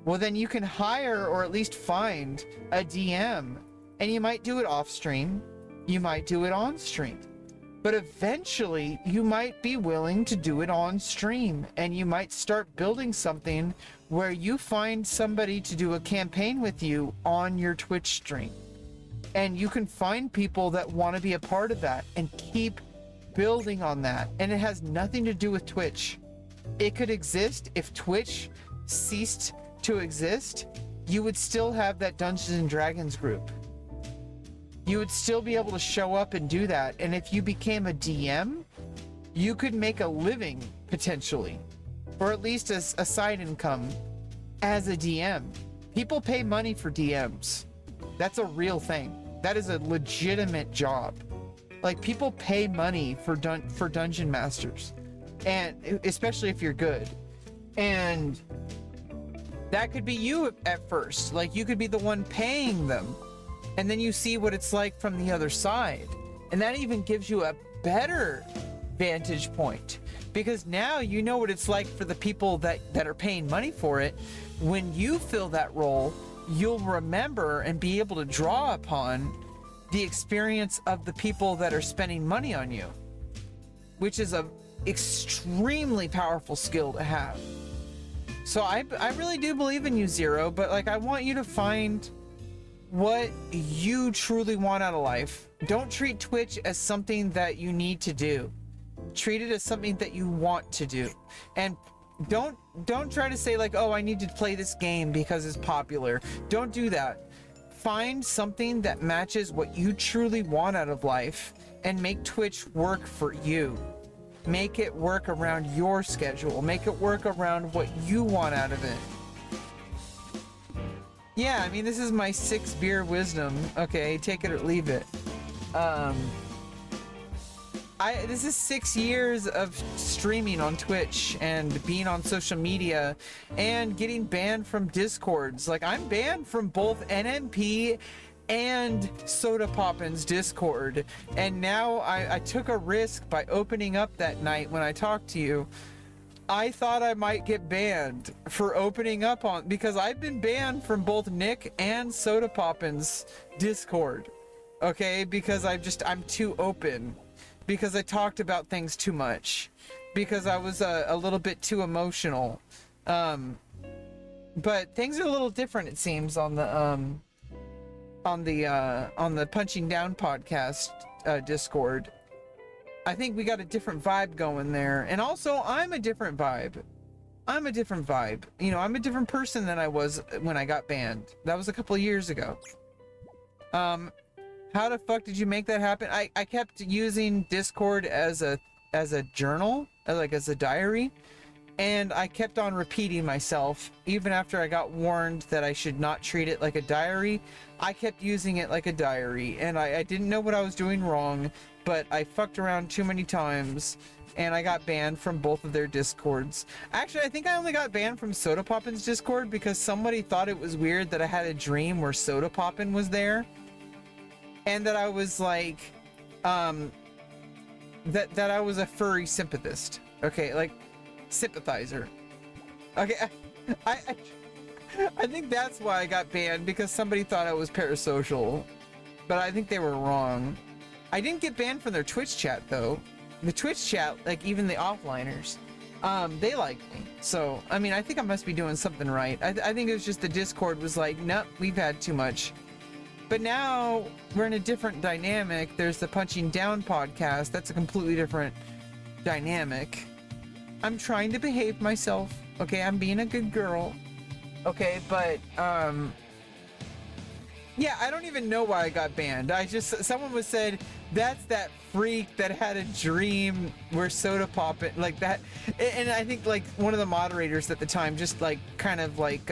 Well, then you can hire or at least find a DM, and you might do it off stream. You might do it on stream. But eventually, you might be willing to do it on stream, and you might start building something where you find somebody to do a campaign with you on your Twitch stream. And you can find people that want to be a part of that and keep building on that. And it has nothing to do with Twitch. It could exist if Twitch ceased to exist. You would still have that Dungeons and Dragons group. You would still be able to show up and do that. And if you became a DM, you could make a living potentially, or at least a side income as a DM. People pay money for DMs. That's a real thing. That is a legitimate job. Like, people pay money for dungeon masters, and especially if you're good. And that could be you at first. Like, you could be the one paying them, and then you see what it's like from the other side. And that even gives you a better vantage point, because now you know what it's like for the people that are paying money for it. When you fill that role, you'll remember and be able to draw upon the experience of the people that are spending money on you, which is a extremely powerful skill to have. So I really do believe in you, Zero, but like, I want you to find what you truly want out of life. Don't treat Twitch as something that you need to do. Treat it as something that you want to do. And don't try to say like, oh, I need to play this game because it's popular. Don't do that. Find something that matches what you truly want out of life and make Twitch work for you. Make it work around your schedule. Make it work around what you want out of it. Yeah, I mean, this is my 6 beer wisdom. Okay, take it or leave it. This is 6 years of streaming on Twitch and being on social media and getting banned from Discords. Like, I'm banned from both NMP and Soda Poppin's Discord. And now I took a risk by opening up that night when I talked to you. I thought I might get banned for opening up on, because I've been banned from both Nick and Soda Poppin's Discord. Okay, because I'm too open. Because I talked about things too much, because I was a little bit too emotional. But things are a little different, it seems, on the Punching Down podcast Discord. I think we got a different vibe going there, and also I'm a different vibe. You know, I'm a different person than I was when I got banned. That was a couple of years ago. How the fuck did you make that happen? I kept using Discord as a journal, as a diary, and I kept on repeating myself even after I got warned that I should not treat it like a diary. I kept using it like a diary, and I didn't know what I was doing wrong, but I fucked around too many times, and I got banned from both of their Discords. Actually, I think I only got banned from Soda Poppin's Discord because somebody thought it was weird that I had a dream where Soda Poppin was there. And that I was like, that I was a furry sympathist. Okay, like, sympathizer. Okay, I think that's why I got banned, because somebody thought I was parasocial. But I think they were wrong. I didn't get banned from their Twitch chat, though. The Twitch chat, like, even the offliners, they liked me. So, I mean, I think I must be doing something right. I think it was just the Discord was like, nope, we've had too much. But now we're in a different dynamic. There's the Punching Down podcast. That's a completely different dynamic. I'm trying to behave myself. Okay, I'm being a good girl. Okay, but yeah, I don't even know why I got banned. Someone was said that's that freak that had a dream where soda pop it like that, and I think like one of the moderators at the time just like kind of like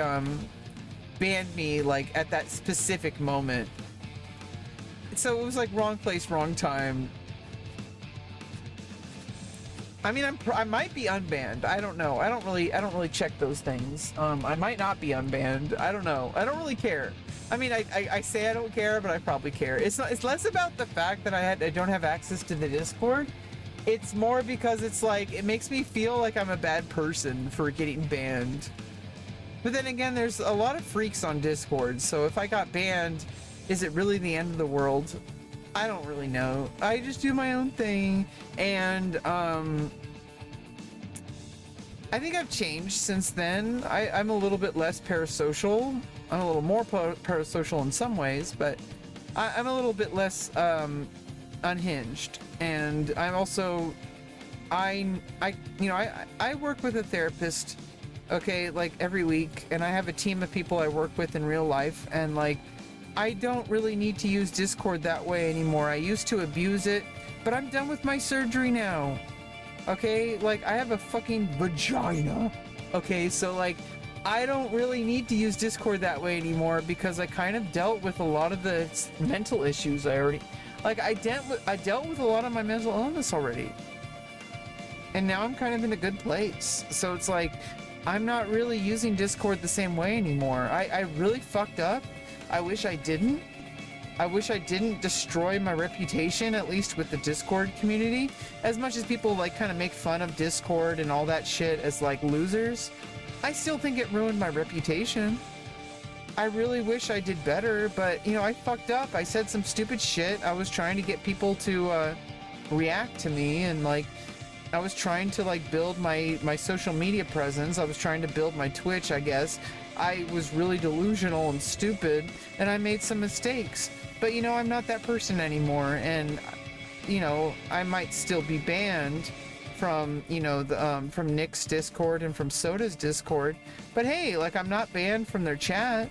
banned me like at that specific moment. So it was like wrong place, wrong time. I mean, I might be unbanned. I don't know. I don't really check those things. I might not be unbanned. I don't know. I don't really care. I mean, I say I don't care, but I probably care. It's less about the fact that I don't have access to the Discord. It's more because it's like it makes me feel like I'm a bad person for getting banned. But then again, there's a lot of freaks on Discord, so if I got banned, is it really the end of the world? I don't really know. I just do my own thing, and I think I've changed since then. I'm a little bit less parasocial. I'm a little more parasocial in some ways, but I'm a little bit less unhinged. And I'm also, I work with a therapist, okay, like every week, and I have a team of people I work with in real life, and like, I don't really need to use Discord that way anymore. I used to abuse it, but I'm done with my surgery now. Okay, like I have a fucking vagina. Okay, so like I don't really need to use Discord that way anymore because I kind of dealt with a lot of the mental issues I already, like I dealt with a lot of my mental illness already. And now I'm kind of in a good place. So it's like, I'm not really using Discord the same way anymore. I really fucked up. I wish I didn't. I wish I didn't destroy my reputation, at least with the Discord community. As much as people like kind of make fun of Discord and all that shit as like losers, I still think it ruined my reputation. I really wish I did better, but you know, I fucked up. I said some stupid shit. I was trying to get people to react to me, and like I was trying to like build my social media presence. I was trying to build my Twitch, I guess. I was really delusional and stupid, and I made some mistakes. But you know, I'm not that person anymore, and you know, I might still be banned from, you know, the from Nick's Discord and from Soda's Discord. But hey, like I'm not banned from their chat,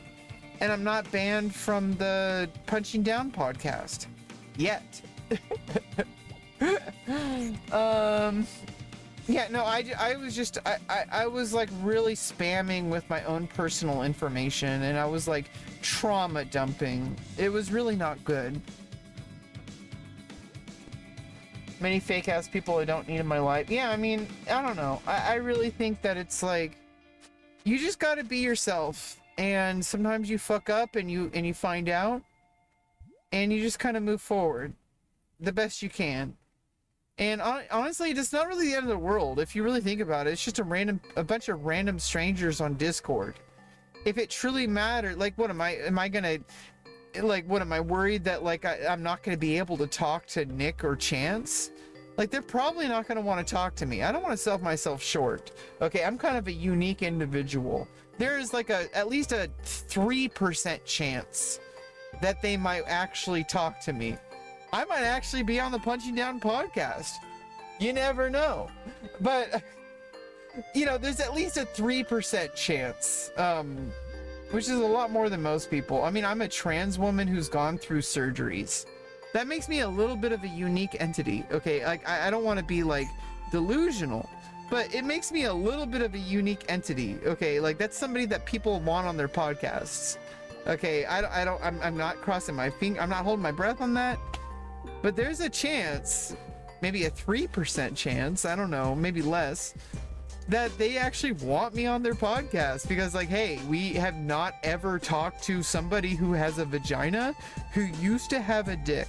and I'm not banned from the Punching Down podcast yet. Yeah, no, I was just, I was like really spamming with my own personal information, and I was like trauma dumping. It was really not good. Many fake ass people I don't need in my life. Yeah, I mean, I don't know. I really think that it's like, you just gotta be yourself, and sometimes you fuck up and you find out, and you just kind of move forward the best you can. And honestly, it's not really the end of the world if you really think about it. It's just a bunch of random strangers on Discord. If it truly mattered, like, what am I worried that like I'm not gonna be able to talk to Nick or Chance? Like, they're probably not gonna want to talk to me. I don't want to sell myself short. Okay, I'm kind of a unique individual. There is like at least a 3% chance that they might actually talk to me. I might actually be on the Punching Down podcast. You never know. But, you know, there's at least a 3% chance, which is a lot more than most people. I mean, I'm a trans woman who's gone through surgeries. That makes me a little bit of a unique entity, okay? Like, I don't want to be, like, delusional, but it makes me a little bit of a unique entity, okay? Like, that's somebody that people want on their podcasts, okay? I'm not crossing my finger. I'm not holding my breath on that. But there's a chance, maybe a 3% chance, I don't know, maybe less, that they actually want me on their podcast because, like, hey, we have not ever talked to somebody who has a vagina who used to have a dick.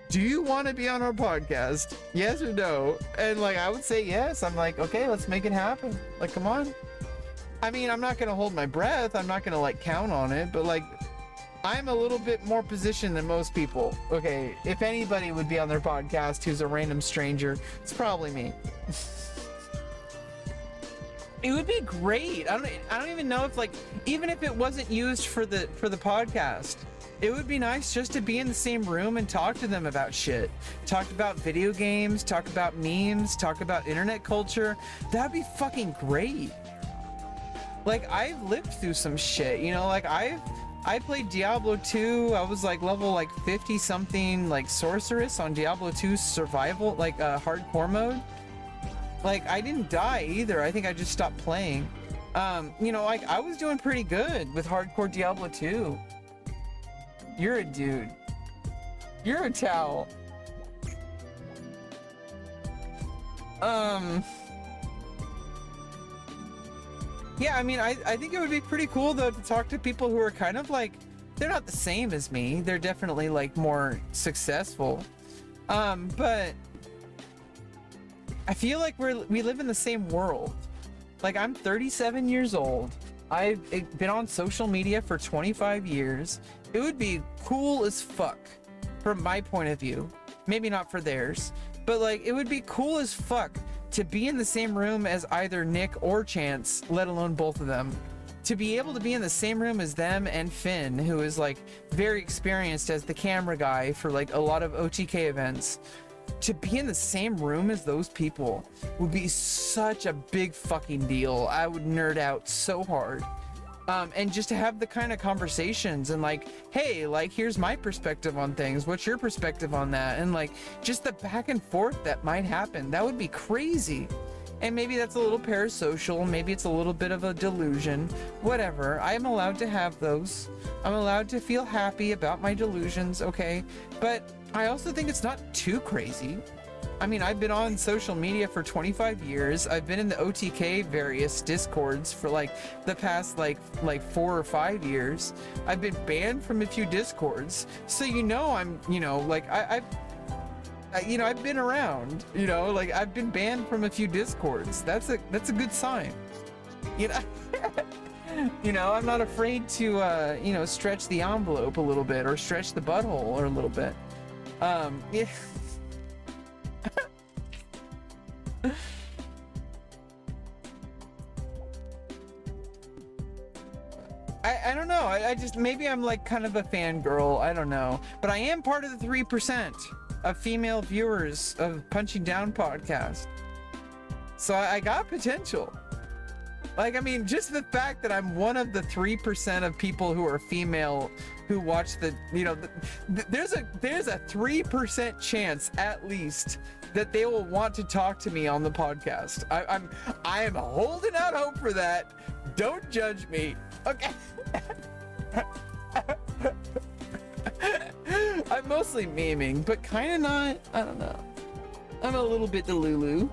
Do you want to be on our podcast? Yes or no? And like, I would say yes. I'm like, okay, let's make it happen. Like, come on. I mean, I'm not going to hold my breath. I'm not going to like count on it, but like, I'm a little bit more positioned than most people. Okay, if anybody would be on their podcast who's a random stranger, it's probably me. It would be great. I don't even know if like, even if it wasn't used for the podcast, It would be nice just to be in the same room and talk to them about shit. Talk about video games, talk about memes, talk about internet culture. That'd be fucking great. Like, I've lived through some shit, you know, like I played Diablo 2. I was like level like 50 something, like sorceress on Diablo 2 survival, like hardcore mode. Like, I didn't die either. I think I just stopped playing. You know, like I was doing pretty good with hardcore Diablo 2. You're a dude. You're a towel. Yeah, I mean, I think it would be pretty cool though to talk to people who are kind of like, they're not the same as me. They're definitely like more successful. But I feel like we live in the same world. Like, I'm 37 years old. I've been on social media for 25 years. It would be cool as fuck from my point of view. Maybe not for theirs, but like, it would be cool as fuck to be in the same room as either Nick or Chance, let alone both of them. To be able to be in the same room as them and Finn, who is like very experienced as the camera guy for like a lot of OTK events. To be in the same room as those people would be such a big fucking deal. I would nerd out so hard. And just to have the kind of conversations and like, hey, like, here's my perspective on things. What's your perspective on that? And like, just the back and forth that might happen. That would be crazy. And maybe that's a little parasocial. Maybe it's a little bit of a delusion. Whatever. I'm allowed to have those. I'm allowed to feel happy about my delusions, okay? But I also think it's not too crazy. I mean, I've been on social media for 25 years. I've been in the OTK various discords for like the past like 4 or 5 years. I've been banned from a few discords. So, you know, I'm, you know, like I've been around, you know, like I've been banned from a few discords. That's a good sign. You know, you know, I'm not afraid to, you know, stretch the envelope a little bit or stretch the butthole or a little bit. Yeah. I don't know. I just, maybe I'm like kind of a fangirl. I don't know. But I am part of the 3% of female viewers of Punching Down podcast. So I got potential. Like, I mean, just the fact that I'm one of the 3% of people who are female who watch the, you know, there's a 3% chance at least that they will want to talk to me on the podcast. I am holding out hope for that. Don't judge me. Okay. I'm mostly memeing, but kind of not. I don't know. I'm a little bit delulu.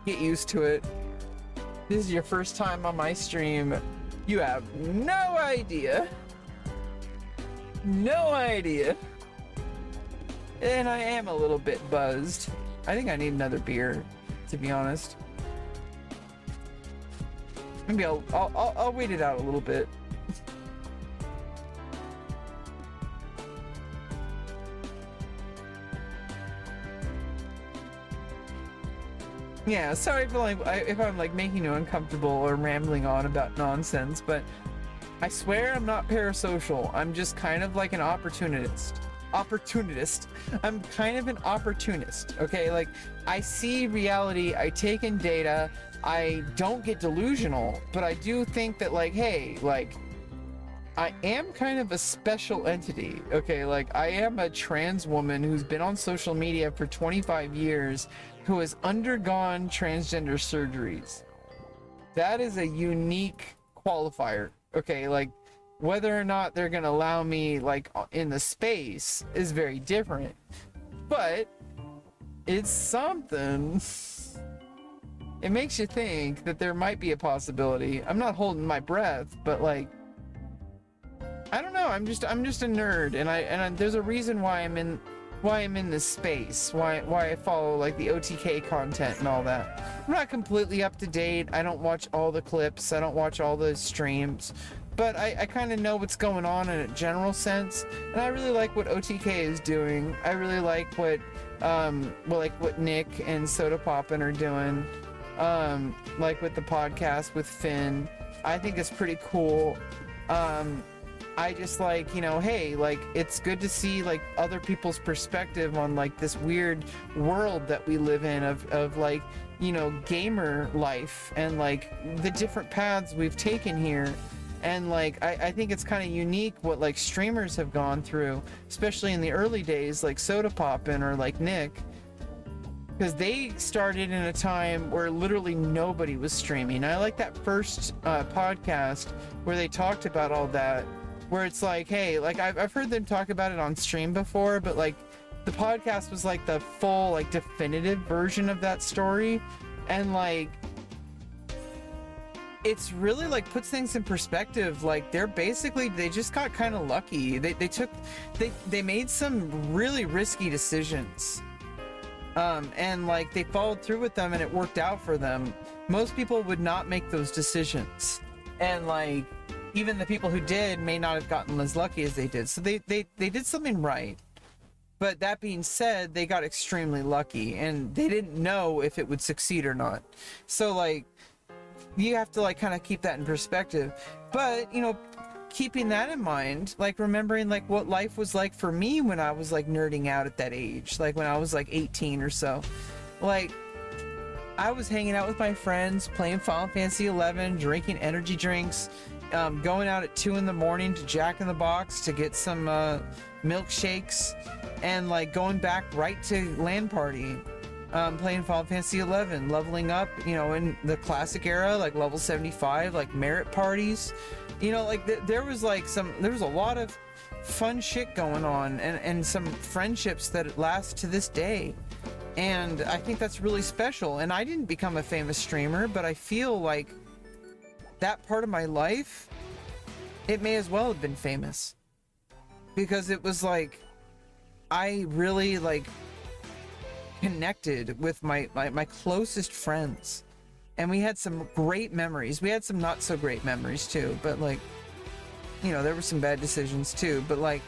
Get used to it. This is your first time on my stream. You have no idea. No idea. And I am a little bit buzzed. I think I need another beer, to be honest. Maybe I'll wait it out a little bit. Yeah, sorry if I'm like making you uncomfortable or rambling on about nonsense, but I swear I'm not parasocial. I'm just kind of like an opportunist. I'm kind of an opportunist, okay? Like, I see reality, I take in data, I don't get delusional, but I do think that, like, hey, like, I am kind of a special entity, okay? Like, I am a trans woman who's been on social media for 25 years, who has undergone transgender surgeries. That is a unique qualifier, okay? Like, whether or not they're gonna allow me like in the space is very different, but it's something. It makes you think that there might be a possibility. I'm not holding my breath, but like, I don't know. I'm just a nerd, and there's a reason why I'm in this space. Why I follow like the OTK content and all that. I'm not completely up to date. I don't watch all the clips. I don't watch all the streams. But I kind of know what's going on in a general sense, and I really like what OTK is doing. I really like what Nick and Soda Poppin' are doing, like with the podcast with Finn. I think it's pretty cool. I just like, you know, hey, like it's good to see like other people's perspective on like this weird world that we live in of like, you know, gamer life and like the different paths we've taken here. And like I think it's kind of unique what like streamers have gone through, especially in the early days, like Soda Poppin' or like Nick, because they started in a time where literally nobody was streaming. I like that first podcast where they talked about all that, where it's like, hey, like I've heard them talk about it on stream before, but like the podcast was like the full like definitive version of that story. And like it's really like puts things in perspective. Like they just got kind of lucky. They made some really risky decisions, and like they followed through with them and it worked out for them. Most people would not make those decisions, and like even the people who did may not have gotten as lucky as they did. So they did something right. But that being said, they got extremely lucky and they didn't know if it would succeed or not. So like you have to like kind of keep that in perspective. But you know, keeping that in mind, like remembering like what life was like for me when I was like nerding out at that age, like when I was like 18 or so. Like I was hanging out with my friends, playing Final Fantasy 11, drinking energy drinks, going out at 2 in the morning to Jack in the Box to get some milkshakes, and like going back right to LAN party, playing Final Fantasy 11, leveling up, you know, in the classic era, like level 75, like merit parties, you know, like there was a lot of fun shit going on, and some friendships that last to this day. And I think that's really special. And I didn't become a famous streamer, but I feel like that part of my life, it may as well have been famous, because it was like I really like connected with my closest friends, and we had some great memories. We had some not so great memories too, but like, you know, there were some bad decisions too, but like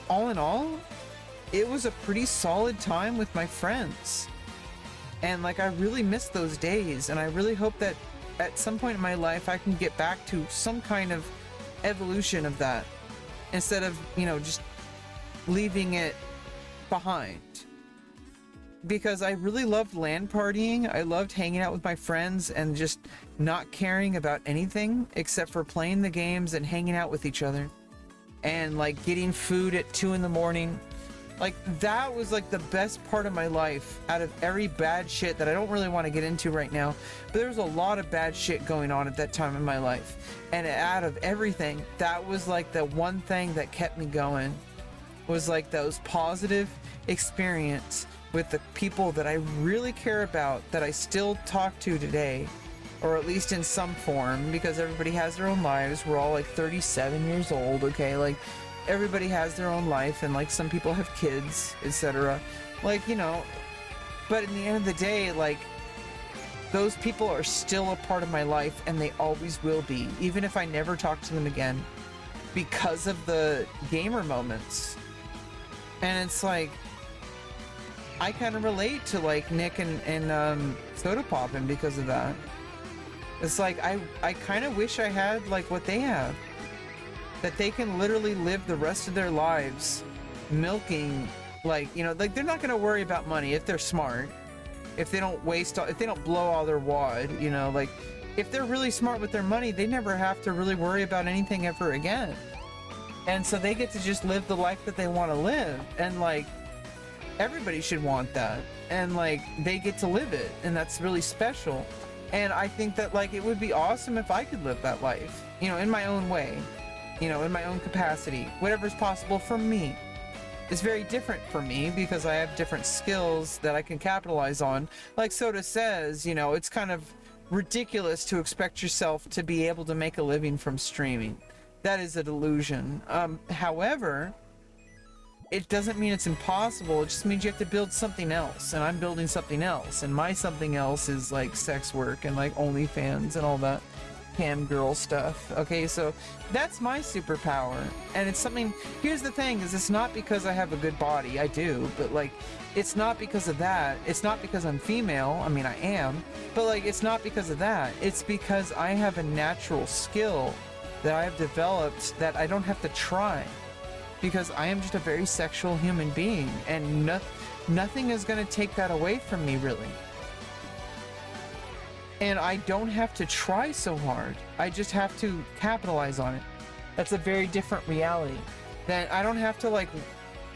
all in all, it was a pretty solid time with my friends. And like I really miss those days, and I really hope that at some point in my life I can get back to some kind of evolution of that, instead of, you know, just leaving it behind. Because I really loved LAN partying. I loved hanging out with my friends and just not caring about anything except for playing the games and hanging out with each other, and like getting food at 2 in the morning. Like that was like the best part of my life out of every bad shit that I don't really want to get into right now. But there was a lot of bad shit going on at that time in my life. And out of everything, that was like the one thing that kept me going, was like those positive experience with the people that I really care about, that I still talk to today, or at least in some form, because everybody has their own lives. We're all like 37 years old, okay? Like everybody has their own life, and like some people have kids, etc. Like, you know, but in the end of the day, like those people are still a part of my life, and they always will be, even if I never talk to them again, because of the gamer moments. And it's like I kind of relate to like Nick and Soda Poppin' because of that. It's like I kind of wish I had like what they have, that they can literally live the rest of their lives milking, like, you know, like they're not going to worry about money if they're smart, if they don't if they don't blow all their wad, you know, like if they're really smart with their money, they never have to really worry about anything ever again. And so they get to just live the life that they want to live, and like everybody should want that, and like they get to live it, and that's really special. And I think that like it would be awesome if I could live that life, you know, in my own way, you know, in my own capacity. Whatever's possible for me is very different for me, because I have different skills that I can capitalize on. Like Soda says, you know, it's kind of ridiculous to expect yourself to be able to make a living from streaming. That is a delusion. However, it doesn't mean it's impossible. It just means you have to build something else, and I'm building something else, and my something else is like sex work and like OnlyFans and all that cam girl stuff. Okay, so that's my superpower, and it's something. Here's the thing: is it's not because I have a good body. I do, but like, it's not because of that. It's not because I'm female. I mean, I am, but like, it's not because of that. It's because I have a natural skill that I have developed that I don't have to try, because I am just a very sexual human being, and nothing is going to take that away from me, really. And I don't have to try so hard. I just have to capitalize on it. That's a very different reality. That I don't have to like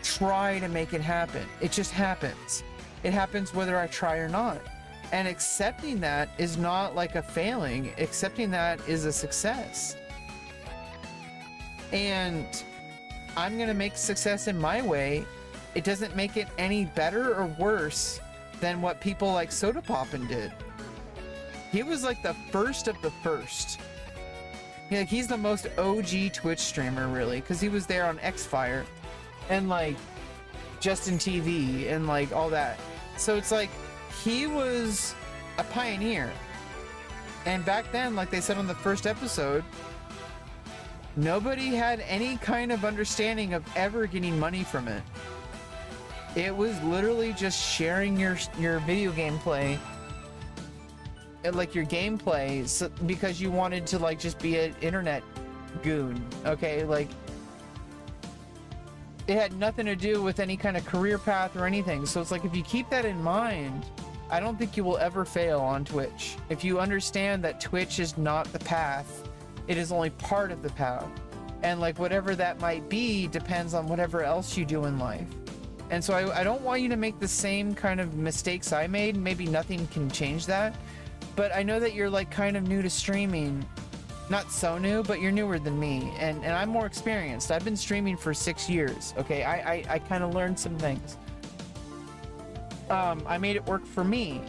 try to make it happen. It just happens. It happens whether I try or not. And accepting that is not like a failing. Accepting that is a success. And I'm gonna make success in my way. It doesn't make it any better or worse than what people like Soda Poppin' did. He was like the first of the first. Yeah, like he's the most OG Twitch streamer, really, because he was there on Xfire and like Justin TV and like all that. So it's like he was a pioneer. And back then, like they said on the first episode, nobody had any kind of understanding of ever getting money from it. It was literally just sharing your video gameplay, like your gameplay, so, because you wanted to like just be an internet goon, okay? Like it had nothing to do with any kind of career path or anything. So it's like if you keep that in mind, I don't think you will ever fail on Twitch. If you understand that Twitch is not the path, it is only part of the path. And like whatever that might be depends on whatever else you do in life. And so I don't want you to make the same kind of mistakes I made. Maybe nothing can change that. But I know that you're like kind of new to streaming. Not so new, but you're newer than me. And I'm more experienced. I've been streaming for 6 years. Okay, I kind of learned some things. I made it work for me.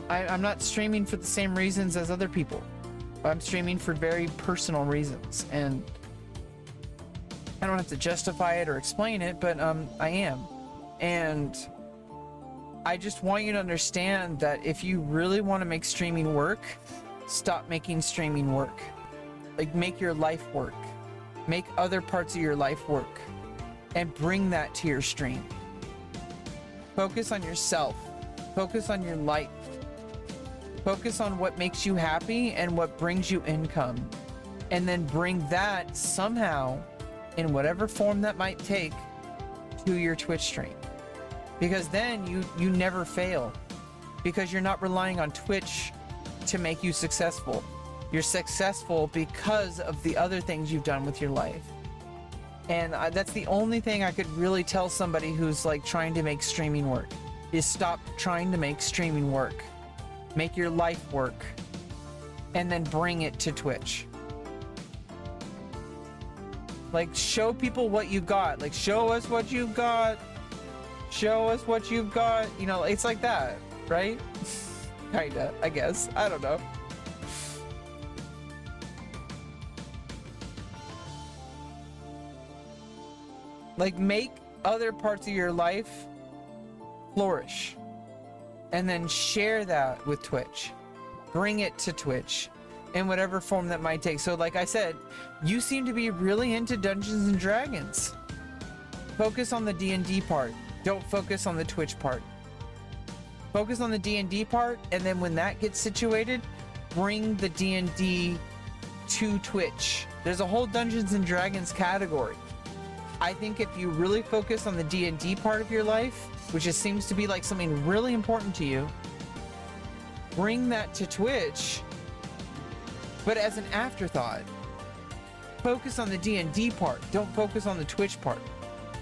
I'm not streaming for the same reasons as other people. I'm streaming for very personal reasons. And I don't have to justify it or explain it, but I am. And I just want you to understand that if you really want to make streaming work, stop making streaming work. Like, make your life work. Make other parts of your life work. And bring that to your stream. Focus on yourself. Focus on your life. Focus on what makes you happy and what brings you income. And then bring that somehow, in whatever form that might take, to your Twitch stream. Because then you never fail. Because you're not relying on Twitch to make you successful. You're successful because of the other things you've done with your life. And that's the only thing I could really tell somebody who's like trying to make streaming work, is stop trying to make streaming work. Make your life work. And then bring it to Twitch. Like, show people what you got. Like, show us what you've got. Show us what you've got. You know, it's like that, right? Kinda, I guess. I don't know. Like, make other parts of your life flourish. And then share that with Twitch. Bring it to Twitch. In whatever form that might take. So like I said, you seem to be really into Dungeons and Dragons. Focus on the D&D part. Don't focus on the Twitch part. Focus on the D&D part, and then when that gets situated, bring the D&D to Twitch. There's a whole Dungeons and Dragons category. I think if you really focus on the D&D part of your life, which just seems to be like something really important to you, bring that to Twitch, but as an afterthought. Focus on the D&D part. Don't focus on the Twitch part.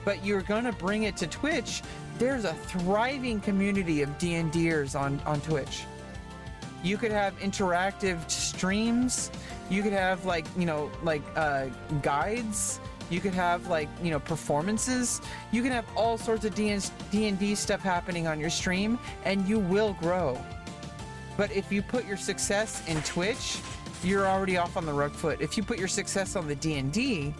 But you're gonna bring it to Twitch. There's a thriving community of D&Ders on Twitch. You could have interactive streams. You could have like, you know, like guides. You could have like, you know, performances. You can have all sorts of D&D stuff happening on your stream, and you will grow. But if you put your success in Twitch, you're already off on the wrong foot. If you put your success on the D&D,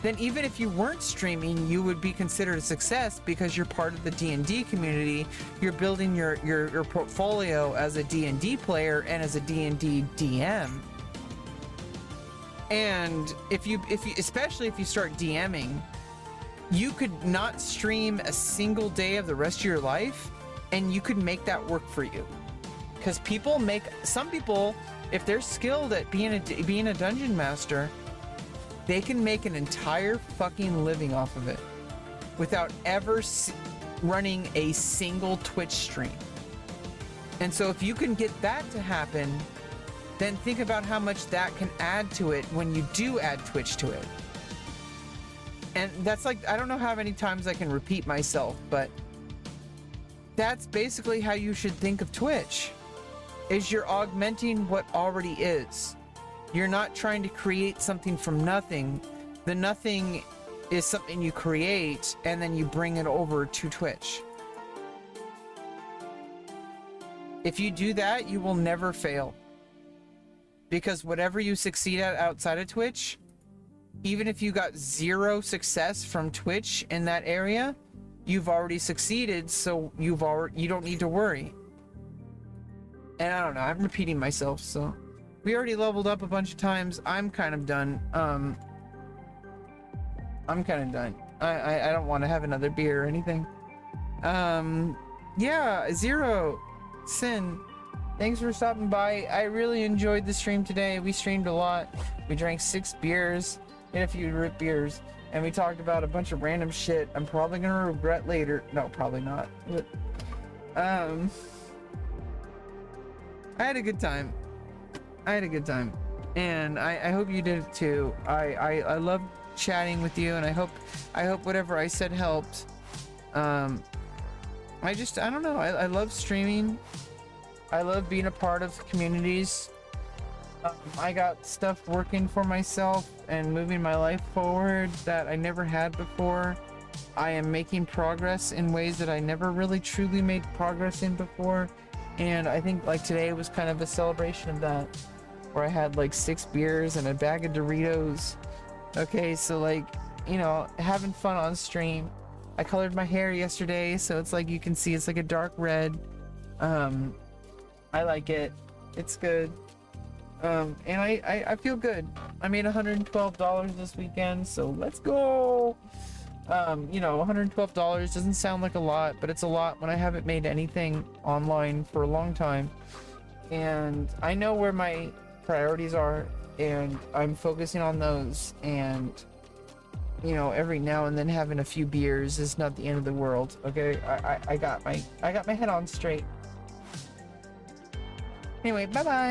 then even if you weren't streaming, you would be considered a success because you're part of the D&D community. You're building your portfolio as a D&D player and as a D&D DM. And if you especially if you start DMing, you could not stream a single day of the rest of your life, and you could make that work for you. Because some people, if they're skilled at being a dungeon master, they can make an entire fucking living off of it without ever running a single Twitch stream. And so if you can get that to happen, then think about how much that can add to it when you do add Twitch to it. And that's like, I don't know how many times I can repeat myself, but that's basically how you should think of Twitch, is you're augmenting what already is. You're not trying to create something from nothing. The nothing is something you create and then you bring it over to Twitch. If you do that, you will never fail. Because whatever you succeed at outside of Twitch, even if you got 0 success from Twitch in that area, you've already succeeded, so you don't need to worry. And I don't know, I'm repeating myself, so we already leveled up a bunch of times. I'm kind of done. I'm kind of done. I don't want to have another beer or anything. Yeah, Zero Sin, thanks for stopping by. I really enjoyed the stream today. We streamed a lot. We drank 6 beers and a few root beers, and we talked about a bunch of random shit I'm probably gonna regret later. No, probably not. But, I had a good time. And I hope you did too. I love chatting with you, and I hope whatever I said helped. I don't know, I love streaming. I love being a part of communities. I got stuff working for myself and moving my life forward that I never had before. I am making progress in ways that I never really truly made progress in before. And I think like today was kind of a celebration of that, where I had like 6 beers and a bag of Doritos. Okay, so like, you know, having fun on stream. I colored my hair yesterday, so it's like you can see it's like a dark red. I like it. It's good. And I feel good. I made $112 this weekend, so let's go. You know, $112 doesn't sound like a lot, but it's a lot when I haven't made anything online for a long time. And I know where my priorities are, and I'm focusing on those. And you know, every now and then having a few beers is not the end of the world. Okay, I got my head on straight. Anyway, bye bye.